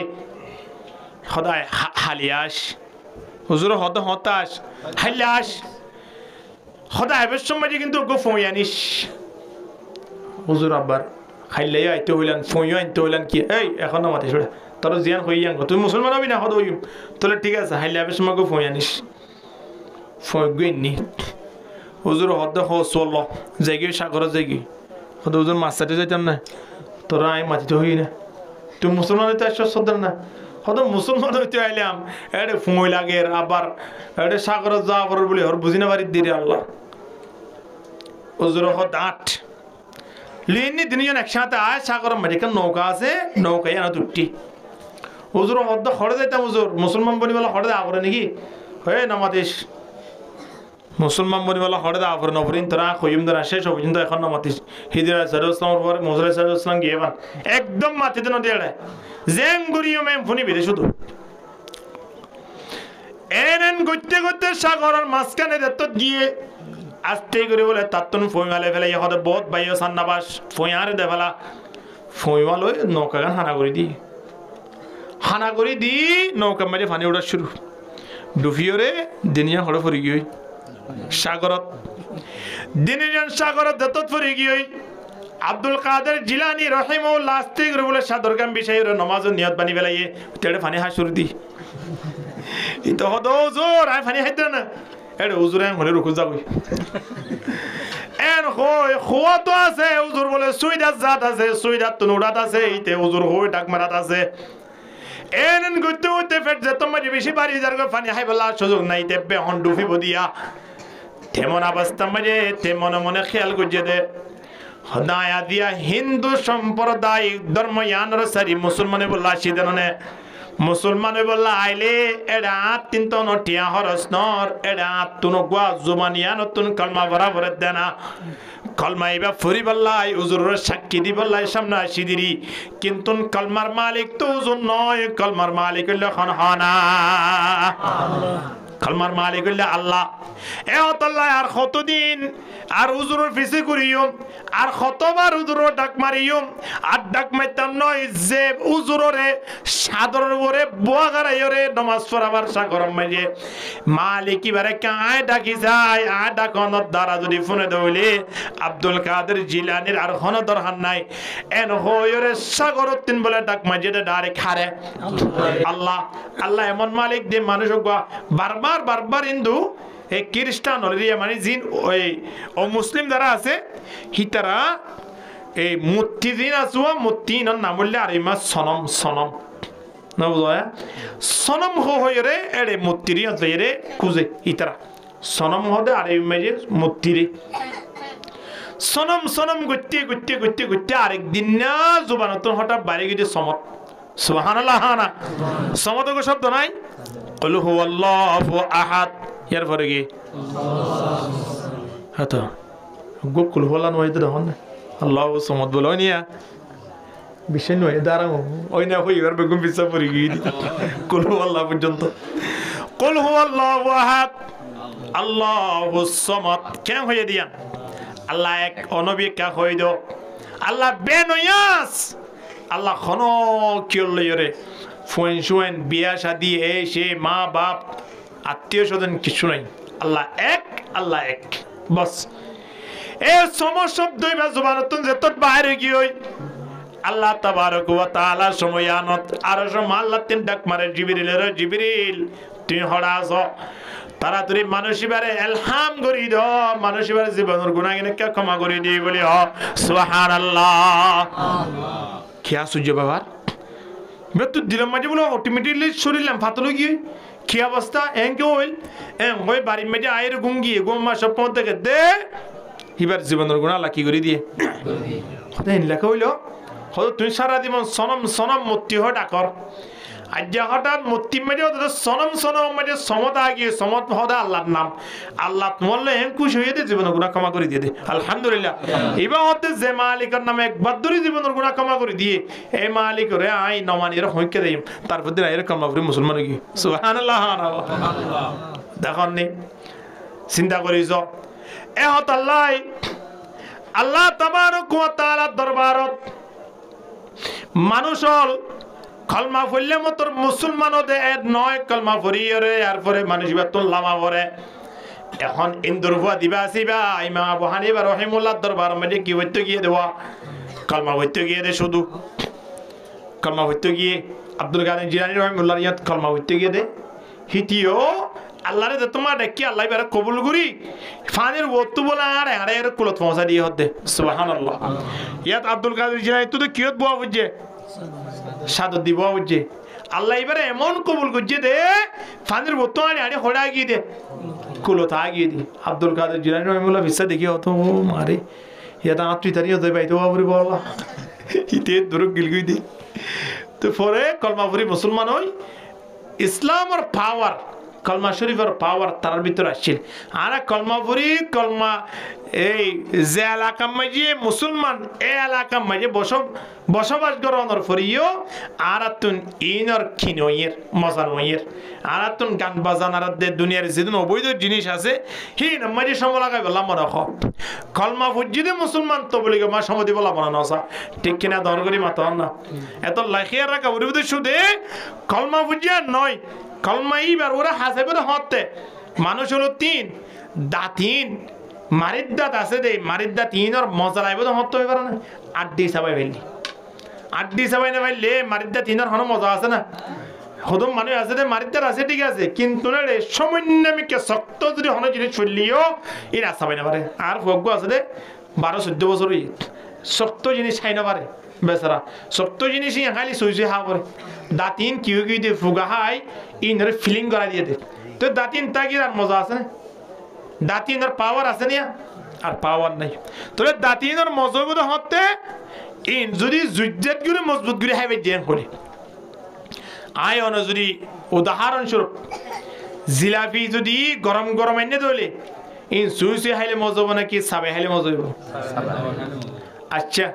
খোদায় হালিয়াস হুজুর হতাশ হাইলাস খোদা হেবের সময় কিন্তু গো ফয়ানিস হুজুর আব্বার খাইলাই আইতে হইলান ফইও আনতে হইলান কি এই এখন মাতি ছড়া তোর জিয়ান হইয়ান তুই মুসলমান হবি না হদ হইম তাহলে ঠিক আছে হাইলে হেবের সময় গো ফয়ানিস ফয় গইনি হুজুর হদ হ চল যাইগে সাগর যাইগে হদ হুজুর মাছ চাটে যাইতাম না তোরা আই মাতিতে হই না তুই মুসলমান হইতে আসছ সদর না হয়তো মুসলমান হইতে আইলাম এটা ফুঁই লাগে আবার এটা সাগরে যাওয়া করার বলে ওর বুঝি না বাড়ির দিরে আল্লাহ ওজুর হত 8 লিনি তিনজন একসাথে আয় সাগরের মাঝখানে নৌকা আছে নৌকায় আনা দুটি ওজুর হদ খড়ে যাইতাম ওজুর মুসলমান বনি বলা খড়ে দেওয়া করে নাকি হয়ে নামাতিস মুসলমান বনি বলা খড়ে দেওয়া করে নবরিন তোরা খইম ধরা শেষ পর্যন্ত এখন নামাতিস হিদির সাইদুসলামের পরে মুসলিম সাইদুসলাম গিয়ে বান একদম মাটিতে নদী এড়ায় জেং গুরিও মেম ফোনি বেদে শুধু এনএন গইতে গইতে সাগরের মাঝখানে দত্ত গিয়ে আস্তে করে বলে তাত্তন ফইমালে ফেলে ইহদে বহুত বাইও সান্নাবাস ফইয়ারে দে ফেলা ফইমাল ওই নৌকা গান হানা করি দি নৌকা মাঝে পানি ওঠার শুরু ডুফিওরে দিনিয়া হড়ে ফরি গিয়ে সাগরত দিনিয়ান সাগরত দত্ত ফরি গিয়ে আব্দুল কাদের জিলানী রাহিমাহুল্লাহ আস্তে করে বলে সাদরকাম বিষয়ের নামাজের নিয়ত বানি ফেলাইয়ে তেড়ে পানি হাসুর দি ইতো হদ হুজুর আই পানি হাইতে না এড়ে হুজুর এন হলে রুকু যাবই এন হই খোয়া তো আছে হুজুর বলে সুইদাত জাত আছে সুইদাত তুনুরাত আছে ইতে হুজুর হই ডাক মারাত আছে এন গইতে হইতে ফেট যে তোমার বেশি বাড়ি যার পানি হাই বলা সুযোগ নাই তেবে হন ডুফি বদিয়া তেমন অবস্থা মাঝে তেমন মনে খেয়াল করছে দে হদায়া দিয়া হিন্দু সম্প্রদায় ধর্ময়ানর সারি মুসলমানে বললা সিদাননে মুসলমানে বললা আইলে এডা তিনটো নটিয়া হরসনর এডা তুন গোয়া জুমানিয়ান তুন কলমা বরাবর দেনা কলমা ইবা ফুরি বললাই হুজুরের সাক্ষী দি বললাই সামনে আসি দিরি কিন্তু কলমার মালিক তো হুজুর নয় কলমার মালিক হইল খনহানা কলমার মালিক হইল আল্লাহ এ হতাল্লাহ আর কতদিন আর হুজুরের ফিসে করিও আর কতবার হুজুরের ডাক মারিও আর ডাক মাইতাম নয় যে হুজুরের সাদরের ওরে বুয়া গারাইরে নামাজ পড়াবার সাগরম মাঝে মালিক এবারে কায় ডাকি যায় আর ডাকনের দ্বারা যদি ফোনে দইলে আব্দুল কাদের জিলানীর আর কোনো দরকার নাই এন হইরে সাগরত তিন বলে ডাক মাঝে ডাইরেক্ট হারে আল্লাহ আল্লাহ এমন মালিক যে মানুষ বারবার হিন্দু এই খ্রিস্টান হলিয়া মানে জিন ওই ও মুসলিম যারা আছে হিতারা এই মূর্তি জিন আসুয়া মূর্তি নাম বললে আর ইমা সনম না বুঝা সনম হয়ে এড়ে মূর্তিরি রে খুঁজে হিতারা সনম হদে আর ইমেজে মূর্তিরে সনম গুটতে আরেকদিন না জুবানত হঠাৎ বাইরে গিয়ে সমত সুবহানাল্লাহ না সমত শব্দ নাই কুল হুয়াল্লাহু আহাদ এর পরে কি হ্যাঁ তো গোকুল হলা নয় তো তখন আল্লাহ সমত বলো নিয়া বিশ্বের নয় দাঁড়াও ওই না হই এবার বেগুন বিশ্বাস পড়ে গিয়ে কুল হু আল্লাহ পর্যন্ত কুল হু আল্লাহু আহাদ আল্লাহুস সামাদ কেন হয়ে দিয়া আল্লাহ এক অনবী কা হই দো আল্লাহ বেনয়াস আল্লাহ খনো কিয়লরে ফুয়েন শুয়েন বিয়া শাদি এ সে মা বাপ আত্মীয় স্বজন কিছু নাই আল্লাহ এক বস এ সমশব্দই বা জবানতুন যে তোর বাইরে গিয়ে আল্লাহ তাবারক ওয়া তাআলা সময়নত আরশ আল্লাহ তিন ডাক মারে জিবরিল তুই হড়াস তাড়াতাড়ি মানুষিবারে এলহাম করি দ মানুষিবারে জীবনের গুনাহগুলো কে ক্ষমা করে দি বলি সুবহানাল্লাহ কিয়া সুজে বাবা মৃত্যু দিলাম মাঝে বলো অটোমেটিকলি শরীরলাম ফাতলো গিয়ে কি অবস্থা এঙ্কে হইল হই বাড়ির মেজে আয়ের গুঙ্গিয়ে গোম্মা সব পথ থেকে দে এবার জীবনের গুণা আল্লাহ কি করে দিয়ে লেখা হইল হয়তো তুই সারা জীবন সনম মূর্তি হয় ডাকর আজ হঠাৎ মূর্তি মেজে সনম মাঝে সমতা গিয়ে সমত হদা আল্লাহর নাম আল্লাহ তোমার খুশি হয়ে দে জীবনের গুণা ক্ষমা করে দিয়ে দে আলহামদুলিল্লাহ এবার হতে যে মালিকের নামে একবার ধরে জীবনের গুণা ক্ষমা করে দিয়ে এই মালিক রে আই নমানির হইকে দেই তারপর দিন আইরে ক্ষমা করে মুসলমান গিয়ে সুবহানাল্লাহ দেখুন নি চিন্তা করিস এ হত আল্লাহ তাবারক ওয়া তাআলার দরবারত মানুষ কলমা পড়লে মতর মুসলমানও দে নয় কলমা পড়িয়ে আর পরে মানুষ লামা পড়ে এখন ইন্দুর ভুয়া দিবা আসিবা ইমাম আবু হানিফা রহিমাহুল্লাহ দরবার মধ্যে কি হইতে গিয়ে দেওয়া কলমা হইতে গিয়ে দে শুধু কলমা হইতে গিয়ে আব্দুল কাদের জিলানী রহিমাহুল্লাহ ইয়াত কলমা হইতে গিয়ে দে হিতিও আল্লাহ রে তোমার দেখি আল্লাহ এবারে কবুল করি ফানের ওতু বলা আর এর কুলত পৌঁছা দিয়ে হতে সুবহানাল্লাহ ইয়াত আব্দুল কাদের জিলানী তো কিয়ত বুয়া বুঝে সাদত দিব বুঝে আল্লাহ এবারে এমন কবুল করছে দে ফানের ওতু আড়ে হড়া গিয়ে দে কুলত আগিয়ে দি আব্দুল কাদের জিলানী রহিমাহুল্লাহ বিশ্বাস দেখি হতো মারে ইয়াত আত্রি তারি হতে বাইতো বাবুরি বলা হিতে দরক গিলগুই দি তো পরে কলমা পড়ি মুসলমান হই ইসলামের পাওয়ার কলমা শরীফের পাওয়ার তার ভিতরে আসছিল আর কলমা পড়ি কলমা এই যে এলাকা মাঝে মুসলমান এই এলাকা মাঝে বসবাস করানোর পরেও আর তুন ইনর খিনইয়ের মজা নইয়ের আর তুন গান বাজানার দুনিয়ার যেদিন অবৈধ জিনিস আছে হিন মাঝে সময় লাগাই বললাম মনে হ কলমা ফুজিদে মুসলমান তো বলি মা সমাধি বলা মনে নসা ঠিক কিনা দর করি মাত না এত লাখিয়ার রাখা উড়ি শুধু কলমা ফুজিয়া নয় কলমা এইবার ওরা হাসেবের হতে মানুষ হলো তিন দাঁতিন মারির দাঁত আছে দে মারির দাঁত ইনর মজা লাগবে তো হতে হইবার না আড্ডি সবাই না ফেললে মারির দাঁত ইনর হনো মজা আছে না হদম মানুষ আছে দে মারির দাঁত আছে ঠিক আছে কিন্তু না রে সামান্যমিকে শক্ত যদি হনো জিনিস চললিও এই রাস্তা পাই না পারে আর ভোগ্য আছে দে 12-14 বছর শক্ত জিনিস খাই না পারে বেচারা শক্ত জিনিসই খালি সুইচে হা করে দাঁতিন কিউ দিয়ে ফুগা হাই ইনরে ফিলিং করা দিয়ে দে তো দাঁতিন তাগির আর মজা আছে না দাঁতিনের পাওয়ার আছে না আর পাওয়ার নাই তবে দাঁতিনের মজবুত হতে ইন যদি জুজ্জাত গুলো মজবুত করে হাইবে দেন করে আয় অন যদি উদাহরণস্বরূপ জিলাপি যদি গরম এনে দলে ইন সুইসে হাইলে মজব নাকি সাবে হাইলে মজব আচ্ছা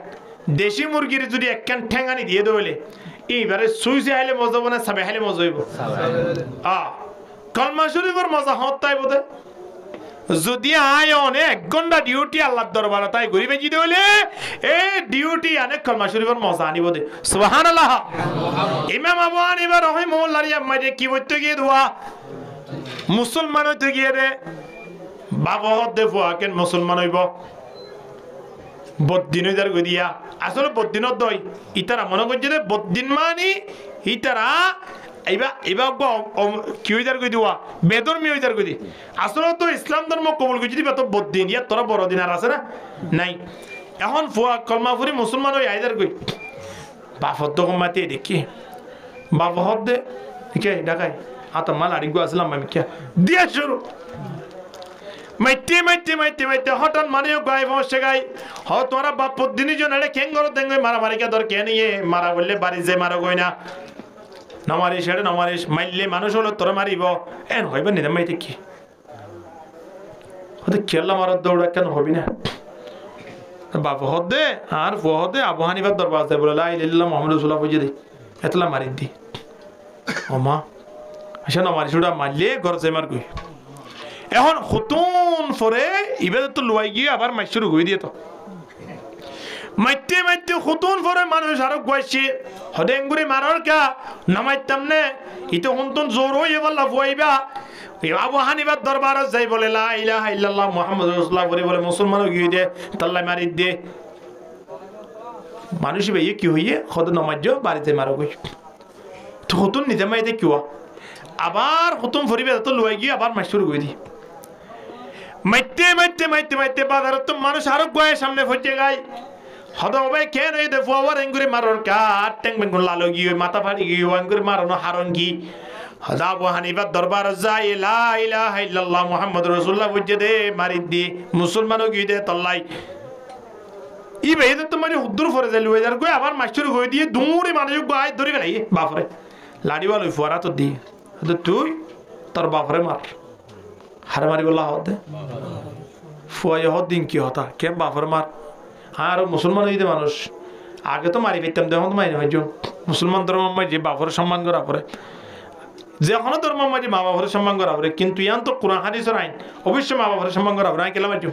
দেশি মুরগির যদি একখান ঠেঙ্গানি দিয়ে দলে এইবারে সুইসে হাইলে মজব না সাবে হাইলে মজব কলমা শরীফের মজা হত তাই বোধ যদি আয় অনেক 1 ঘন্টা ডিউটি আল্লাহর দরবারে তাই ঘুরি বেজি দলে এই ডিউটি আনে কলমা শরীফের মজা আনিব দে সুবহানাল্লাহ ইমাম আবু হানিফা রাহিমাহুল্লাহ মাঝে কি বলতে গিয়ে দোয়া মুসলমান হইতে গিয়ে রে বাবা হতে ফুয়া কেন মুসলমান হইব বদ্দিন হইতার গদিয়া আসলে বদ্দিনত দই ইতারা মনে করছে যে বদ্দিন মানি ইতারা এবার কি হইতার গই দিওয়া বেদর্মী হইতার গই দি আসলে তো ইসলাম ধর্ম কবুল করছি দিবা তো বদ্দিন ইয়া তোরা বড় দিন আর আছে না নাই এখন ফুয়া কলমা ফুরি মুসলমান হই আইদার গই বাফত তো মাতি দেখি বাবা হদ দে কে ঢাকায় আতা মাল আড়ি গো আসলাম আমি কে দিয়া শুরু মাইতে হঠাৎ মানে গায়ে বসে গাই হ তোরা বাপ দিনই জন এড়ে কেন করো দেঙ্গে মারামারি কে ধর কে নিয়ে মারা বললে বাড়ি যে মারো গই না নমারিস হেড়ে নমারিস মাইলে মানুষ হলো তোরা মারিব এন হইবে নিদাম মাইতে কি হতে খেলা মারার দৌড়া কেন হবি না বাপ হদে আর ফদে আবু হানিফার দরবার আছে বলে লা ইলাহা ইল্লাল্লাহ মুহাম্মাদুর রাসূলুল্লাহ বুঝে দে এতলা মারি দি ও মা আসে না মারি সুড়া মারলে ঘর যাই মার কই এখন খুতুন পরে ইবাদত লুয়াই গিয়ে আবার মাই শুরু করে দিয়ে তো মাইতে মাইতে খুতুন পরে মানুষ আরো গাইছে হদেঙ্গুরি মারার কা নামাইতাম নে ইতো হুনতুন জোর হই বল্লা ফুয়াইবা আবু হানিফার দরবারে যাই বলে লা ইলাহা ইল্লাল্লাহ মুহাম্মাদুর রাসূলুল্লাহ বলে মুসলমানও গিয়ে দে তাল্লা মারি দে মানুষ ভাইয়ে কি হইয়ে খদ নমাজ বাড়িতে মারো গই তো খুতুন নিতে মাইতে কিওয়া আবার খুতুন ফরিবে তো লুয়াই গিয়ে আবার মাই শুরু করে দি মাইতে মাইতে মাইতে মাইতে বাজারত তো মানুষ আরো গায়ে সামনে ফজে গায় হদ ভাই কেন এই দেখো আবার এঙ্গুরি মারর কাট ট্যাং বেঙ্গুল লালো গিয়ে মাথা ফাড়ি গিয়ে এঙ্গুরি মারানো হারন কি হদা আবু হানিফার দরবার যায় লা ইলাহা ইল্লাল্লাহ মুহাম্মাদুর রাসূলুল্লাহ বুঝে দে মারি দি মুসলমানও গিয়ে দে তল্লাই ই ভাই তো মানে হুদ্দুর ফরে যাই লুয়ে যার গই আবার মাস্টার গই দিয়ে দূরে মানুষ গায় ধরে গেলাই বাপরে লাড়িওয়া লই ফুয়ারা তো দি তুই তোর বাপরে মার হারে মারি বললা হতে ফুয়াই হদ দিন কি হতা কেম বাপরে মার আর মুসলমান হইতে মানুষ আগে তো মারি পেতাম দেখুন মারি ভাই মুসলমান ধর্ম যে বাপরে সম্মান করা পরে যে কোনো ধর্ম মাঝে মা বাপরে সম্মান করা পরে কিন্তু ইয়ান তো কোরআন হাদিসের আইন অবশ্যই মা বাপরে সম্মান করা পরে আই কেলা মাঝে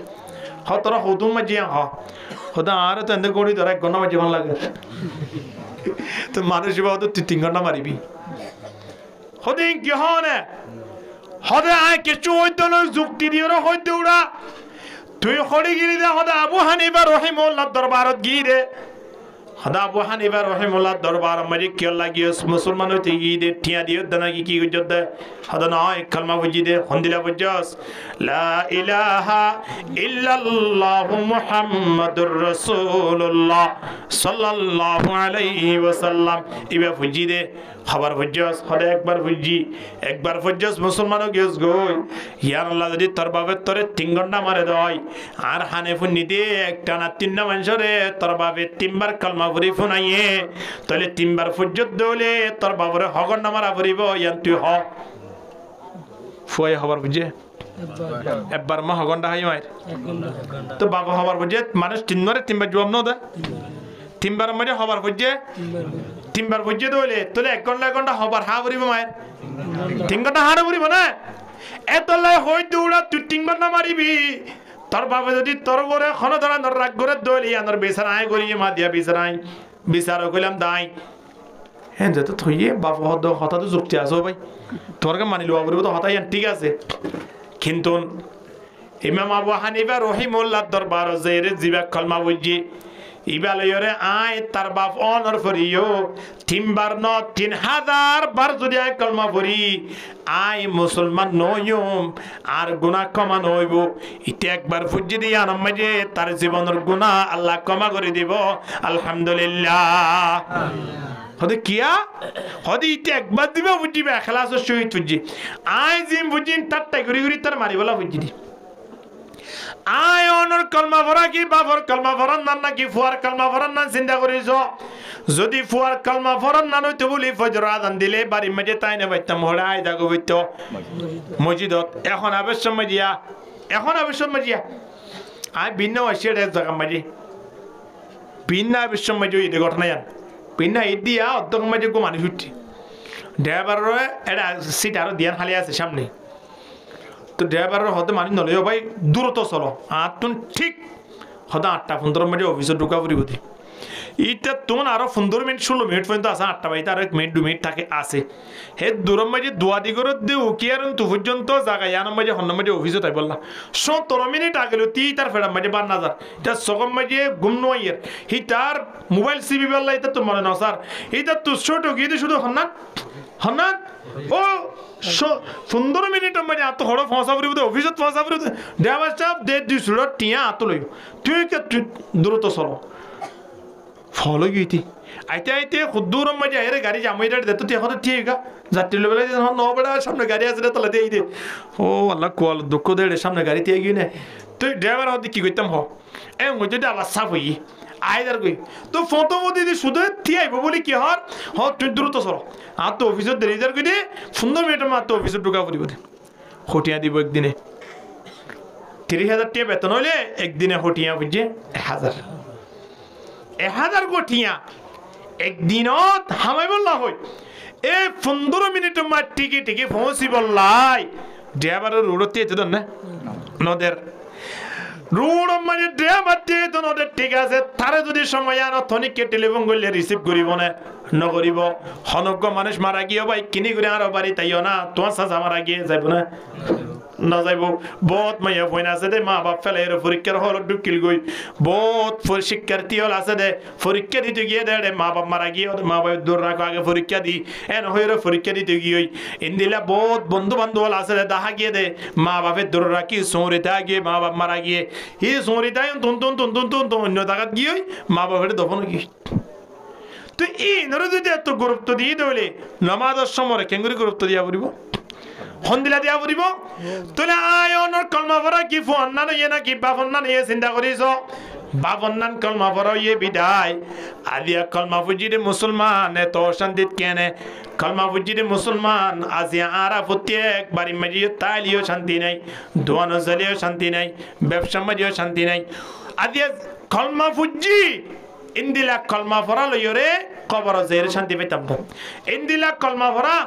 হ তোরা হতুম মাঝে হ হতা আর তো এনে করি তোরা 1 ঘন্টা মাঝে ভাল লাগে তো মানুষ বাবা তো 3 ঘন্টা মারিবি হদিন কি হনে হদে আয় কিছু হইতো না যুক্তি দিয়ে হইতে উড়া তুই খড়ি গিরি দে হদা আবু হানিফা রহিমাহুল্লাহ দরবারত গিরে হদা আবু হানিফা রহিমাহুল্লাহ দরবার মাঝে কি লাগিয়ে মুসলমান হইতে গিয়ে ঠিয়া দিয়ে দানা কি গজদ হদা নয় কালমা বুঝি দে হন্দিলা বুঝাস লা ইলাহা ইল্লাল্লাহু মুহাম্মাদুর রাসূলুল্লাহ সাল্লাল্লাহু আলাইহি ওয়াসাল্লাম ইবা বুঝি দে খবর বুঝাস হদা একবার বুঝাস মুসলমানও গেস গই ইয়া আল্লাহ যদি তোর বাবে তোরে 3 ঘন্টা মারে দয় আর হানিফুন নিদে একটা না 3 মানুষরে তোর বাবে 3 বার কালমা পড়ি ফোনাইয়ে তাহলে 3 বার ফুজ্জত দলে তোর বাবরে হগন নামারা পড়িব ইয়ান তুই হ ফুয়াই খবর বুঝে একবার মা হগনটা হাই মার তো বাবা খবর বুঝে মানুষ 3 বারে 3 বার জবাব ন দে 3 বার মাঝে খবর বুঝে 3 বার বুঝে দলে তাহলে 1 ঘন্টা খবর হা পড়িব মায়ের 3 ঘন্টা হাড় পড়িব না এতলাই হই দৌড়া তুই 3 বার না মারিবি তোর বাবা যদি তোর ঘরে খন ধরা রাগ করে দলি আনর বিছানায় করিয়ে মা দিয়া বিচার কইলাম দাই হ্যাঁ যত থইয়ে বাবা হতা তো যুক্তি আসো ভাই তোরকে মানি লওয়া বলবো তো হতাই ঠিক আছে কিন্তু ইমাম আবু হানিফা রহিমাহুল্লাহ দরবার জেরে জিবা কলমা বুঝি ইবালয়রে আয় তার বাপ অনর ফরিও 3 বার ন 3000 বার যদি আয় কলমা পড়ি আয় মুসলমান নয়ম আর গুনাহ ক্ষমা নইব ইতে একবার ফুজি দিয়া নামাজে তার জীবনের গুনাহ আল্লাহ ক্ষমা করে দিব আলহামদুলিল্লাহ হদে কিয়া হদে ইতে একবার দিবা বুঝিবে ইখলাসের সহিত বুঝি আয় জিম বুঝিন তার টাই ঘুরি তার মারি বলা বুঝি দি আয় অনর কলমা ভরা কি বাবর কলমা ভরান না কি ফুয়ার কলমা ভরান না চিন্তা করিস যদি ফুয়ার কলমা ভরান না নইতে বলি ফজর আযান দিলে বাড়ি মাঝে তাই না বাইতাম হড়া আয় দাগো বইত মসজিদত এখন আবশ্যক মাজিয়া আয় ভিন্ন আসছে জায়গা মাঝে ভিন্ন আবশ্যক মাঝে এই ঘটনা জান ভিন্ন ঈদ দিয়া অর্ধক মাঝে গো মানুষ উঠছি ড্রাইভারের এটা সিট আরো দিয়ান খালি আছে সামনে তো ড্রাইভারের হতে মানি নলেও ভাই দূরত চলো তুন ঠিক হতে 8:15 মাঝে অফিসে ঢুকা পড়িব দি ইটা তোমার আরো 15 মিনিট 16 মিনিট পর্যন্ত আছে 8টা বাইতে আর 1 মিনিট 2 মিনিট থাকে আছে হে দূরম মাঝে দুয়া দিগর দেউ কি আর তু পর্যন্ত জায়গা ইয়ান মাঝে হন্ন মাঝে অফিসে তাই বললা 17 মিনিট আগেলো তি তার ফেড়া মাঝে 5,000 এটা সকম মাঝে গুম নয়ের হি তার মোবাইল সিবি বললা এটা তো মনে না স্যার এটা তো ছোট গিয়ে শুধু হন্না ও 15 মিনিটের মাঝে আত হড় ফসা পড়িব অফিসত ফসা পড়িব ড্রাইভার সাহেব দে দুইশো টিয়া আত লইব তুই দূরত চলো ফলো গিয়েছি আইতে খুদ্দুর মাঝে আরে গাড়ি জামাইটা দে তো তুই এখন ঠিক যাত্রী লেবেলে নবেড়া সামনে গাড়ি আছে তাহলে দিয়ে দে ও আল্লাহ কোয়াল দুঃখ দে সামনে গাড়ি দিয়ে গিয়ে নে তুই ড্রাইভার হতে কি করতাম এ মধ্যে আবার সাফ হই আইদার কই তো ফটো মধ্যে যদি শুধু থিয়ে আইব বলি কি হর তুই দ্রুত চলো আর তো অফিসত দেরি যার কই দে 15 মিনিটের মাত্র অফিসে ঢুকা পড়িব খটিয়া দিব একদিনে 30,000 টাকা বেতন হইলে একদিনে হটিয়া বুঝছে 1,000 গঠিয়া একদিনত হামাই বললা হই এ 15 মিনিট মা টিকি টিকি পৌঁছি বললাই ড্রাইভারের রোডতে যেত না নদের রোড মানে ড্রাইভার দিয়ে তো নদের ঠিক আছে তারে যদি সময় আনো থনিককে টেলিফোন করলে রিসিভ করিব না নকরিব হনজ্ঞ মানুষ মারা গিয়ে ভাই কিনি করে আরো বাড়ি তাইও না তোমার সাজা মারা গিয়ে যাইব না না যাইব বহুত মাইয়া ফোন আছে দে মা বাপ ফেলে পরীক্ষার হল ঢুকিল গই বহুত শিক্ষার্থী হল আছে দে পরীক্ষা দিতে গিয়ে দে মা বাপ মারা গিয়ে মা বাপ দূর রাখো আগে পরীক্ষা দি এন হয়ে পরীক্ষা দিতে গিয়ে ইন্দিলা বহুত বন্ধু বান্ধব হল আছে দে দেখা গিয়ে দে মা বাপের দূর রাখি সৌরিতা গিয়ে মা বাপ মারা গিয়ে ই সৌরিতায় তুন তুন তুন তুন তুন তুন অন্য জায়গাত গিয়ে মা বাপের দফন গিয়ে তো এই নরে যদি এত গুরুত্ব দিয়ে দেবলে নামাজের সময় কেঙ্গুরি গুরুত্ব দিয়া পড়িব হন্দিলা দিয়া পড়িব তোলে আয় অনর কলমা পড়া কি ফন্নান ইয়ে নাকি বাফন্নান ইয়ে চিন্তা করিস বাফন্নান কলমা পড়া ইয়ে বিদায় আদিয়া কলমা ফুজিরে মুসলমান এত অশান্তিত কেনে কলমা ফুজিরে মুসলমান আজিয়া আরা প্রত্যেক বাড়ি মাঝিও তাইলিও শান্তি নাই দোয়ানো জালিও শান্তি নাই ব্যবসা মাঝিও শান্তি নাই আদিয়া কলমা ফুজি ইন্দিলা কলমা পড়া লইরে কবর জের শান্তি পেতাম না ইন্দিলা কলমা পড়া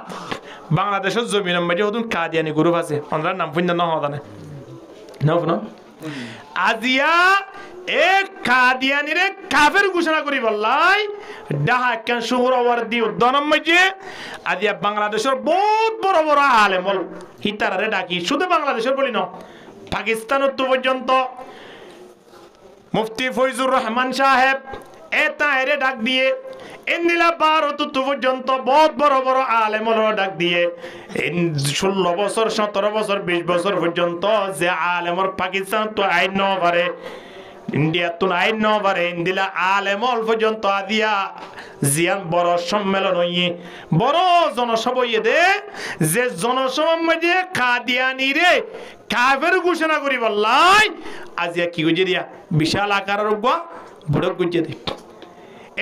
বাংলাদেশের জমিনের মধ্যে হতুন কাদিয়ানি গ্রুপ আছে ওনার নাম পুণ্য না হওয়া জানে না আজিয়া এ কাদিয়ানি রে কাফের ঘোষণা করি বললাই ডাহা কেন শুহরওয়ার্দী উদ্যানের মধ্যে আজিয়া বাংলাদেশের বহুত বড় বড় আলেম হল হিতারারে ডাকি শুধু বাংলাদেশের বলি না পাকিস্তানের তো পর্যন্ত মুফতি ফৈজুর রহমান সাহেব এটা এরে ডাক দিয়ে ইন্দিলা ভারত পর্যন্ত বহুত বড় বড় আলেম ডাক দিয়ে 16 বছর 17 বছর 20 বছর পর্যন্ত যে আলেমর পাকিস্তান তো আইন ন পারে ইন্ডিয়া তো আইন ন পারে ইন্দিলা আলেম পর্যন্ত আদিয়া জিয়ান বড় সম্মেলন হইয়ে বড় জনসভা হইয়ে দে যে জনসভা মধ্যে কাদিয়ানি রে কাফের ঘোষণা করি বললাই আজিয়া কি গুজে দিয়া বিশাল আকারের বড় গুজে দে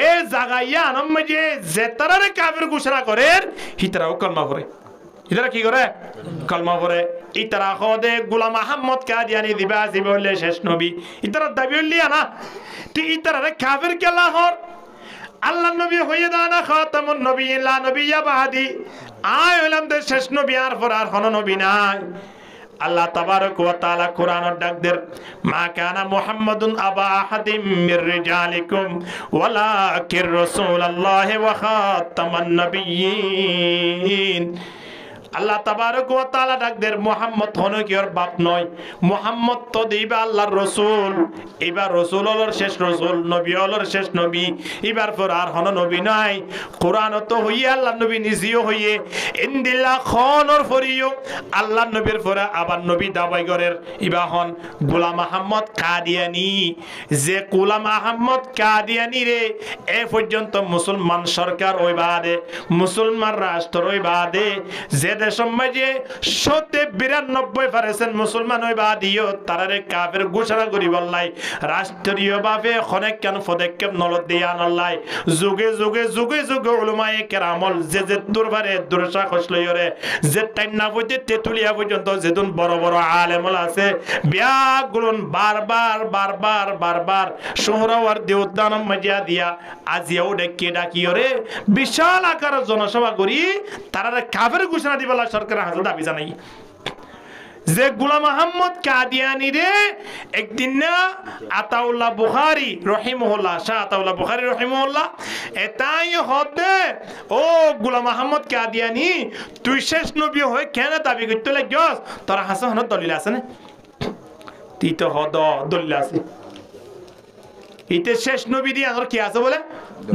এ জাগাইয়া আনম্মে যে তারারে কাফের ঘোষণা করে হিতরাও কলমা পড়ে ইতারা কি করে কলমা পড়ে ইতারা খদে গোলাম আহমদ কাদিয়ানি দিবা আসিব হলে শেষ নবী ইতারা দাবি হলিয়া না তি ইতারারে কাফের কেলা হর আল্লাহ নবী হয়ে দানা খাতামুন নবিয়্যিন লা নবিয়্যা বাদি আয় হলাম দে শেষ নবী আর পর আর কোন নবী নাই আল্লাহ তাবারক ওয়া তাআলা কোরআনের ডাকদের মা কানা মুহাম্মাদুন আবা আহাদিম মির রিজালিকুম ওয়ালাকির রাসূলুল্লাহি ওয়া খাতামান নাবিয়্যিন আল্লাহ তাবারক ওয়া তাআলা ডাকদের মুহাম্মদ হনো কি ওর বাপ নয় মুহাম্মদ তো দিবা আল্লাহর রাসূল এবার রাসূল হলোর শেষ রাসূল নবী হলোর শেষ নবী এবার পর আর হনো নবী নাই কোরআন তো হইয়া আল্লাহ নবী নিজেও হইয়ে ইনদিল্লাহ খনর ফরিও আল্লাহ নবীর পরে আবার নবী দাবাই করের ইবা হন গোলাম আহমদ কাদিয়ানি যে গোলাম আহমদ কাদিয়ানি রে এ পর্যন্ত মুসলমান সরকার ওই বাদে মুসলমান রাষ্ট্র ওই বাদে যে দেশের মাঝে 92% মুসলমান ওই বাদিও তারারে কাফের ঘোষণা করি বললাই রাষ্ট্রীয় ভাবে অনেক কেন পদক্ষেপ নলত দিয়ে আনলাই যুগে যুগে যুগে যুগে উলামায়ে কেরামল যে যে দরবারে দরসা খসলইরে যে টাইনা হইতে তেতুলিয়া পর্যন্ত যেদিন বড় বড় আলেমল আছে বিয়াগুলন বারবার বারবার বারবার শহরাওয়ার দেউদ্দানম মাজিয়া দিয়া আজিয়াও ডেকে ডাকিওরে বিশাল আকারের জনসভা করি তারারে কাফের ঘোষণা দিবলা সরকার হাজার দাবি জানাই যে গোলাম আহমদ কাদিয়ানি রে একদিন না আতাউল্লাহ বুখারী রহিমাহুল্লাহ শাহ আতাউল্লাহ বুখারী রহিমাহুল্লাহ এটাই হদে ও গোলাম আহমদ কাদিয়ানি তুই শেষ নবী হয়ে কেন দাবি করতে লাগিস তোর হাসান দলিল আছে না তুই তো হদ দলিল আছে ইতে শেষ নবী দিয়ে আর কি আছে বলে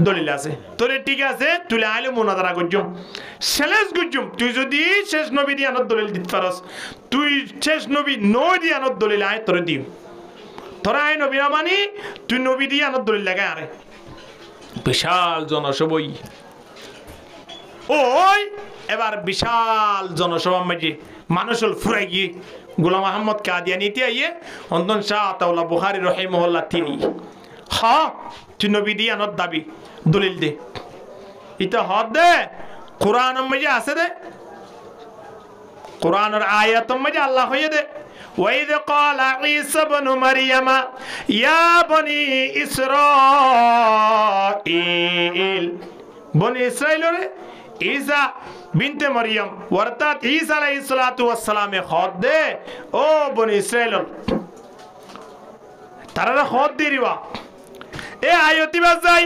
দলিল আছে তোরে ঠিক আছে তুই আইলে মুনাজারা করজুম সেলেস করজুম তুই যদি শেষ নবী দিয়ে আনত দলিল দিতে পারস তুই শেষ নবী নয় দিয়ে আনত দলিল আয় তোরে দিও তোরা আয় নবী না মানি তুই নবী দিয়ে আনত দলিল লাগায় আরে বিশাল জনসভাই ওই এবার বিশাল জনসভা মাঝে মানুষ ফুরাই গিয়ে গোলাম আহমদ কাদিয়ানিতে আইয়ে অন্তন শাহ আতাউল্লাহ বুখারী রহিমাহুল্লাহ তিনি হ্যাঁ তুই নবী দিয়ে আনত দাবি দলিল দে এটা হদ দে কোরআন মধ্যে আছে দে কোরআনের আয়াত মধ্যে আল্লাহ হয়ে দে وإذ قال عيسى ابن مريم يا بني إسرائيل بني إسرائيل ঈসা বিনতে মরিয়ম অর্থাৎ ঈসা আলাইহিস সালাতু ওয়াস সালামে খত দে ও বনি ইসরাইল তারা খত দিরিবা এ আয়াতি বাজাই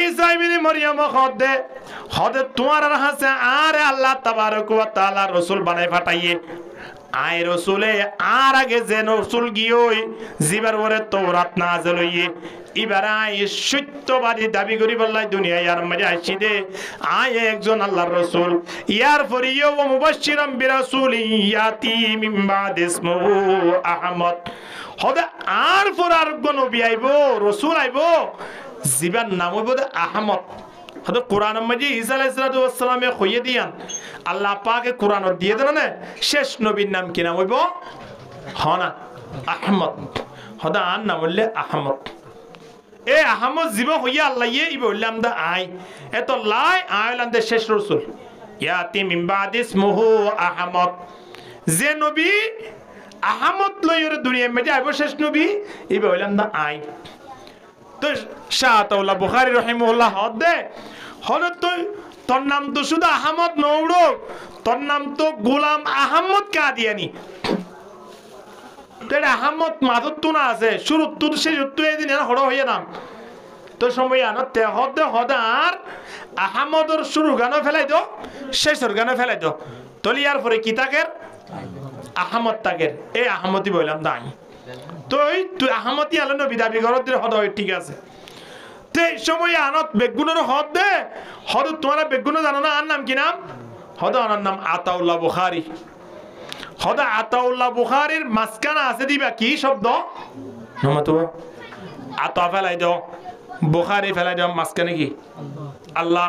ঈসা ইবনে মরিয়ম খত দে খত তোমার হাসে আর আল্লাহ তাবারক ওয়া তাআলা রাসূল বানাই পাঠাইয়ে আই রাসূলে আর আগে যে রাসূল গিয়ে জিবার ওরে তাওরাত নাযিল হইয়ে ইবারাই সত্যবাদী দাবি করি বললাই দুনিয়ায় আর মজা আসি দে আয় একজন আল্লাহর রাসূল ইয়ার ফরিয়ো ওয়া মুবাশশিরাম বিরাসূলিন ইয়াতি মিন বাদ ইসমুহু আহমদ হদা আর ফরার কোন নবী আইবো রাসূল আইবো জিবার নাম হইব আহমদ হদা কোরআন মধ্যে ঈসা আলাইহিস সালামে কইয়ে দিয়ান আল্লাহ পাকে কোরআন দিয়ে দেন না শেষ নবীর নাম কি নাম হইব হনা আহমদ হদা আর নাম হইলে আহমদ এ আহমদ জীব হইয়া আল্লাহ ই বললাম দা আই এত লাই আইলাম দে শেষ রাসূল ইয়াতি মিন বাদ ইসমুহু আহমদ যে নবী আহমদ লইরে দুনিয়ার মধ্যে আইব শেষ নবী ই বললাম দা আই তো শাহাতুল্লাহ বুখারী রাহিমাহুল্লাহ হদে হল তো তোর নাম তো শুধু আহমদ নৌড়ো তোর নাম তো গোলাম আহমদ কাদিয়ানি তেরে আহমদ মাদত তো না আছে শুরু তো শেষ তো এদিন হড় হইয়া নাম তো সময় আনো তে হদে হদার আহমদর শুরু গানো ফেলাই দো শেষর গানো ফেলাই দো তলিয়ার পরে কি তাকের আহমদ তাকের এই আহমদি বললাম দাই তুই আহমদি আলো নবী দাবি করত হদ ঠিক আছে তে সময় আনত বেগুনের হদ দে হদ তোমরা বেগুন জানো না আর নাম কি নাম হদ ওনার নাম আতাউল্লাহ বুখারী হদা আতাউল্লাহ বুখারীর মাসকানা আছে দিবা কি শব্দ নমাতো আতা ফেলাই দাও বুখারী ফেলাই দাও মাসকানে কি আল্লাহ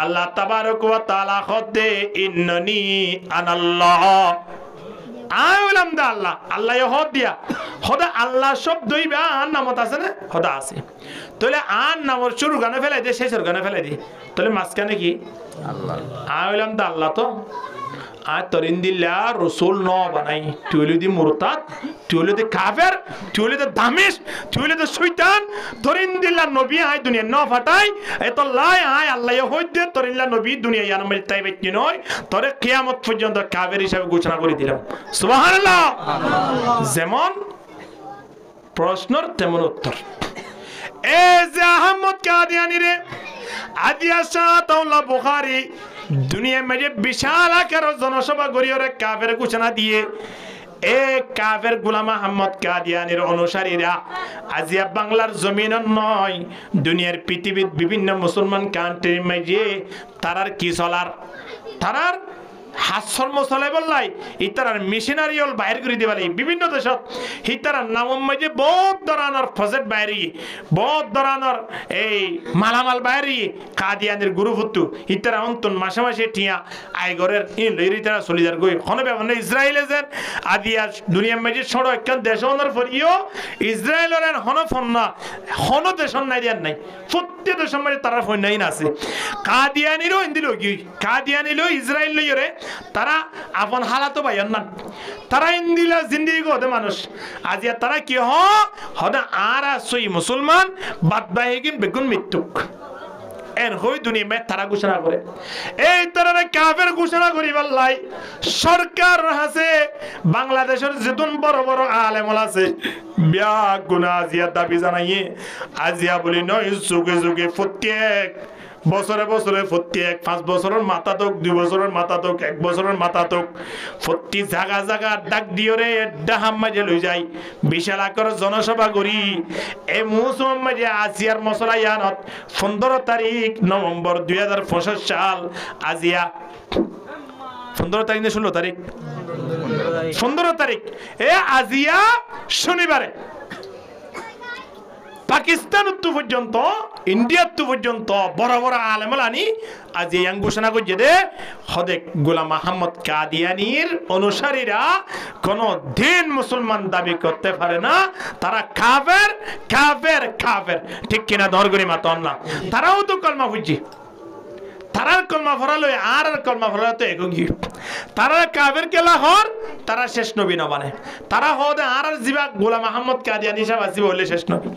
আল্লাহ তাবারক ওয়া তাআলা খদে ইন্নানি আনাল্লাহ আউলাম দা আল্লাহ আল্লাহ হদ দিয়া হদা আল্লাহ শব্দই বা আর নামত আছে না হদা আছে তাহলে আর নামর শুরু গানে ফেলাই দে শেষের গানে ফেলাই দে তাহলে মাসকানে কি আল্লাহ আউলাম দা আল্লাহ তো আর তরিন্দিল্লা রসুল ন বানাই তুইলুদি মুরতাদ তুইলুদি কাফের তুইলুদি দামিশ তুইলুদি শয়তান তরিন্দিল্লা নবী আই দুনিয়া ন ফাটাই এত লাই আই আল্লাহ হইতে তরিন্দিল্লা নবী দুনিয়া ইয়ান মে তাই ব্যক্তি নয় তরে কিয়ামত পর্যন্ত কাফের হিসাবে ঘোষণা করে দিলাম সুবহানাল্লাহ যেমন প্রশ্নর তেমন উত্তর এ যে আহমদ কাদিয়ানি রে আদিয়া শাহাতুল্লাহ বুখারী দুনিয়ার মাঝে বিশাল আকার জনসভা গড়িয়ে কাফের ঘোষণা দিয়ে এ কাফের গোলাম আহমদ কাদিয়ানির অনুসারীরা আজিয়া বাংলার জমিন নয় দুনিয়ার পৃথিবীর বিভিন্ন মুসলমান কান্ট্রির মাঝে তারার কি চলার তারার হাসর্ম চলে বললাই ইতারার মিশনারিয়ল বাইর করে দিবালাই বিভিন্ন দেশত হিতারার নামম মাঝে বহুত ধরনের ফজেট বাইরি বহুত ধরনের এই মালামাল বাইরি কাদিয়ানের গুরুভুতু ইতারা অন্তন মাসে মাসে টিয়া আইগরের ইন লইরি তারা সলিদার গই খনবে মানে ইসরায়েলে যেন আদিয়া দুনিয়ার মাঝে সড় একখান দেশ ওনার ফরিও ইসরায়েলের হনফন না হন দেশন নাই দিয়ার নাই প্রত্যেক দেশের মাঝে তারা ফোন নাই না আছে কাদিয়ানিরও ইন্দিল কি কাদিয়ানিলো ইসরায়েল লইরে তারা আপন হালাতো বাইন না তারা ইন্দিলা জিন্দেগি গদে মানুষ আজিয়া তারা কি হদা আর সই মুসলমান বাদ বাহিগিন বেগুন মৃত্যুক এন হই দুনিয়া মে তারা ঘোষণা করে এই তারা কাফের ঘোষণা করি বললাই সরকার আছে বাংলাদেশের যেতুন বড় বড় আলেমল আছে বিয়া গুনা আজিয়া দাবি জানাইয়ে আজিয়া বলি নয় যুগে যুগে প্রত্যেক বছরে বছরে প্রত্যেক 5 বছরের মাথা তোক 2 বছরের মাথা তোক 1 বছরের মাথা তোক প্রতি জায়গা জায়গা ডাক দিওরে ডাহাম মাঝে লই যাই বিশাল আকার জনসভা করি এই মৌসুম মাঝে আসিয়ার মশলা ইয়ানত 15 তারিখ নভেম্বর 2025 সাল আজিয়া 15 তারিখ না 16 তারিখ 15 তারিখ এ আজিয়া শনিবারে পাকিস্তান উত্তর পর্যন্ত ইন্ডিয়া উত্তর পর্যন্ত বড় বড় আলেমলানি আজ এই ঘোষণা করছে দে হদে গোলাম আহমদ কাদিয়ানির অনুসারীরা কোন দিন মুসলমান দাবি করতে পারে না তারা কাফের কাফের কাফের ঠিক কিনা ধর করি মাতন না তারাও তো কলমা বুঝি তারার কলমা ফরালো আর কলমা ফরালো তো একই তারা কাফের কেলা হর তারা শেষ নবী না মানে তারা হদে আর জিবা গোলাম আহমদ কাদিয়ানি সাহেব আসি বলে শেষ নবী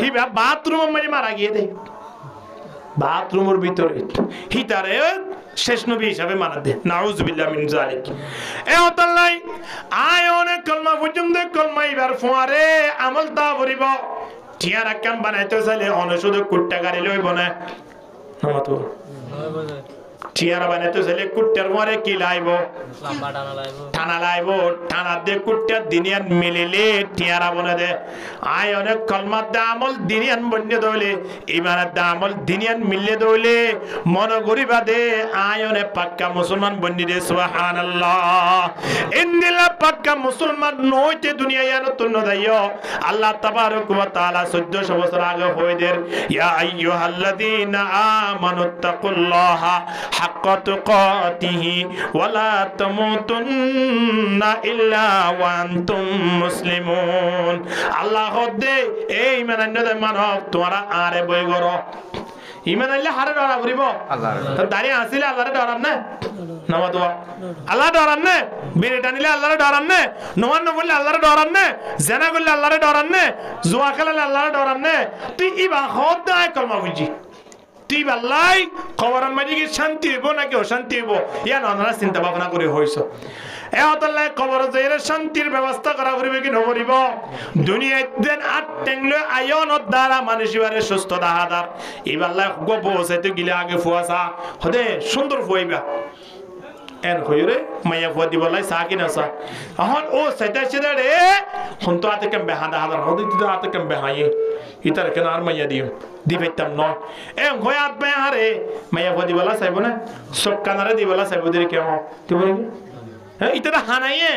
হিবা বাথরুম মানে মারা গিয়ে দে বাথরুমের ভিতরে হিতারে শেষ নবী হিসাবে মানা দে নাউজুবিল্লাহ মিন যালিক এ হতাল্লাই আয় অনেক কলমা পর্যন্ত কলমা এবার ফোয়ারে আমল তা ভরিব টিয়ার কাম বানাইতে চাইলে অনেক শুধু কুট্টা গাড়ি লইব না নামাতো টিয়ারা বানাইতে চাইলে কুট্টার মরে কি লাইব টানা লাইব টানা দে কুট্টার দিনিয়ান মিলিলে টিয়ারা বনে দে আয় অনেক কলমার দা আমল দিনিয়ান বন্যে দইলে ইমানের দা আমল দিনিয়ান মিললে দইলে মন গরিবা দে আয় অনেক পাক্কা মুসলমান বন্যে দে সুবহানাল্লাহ ইন্দিলা পাক্কা মুসলমান নইতে দুনিয়া ইয়ানো তুন্ন দাইও আল্লাহ তাবারক ওয়া তাআলা 1400 বছর আগে হইদের ইয়া আইয়ুহাল্লাযীনা আমানুত্তাকুল্লাহা হাক্কা তুকাতিহি ওয়া লা তামুতুন্না ইল্লা ওয়া আনতুম মুসলিমুন আল্লাহ দে এই মানান্নদে মানব তোমরা আরে বই গরো ইমান আল্লাহ হারে ডরা করিব আল্লাহর তো দাঁড়িয়ে আসিলে আল্লাহরে ডরান না নামাজ আল্লাহ ডরান না বিড়িটা নিলে আল্লাহরে ডরান না নমান্য বললে আল্লাহরে ডরান না জেনা করলে আল্লাহরে ডরান না জুয়া খেলালে আল্লাহরে ডরান না তুই ইবা হদ দায় কলমা বুঝি তুই আল্লাহ খবরের মাঝে কি শান্তি হইব নাকি অশান্তি হইব ইয়া নানা চিন্তা ভাবনা করে হইছ এহতাল্লাহ কবর যাইরে শান্তির ব্যবস্থা করা করিবে কি নকরিব দুনিয়ায় দেন আট টেংলে আয়নত দ্বারা মানুষিবারে সুস্থ দাহাদার ইবাল্লাহ গব বসাইতে গিলে আগে ফুয়াসা হদে সুন্দর ফুয়াইবা এন কইরে মাইয়া ফুয়া দিবলাই সা কি না সা এখন ও সাইতা সেদা রে হন তো আতে কেম বেহাদা হাদার হদে তো আতে কেম বেহায়ে ইতার কেন আর মাইয়া দিও দিবেতাম ন এ হয়াত বেহারে মাইয়া ফুয়া দিবলা চাইব না সব কানারে দিবলা চাইব দিরে কেমন তুই বলি ইতারা হানাইয়ে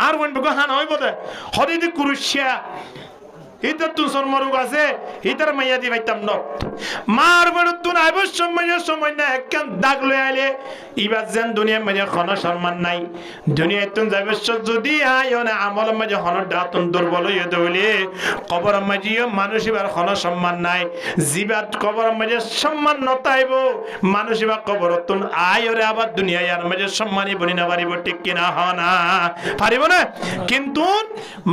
আর বন বগো হানা হইব দে হদি দি কুরুশিয়া ইতা তু সরমরুগ আছে ইতার মাইয়া দি বাইতাম ন মার বড় তু আইব সময় না একখান দাগ লই আইলে ইবাজ জান দুনিয়া মাঝে খন সম্মান নাই দুনিয়া তুন যাইব যদি আয়নে আমল মাঝে হন দাতুন দুর্বল হইয়া দইলে কবর মাঝে মানুষ ইবার খন সম্মান নাই জিবাত কবর মাঝে সম্মান নতাইব মানুষ ইবা কবর তুন আয়রে আবার দুনিয়া ইয়ার মাঝে সম্মানই বনি না পারিব ঠিক কিনা হনা পারিব না কিন্তু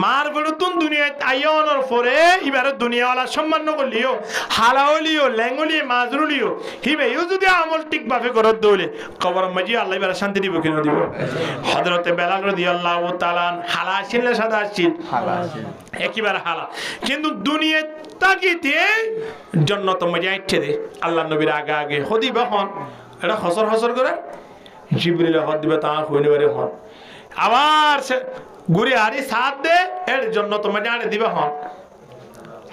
মার বড় তুন দুনিয়া আয়নের পরে ইবার দুনিয়াওয়ালা সম্মান করলিও হালাওলিও লেঙ্গলিও মাজরুলিও হিবেও যদি আমল ঠিকভাবে করত দইলে কবর মাঝে আল্লাহ ইবার শান্তি দিব কিনা দিব হযরত বেলাল রাদিয়াল্লাহু তাআলা হালা ছিল সাদা ছিল একেবারে হালা কিন্তু দুনিয়া তাকিতে জান্নাত মাঝে আইছে দে আল্লাহ নবীর আগে আগে হদি বখন এটা হসর হসর করে জিবরিল হদ দিবে তা হইনে বারে হন আবার গুরি আরি সাথ দে এর জান্নাত মাঝে আড়ে দিবে হন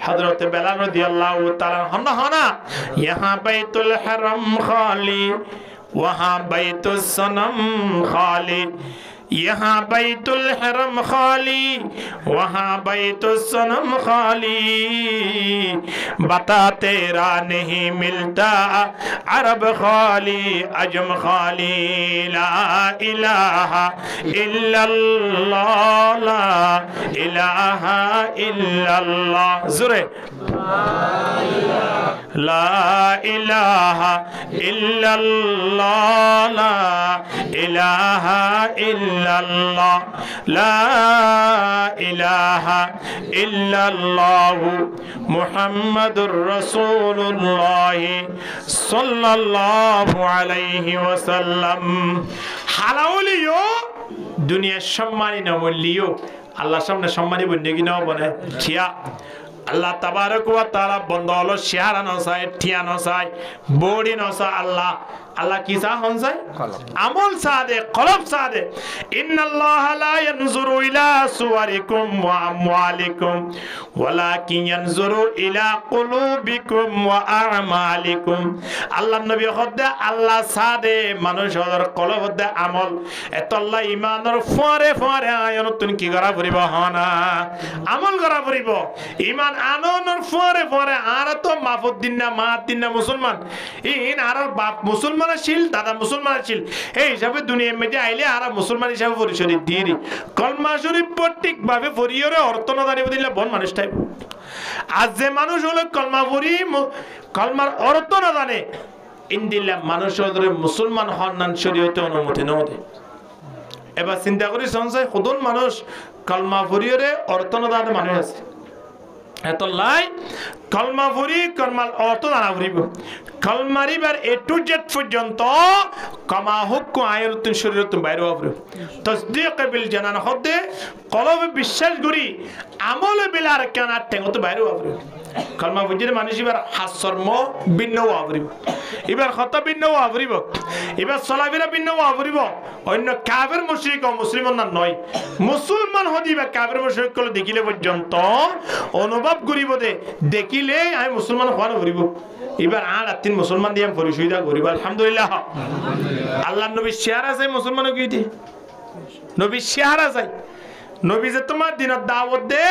हज़रत बिलाल रज़ियल्लाहु ताला अन्हु हना यहाँ बैतुल हरम खाली वहाँ बैतुस सनम खाली यहाँ बैतुल हरम खाली वहाँ बैतुस सनम खाली बता तेरा नहीं मिलता अरब खाली अजम खाली ला इलाहा इल्लल्लाह ला इलाहा इल्लल्लाह जुरे ला इलाहा इल्लल्लाह ला इलाहा इल्लल्लाह ला इलाहा इल्लल्लाह मुहम्मदुर रसूलुल्लाह सल्लल्लाहु अलैहि वसल्लम हालाउलियो दुनिया सम्मानी न বললিও আল্লাহর সামনে সম্মানী বন্দেগি নাও বনে ঠিয়া আল্লাহ তাবারক ওয়া তাআলা বন্ধ হলো শেহারা নসায় ঠিয়া নসায় বডি নসা আল্লাহ আল্লাহ কি চা হন যায় আমল সাদে কলব সাদে ইন্নাল্লাহ লা ইয়ানজুরু ইলা সুওয়ারিকুম ওয়া আমওয়ালিকুম ওয়ালাকিন ইয়ানজুরু ইলা কুলুবিকুম ওয়া আমালিকুম আল্লাহ নবী হদে আল্লাহ সাদে মানুষের কলব দে আমল এতল্লাহ ঈমানের ফরে ফরে আয়নতুন কি করা পড়িব হনা আমল করা পড়িব ঈমান আননের ফরে ফরে আর তো মাফুদ্দিন না মাহাদ্দিন না মুসলমান ইন আর বাপ মুসলমান ছিল দাদা মুসলমান ছিল এই হিসাবে দুনিয়ার মধ্যে আইলে আর মুসলমান হিসাবে পরিচয় দিই কলমা শরীফ প্রত্যেকভাবে পড়িয়রে অর্থ না জানিব দিলে বন মানুষটাই আজ যে মানুষ হলো কলমা পড়ি কলমার অর্থ না জানে ইন্দিল্লা মানুষের মুসলমান হন্নান শরীয়তে অনুমতি নদে এবার চিন্তা করি সংশয় খুদন মানুষ কলমা ফুরিয়রে অর্থনদানে মানুষ আছে এত লাই কলমা ফুরি কলমার অর্থ দানা ফুরিব কলমারিবার এ টু জেড পর্যন্ত কমা হুক আয়রতুন শরীরতুন বাইরে ফুরিব তসদিক বিল জানান হদে কলবে বিশ্বাস করি আমল বিলার কেন টেঙ্গত বাইরে ফুরিব কলমা ফুজির মানুষ এবার হাসর্ম ভিন্ন ফুরিব এবার হত ভিন্ন ফুরিব এবার চলাফেরা ভিন্ন ফুরিব অন্য কাফের মুশরিক ও মুসলমান নয় মুসলমান হদিবা কাফের মুশরিক কল দেখিলে পর্যন্ত অনুভব করিব দে দেখিলে আমি মুসলমান হওয়ার ফুরিব এবার আর তিন মুসলমান দিয়ে পরিচয় করিব আলহামদুলিল্লাহ আল্লাহ নবী শেয়ার আছে মুসলমান কইতে নবী শেয়ার আছে নবী যে তোমার দিনত দাওয়াত দে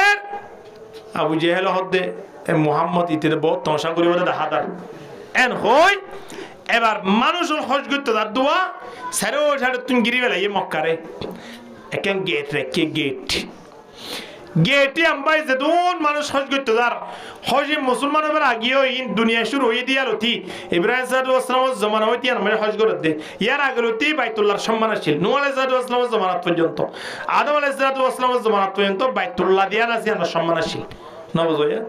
আবু জেহেল হদে এ মুহাম্মদ ইতে বহুত তমসা করিব দাহাদার এন হই এবার মানুষের হজ করতে তার দোয়া সারে ও সারে তুমি গিরি বেলা ইয়ে মক্কারে একেন গেট রেখে গেটে আমবাই যে দুন মানুষ হজ করতে তার হজ মুসলমান এবার আগিয়ে ইন দুনিয়া শুরু হয়ে দিয়া লতি ইব্রাহিম সাল্লাল্লাহু জমানা হইতে আমরা হজ করে দে ইয়ার আগে লতি বাইতুল্লাহর সম্মান ছিল নূহ আলাইহিস জমানাত পর্যন্ত আদম আলাইহিস জমানাত পর্যন্ত বাইতুল্লাহ দিয়া আছে আমরা সম্মান ছিল নবজয়া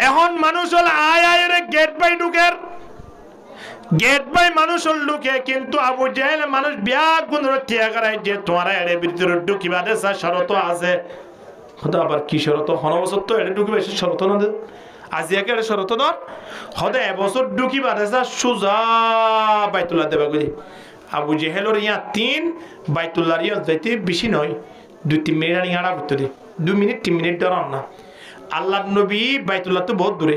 এখন মানুষ হল আয় গেট বাই ঢুকের গেট বাই মানুষের লোকে কিন্তু আবু জেহেল মানুষ ব্যাগ গুণ টিয়া করায় যে তোমার এড়ে ভিতরে ঢুকিবা দে শরত আছে হতে আবার কি শরত হনবছর তো এড়ে ঢুকিবা সে শরত না দে আজিয়াকে এড়ে শরত ধর হতে এবছর ঢুকিবা দে সুজা বাইতুল্লাহ দেবা গুলি আবু জেহেলর ইয়া 3 বাইতুল্লাহর ইয়া যাইতে বেশি নয় 2-3 মিনিট আনি আড়া করতে দে 2 মিনিট 3 মিনিট ধরান না আল্লাহর নবী বাইতুল্লাহ তো বহুত দূরে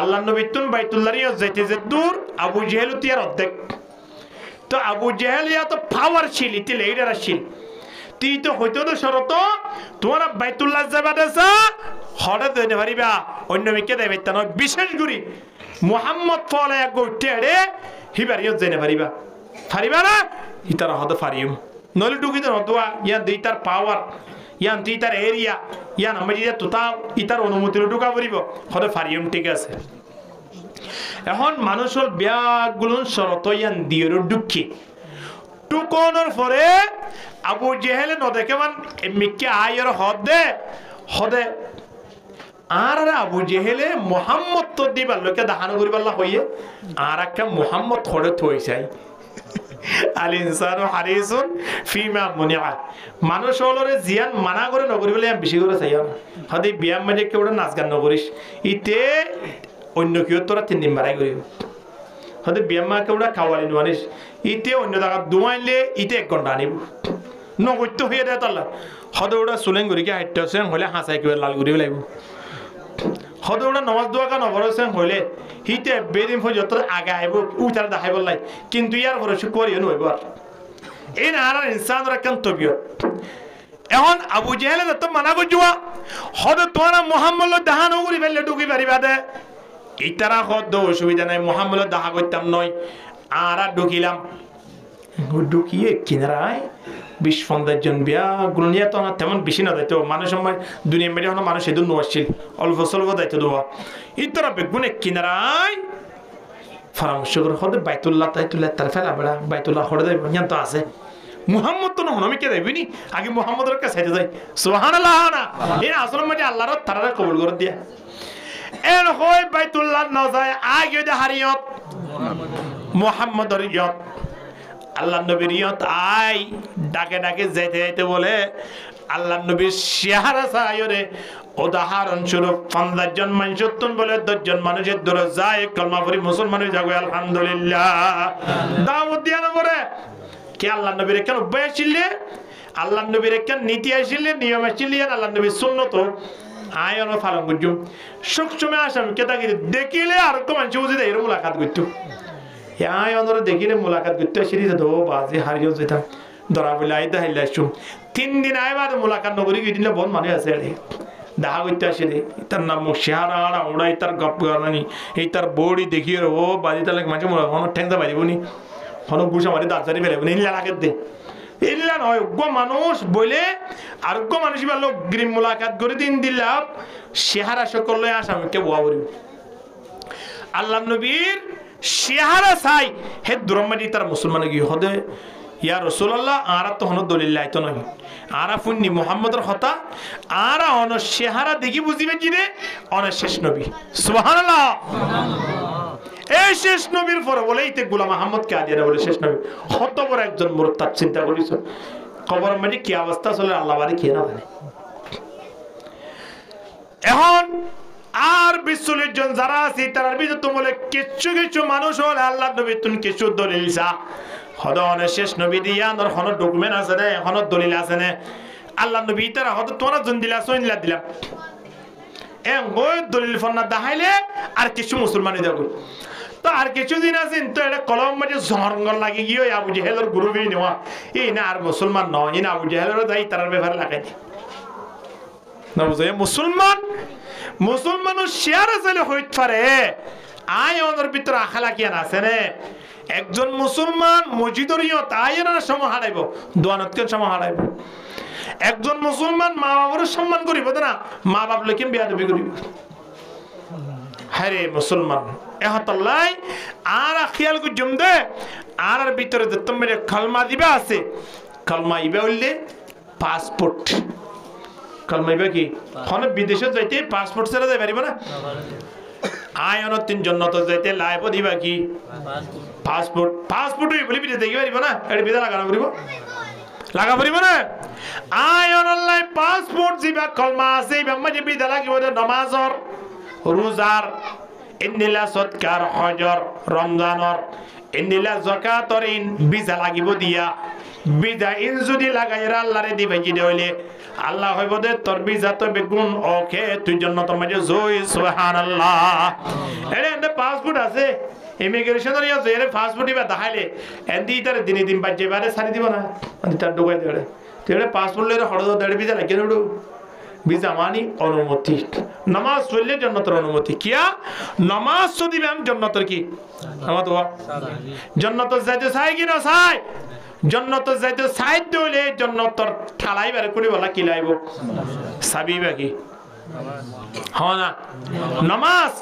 আল্লাহ নবী তুন বাইতুল্লাহর ইয়া যাইতে যে দূর আবু জেহেল তিয়ার অর্ধেক তো আবু জেহেল ইয়া তো পাওয়ার ছিল ইতি লিডার ছিল তুই তো হইতো তো শরত তোমার বাইতুল্লাহ যাবা দেছা হঠাৎ দেনে পারিবা অন্য মিকে দেবে তা নয় বিশেষ করে মুহাম্মদ ফলে এক উঠে রে হিবারিও জেনে পারিবা না ইতার হতে পারিম নলে ঢুকিতে নতুয়া ইয়া দুই তার পাওয়ার ইয়ান তুই তার এরিয়া ইয়ান আমি যে তোতা ইতার অনুমতির ঢুকা পড়িব হতে পারিম ঠিক আছে এখন মানুষের ব্যাগগুলো শরত ইয়ান দিয়ে ঢুকি টুকনের পরে আবু জেহেল নদেকে মান মিকে আয়ের হদে আর আবু জেহেলে মুহাম্মদ তো দিবার লোকে দাহানো করিবার হইয়ে আর একটা মুহাম্মদ হরে থই চাই আল ইনসানু হারিসুন ফিমা মুনিআ মানুষ হলরে জিয়ান মানা করে নগরি বলে বেশি করে চাইও না হদে বিয়াম মানে কেউটা নাচ গান নগরিস ইতে অন্য কেউ তোরা 3 দিন মারাই করিব হদে বিয়াম মা কেউটা খাওয়ালি নোয়ানিস ইতে অন্য জায়গা দুমাইলে ইতে 1 ঘন্টা আনিব নগত্য হয়ে দেয় তাল্লা হদে ওটা সুলেন গরিকে হাইটে সেন হলে হাসাই কেউ লাল করিব লাগব হদে ওটা নমাজ দোয়া কা নবর সেন হলে হিতে বেদিন ফ যত আগে আইব উতার দেখাই বললাই কিন্তু ইয়ার পরে সে করিও নইব এই না আর ইনসান রাখান তবিয়ত এখন আবু জেহেল তো মানা করজুয়া হদে তোরা মুহাম্মদ দাহান করি ফেললে ঢুকি পারিবা দে ইতারা হদ অসুবিধা নাই মুহাম্মদ দাহা করতাম নয় আর ঢুকিলাম ঢুকিয়ে কিনারায় 20-15 জন বিয়া গুলো নিয়ে তো তেমন বেশি না দায়িত্ব মানুষ সময় দুনিয়া মেরে হলো মানুষ এদুন আসছিল অল্প স্বল্প দায়িত্ব দেওয়া ইতরা বেগুনে কিনারায় পরামর্শ করে হদে বাইতুল্লাহ তাইতুল্লাহ তার ফেলা বেড়া বাইতুল্লাহ হরে দেব ইয়ান তো আছে মুহাম্মদ তো নহন আমি কে দেবিনি আগে মুহাম্মদের কাছে যাই সুবহানাল্লাহ না এই আসল মানে আল্লাহর তারা কবুল করে দিয়া এর হয় বাইতুল্লাহ না যায় আগে দে হারিয়ত মুহাম্মদের ইয়ত আল্লাহ নবীর ইয়ত আই ডাকে ডাকে যাইতে যাইতে বলে আল্লাহ নবীর চেহারা চাইরে উদাহরণ স্বরূপ 50 জন মানুষ বলে 10 জন মানুষের দূরে যায় কলমা পড়ি মুসলমানের যাবে আলহামদুলিল্লাহ দাওয়াত দিয়া না পড়ে কে আল্লাহ নবীর কেন উপায় আসলে আল্লাহ নবীর কেন নীতি আসলে নিয়ম আসলে আল্লাহ নবীর সুন্নত আয়ন পালন করছুম সবসময় আসাম কে তাকে দেখিলে আর কো মানুষ বুঝে দেয় এর মুলাকাত করতো আয়নরে দেখিলে মুলাকাত করতে সিরিজ দো বাজে হারিয়ে যেতাম ধরা বলে আইদা হাইলাইছুম 3 দিন আইবার মুলাকাত নগরী গিদিলে বন মানে আছে রে দাহা করতে আসে রে তার নাম শেহারা আড়া ওড়াই তার গপ গানি এই তার বড়ি দেখিয়ে ও বাজি তালে মাঝে মনে ঠেংদা বাজিবনি হন গুছা মারি দাঁড়ারি ফেলেবনি ইল্লা লাগে দে ইল্লা নয় গো মানুষ বলে আর গো মানুষ ভালো গ্রিম মুলাকাত করে দিন দিলাম শেহারা সকল আসামকে বুয়া বলি আল্লাহ নবীর চেহারা চাই হে দুরম্মাদি তার মুসলমান গিয়ে হদে ইয়া রাসূলুল্লাহ আরা তো হন দলিল তো নয় আরা ফুন্নি মুহাম্মদের হতা আরা অন চেহারা দেখি বুঝিবে কি রে অন শেষ নবী সুবহানাল্লাহ এই শেষ নবীর পরে বলে ইতে গোলাম আহমদ কে আদিয়া বলে শেষ নবী কত বড় একজন মুরতাদ চিন্তা করিস কবরের মধ্যে কি অবস্থা চলে আল্লাহ বাড়ি কে না জানে এখন আর বিশ্বলির জন যারা আছে তার ভিতরে তো বলে কিছু কিছু মানুষ হলে আল্লাহ নবী তুমি কিছু দলিল চা হদনের শেষ নবী দিয়া নর হন ডকুমেন্ট আছে না এখন দলিল আছে না আল্লাহ নবী তারা হদ তোরা জন দিলা সইনলা দিলাম এ ওই দলিল ফন্না দেখাইলে আর কিছু মুসলমানই দেখো তো আর কিছুদিন আছেন তো এটা কলম মাঝে জঙ্গল লাগে গিয়ে আবু জাহেলের গ্রুপেই নেওয়া এই না আর মুসলমান নয় এই না আবু জাহেলেরও যাই তার ব্যাপারে লাগাই না বুঝে মুসলমানও শেয়ার আছে হইতে পারে আয় ওদের ভিতরে আখালা কিয়ান আছে নে একজন মুসলমান মসজিদরিও তাই না সময় হারাইব দোয়ানতকেন সময় হারাইব একজন মুসলমান মা বাবার সম্মান করিব না মা বাপ লেখেন বেয়াদবি করিব হ্যাঁ মুসলমান এহতাল্লাই আর খেয়াল করছম দে আর ভিতরে যে তুমি কালমা দিবা আছে কালমা ইবা হইলে পাসপোর্ট কালমা ইবা কি হনে বিদেশে যাইতে পাসপোর্ট ছাড়া যাই পারিব না আয়ন তিন জন্নত যাইতে লাইব দিবা কি পাসপোর্ট পাসপোর্ট বলি বিদেশে দেখি পারিব না এটা বিদা লাগানো করিব লাগা পারিব না আয়ন আল্লাহ পাসপোর্ট দিবা কালমা আছে ইবা মাঝে বিদা লাগিব নামাজর রোজার ইন্দিলা সৎকার হজর রমজানর ইন্দিলা যাকাতর ইন বিজা লাগিব দিয়া বিজা ইন যদি লাগাইরা আল্লাহরে দিবে কি হইলে আল্লাহ হইব দে তোর বিজা তো বেগুন ওকে তুই জান্নাতের মাঝে জয় সুবহানাল্লাহ এরে পাসপোর্ট আছে ইমিগ্রেশনের ইয়া জেরে পাসপোর্ট দিবা দেখাইলে এন্দি তার দিনে দিন বাজে বারে সারি দিব না মানে তার ঢুকাই দেবে তেরে পাসপোর্ট লইরে হড় দেড় বিজা লাগে নড়ু বিজা মানি অনুমতি নামাজ পড়লে জান্নাতের অনুমতি কিয়া নামাজ যদি আমি জান্নাতের কি নামাজ ওয়া জান্নাতের যাইতে চাই কি না চাই জান্নাতের যাইতে চাই দিলে জান্নাতের ঠালাই বারে কোনি বলা কি লাইব সাবি বাকি হ্যাঁ না নামাজ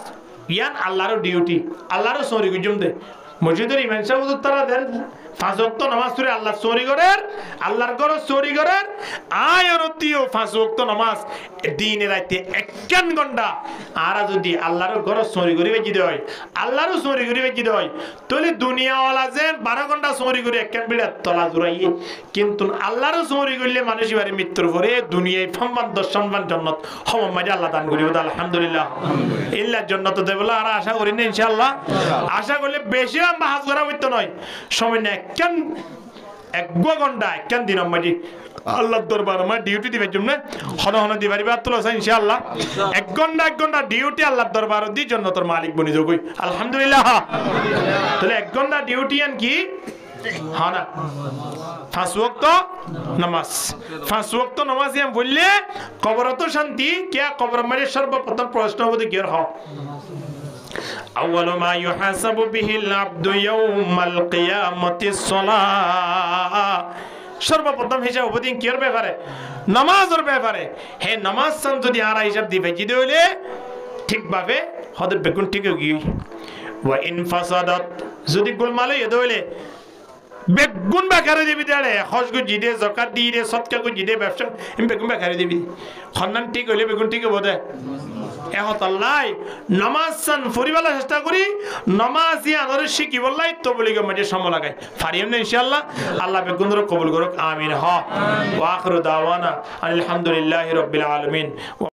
ইয়ান আল্লাহর ডিউটি আল্লাহর সরি গুজুম দে মসজিদের ইমাম সাহেব তারা দেন পাঁচ ওয়াক্ত নামাজ পড়ে আল্লাহ চুরি করেন আল্লাহর ঘর চুরি করেন আয়রতিও পাঁচ ওয়াক্ত নামাজ দিনে রাতে 1 ঘন্টা আর যদি আল্লাহর ঘর চুরি করে বেজি দেয় আল্লাহরও চুরি করে বেজি দেয় তাহলে দুনিয়াওয়ালা যে 12 ঘন্টা চুরি করে একখান বিড়া তলা জুড়াইয়ে কিন্তু আল্লাহরও চুরি করলে মানুষ এবারে মৃত্যুর পরে দুনিয়ায় সম্মান দর্শনবান জান্নাত হম মাঝে আল্লাহ দান করিব আলহামদুলিল্লাহ ইল্লা জান্নাত দেবলা আর আশা করি না ইনশাআল্লাহ আশা করলে বেশি বাহাজ করা হইতো নয় সময় না কেন 1 ঘন্টা কেন দিন মাঝে আল্লাহর দরবার মা ডিউটি দিবে জন্য হন হন দিবারি বা তোলা ইনশাআল্লাহ 1 ঘন্টা ডিউটি আল্লাহর দরবার দি জান্নাতের মালিক বনি যাবই আলহামদুলিল্লাহ তাহলে 1 ঘন্টা ডিউটি আন কি হ্যাঁ না 5 ওয়াক্ত নামাজ 5 ওয়াক্ত নামাজ আমি বললে কবরত শান্তি কে কবর মানে সর্বপ্রথম প্রশ্ন হবে কি হ أول ما يحاسب به العبد يوم القيامة الصلاة সর্বপ্রথম হিসাব উপদিন কির ব্যাপারে নামাজের ব্যাপারে হে নামাজ সান যদি আর হিসাব দিবে যদি হইলে ঠিকভাবে হদে বেগুন ঠিক গই ওয়া ইন ফাসাদাত যদি গোলমালে এদ হইলে বেগুন বেকারে দিবি দেড়ে হজগু জিদে যাকাত দিরে সদকা গু জিদে ব্যবসা এম বেগুন বেকারে দিবি খন্নান ঠিক হইলে বেগুন ঠিক হবে দে এহতাল্লাই নামাজ সান ফরিবালা চেষ্টা করি নামাজি আনরে শিখি বললাই তো বলি গে মাঝে সময় লাগাই ফারিম না ইনশাআল্লাহ আল্লাহ বেগুনর কবুল করুক আমিন ওয়া আখিরু দাওয়ানা আলহামদুলিল্লাহি রাব্বিল আলামিন।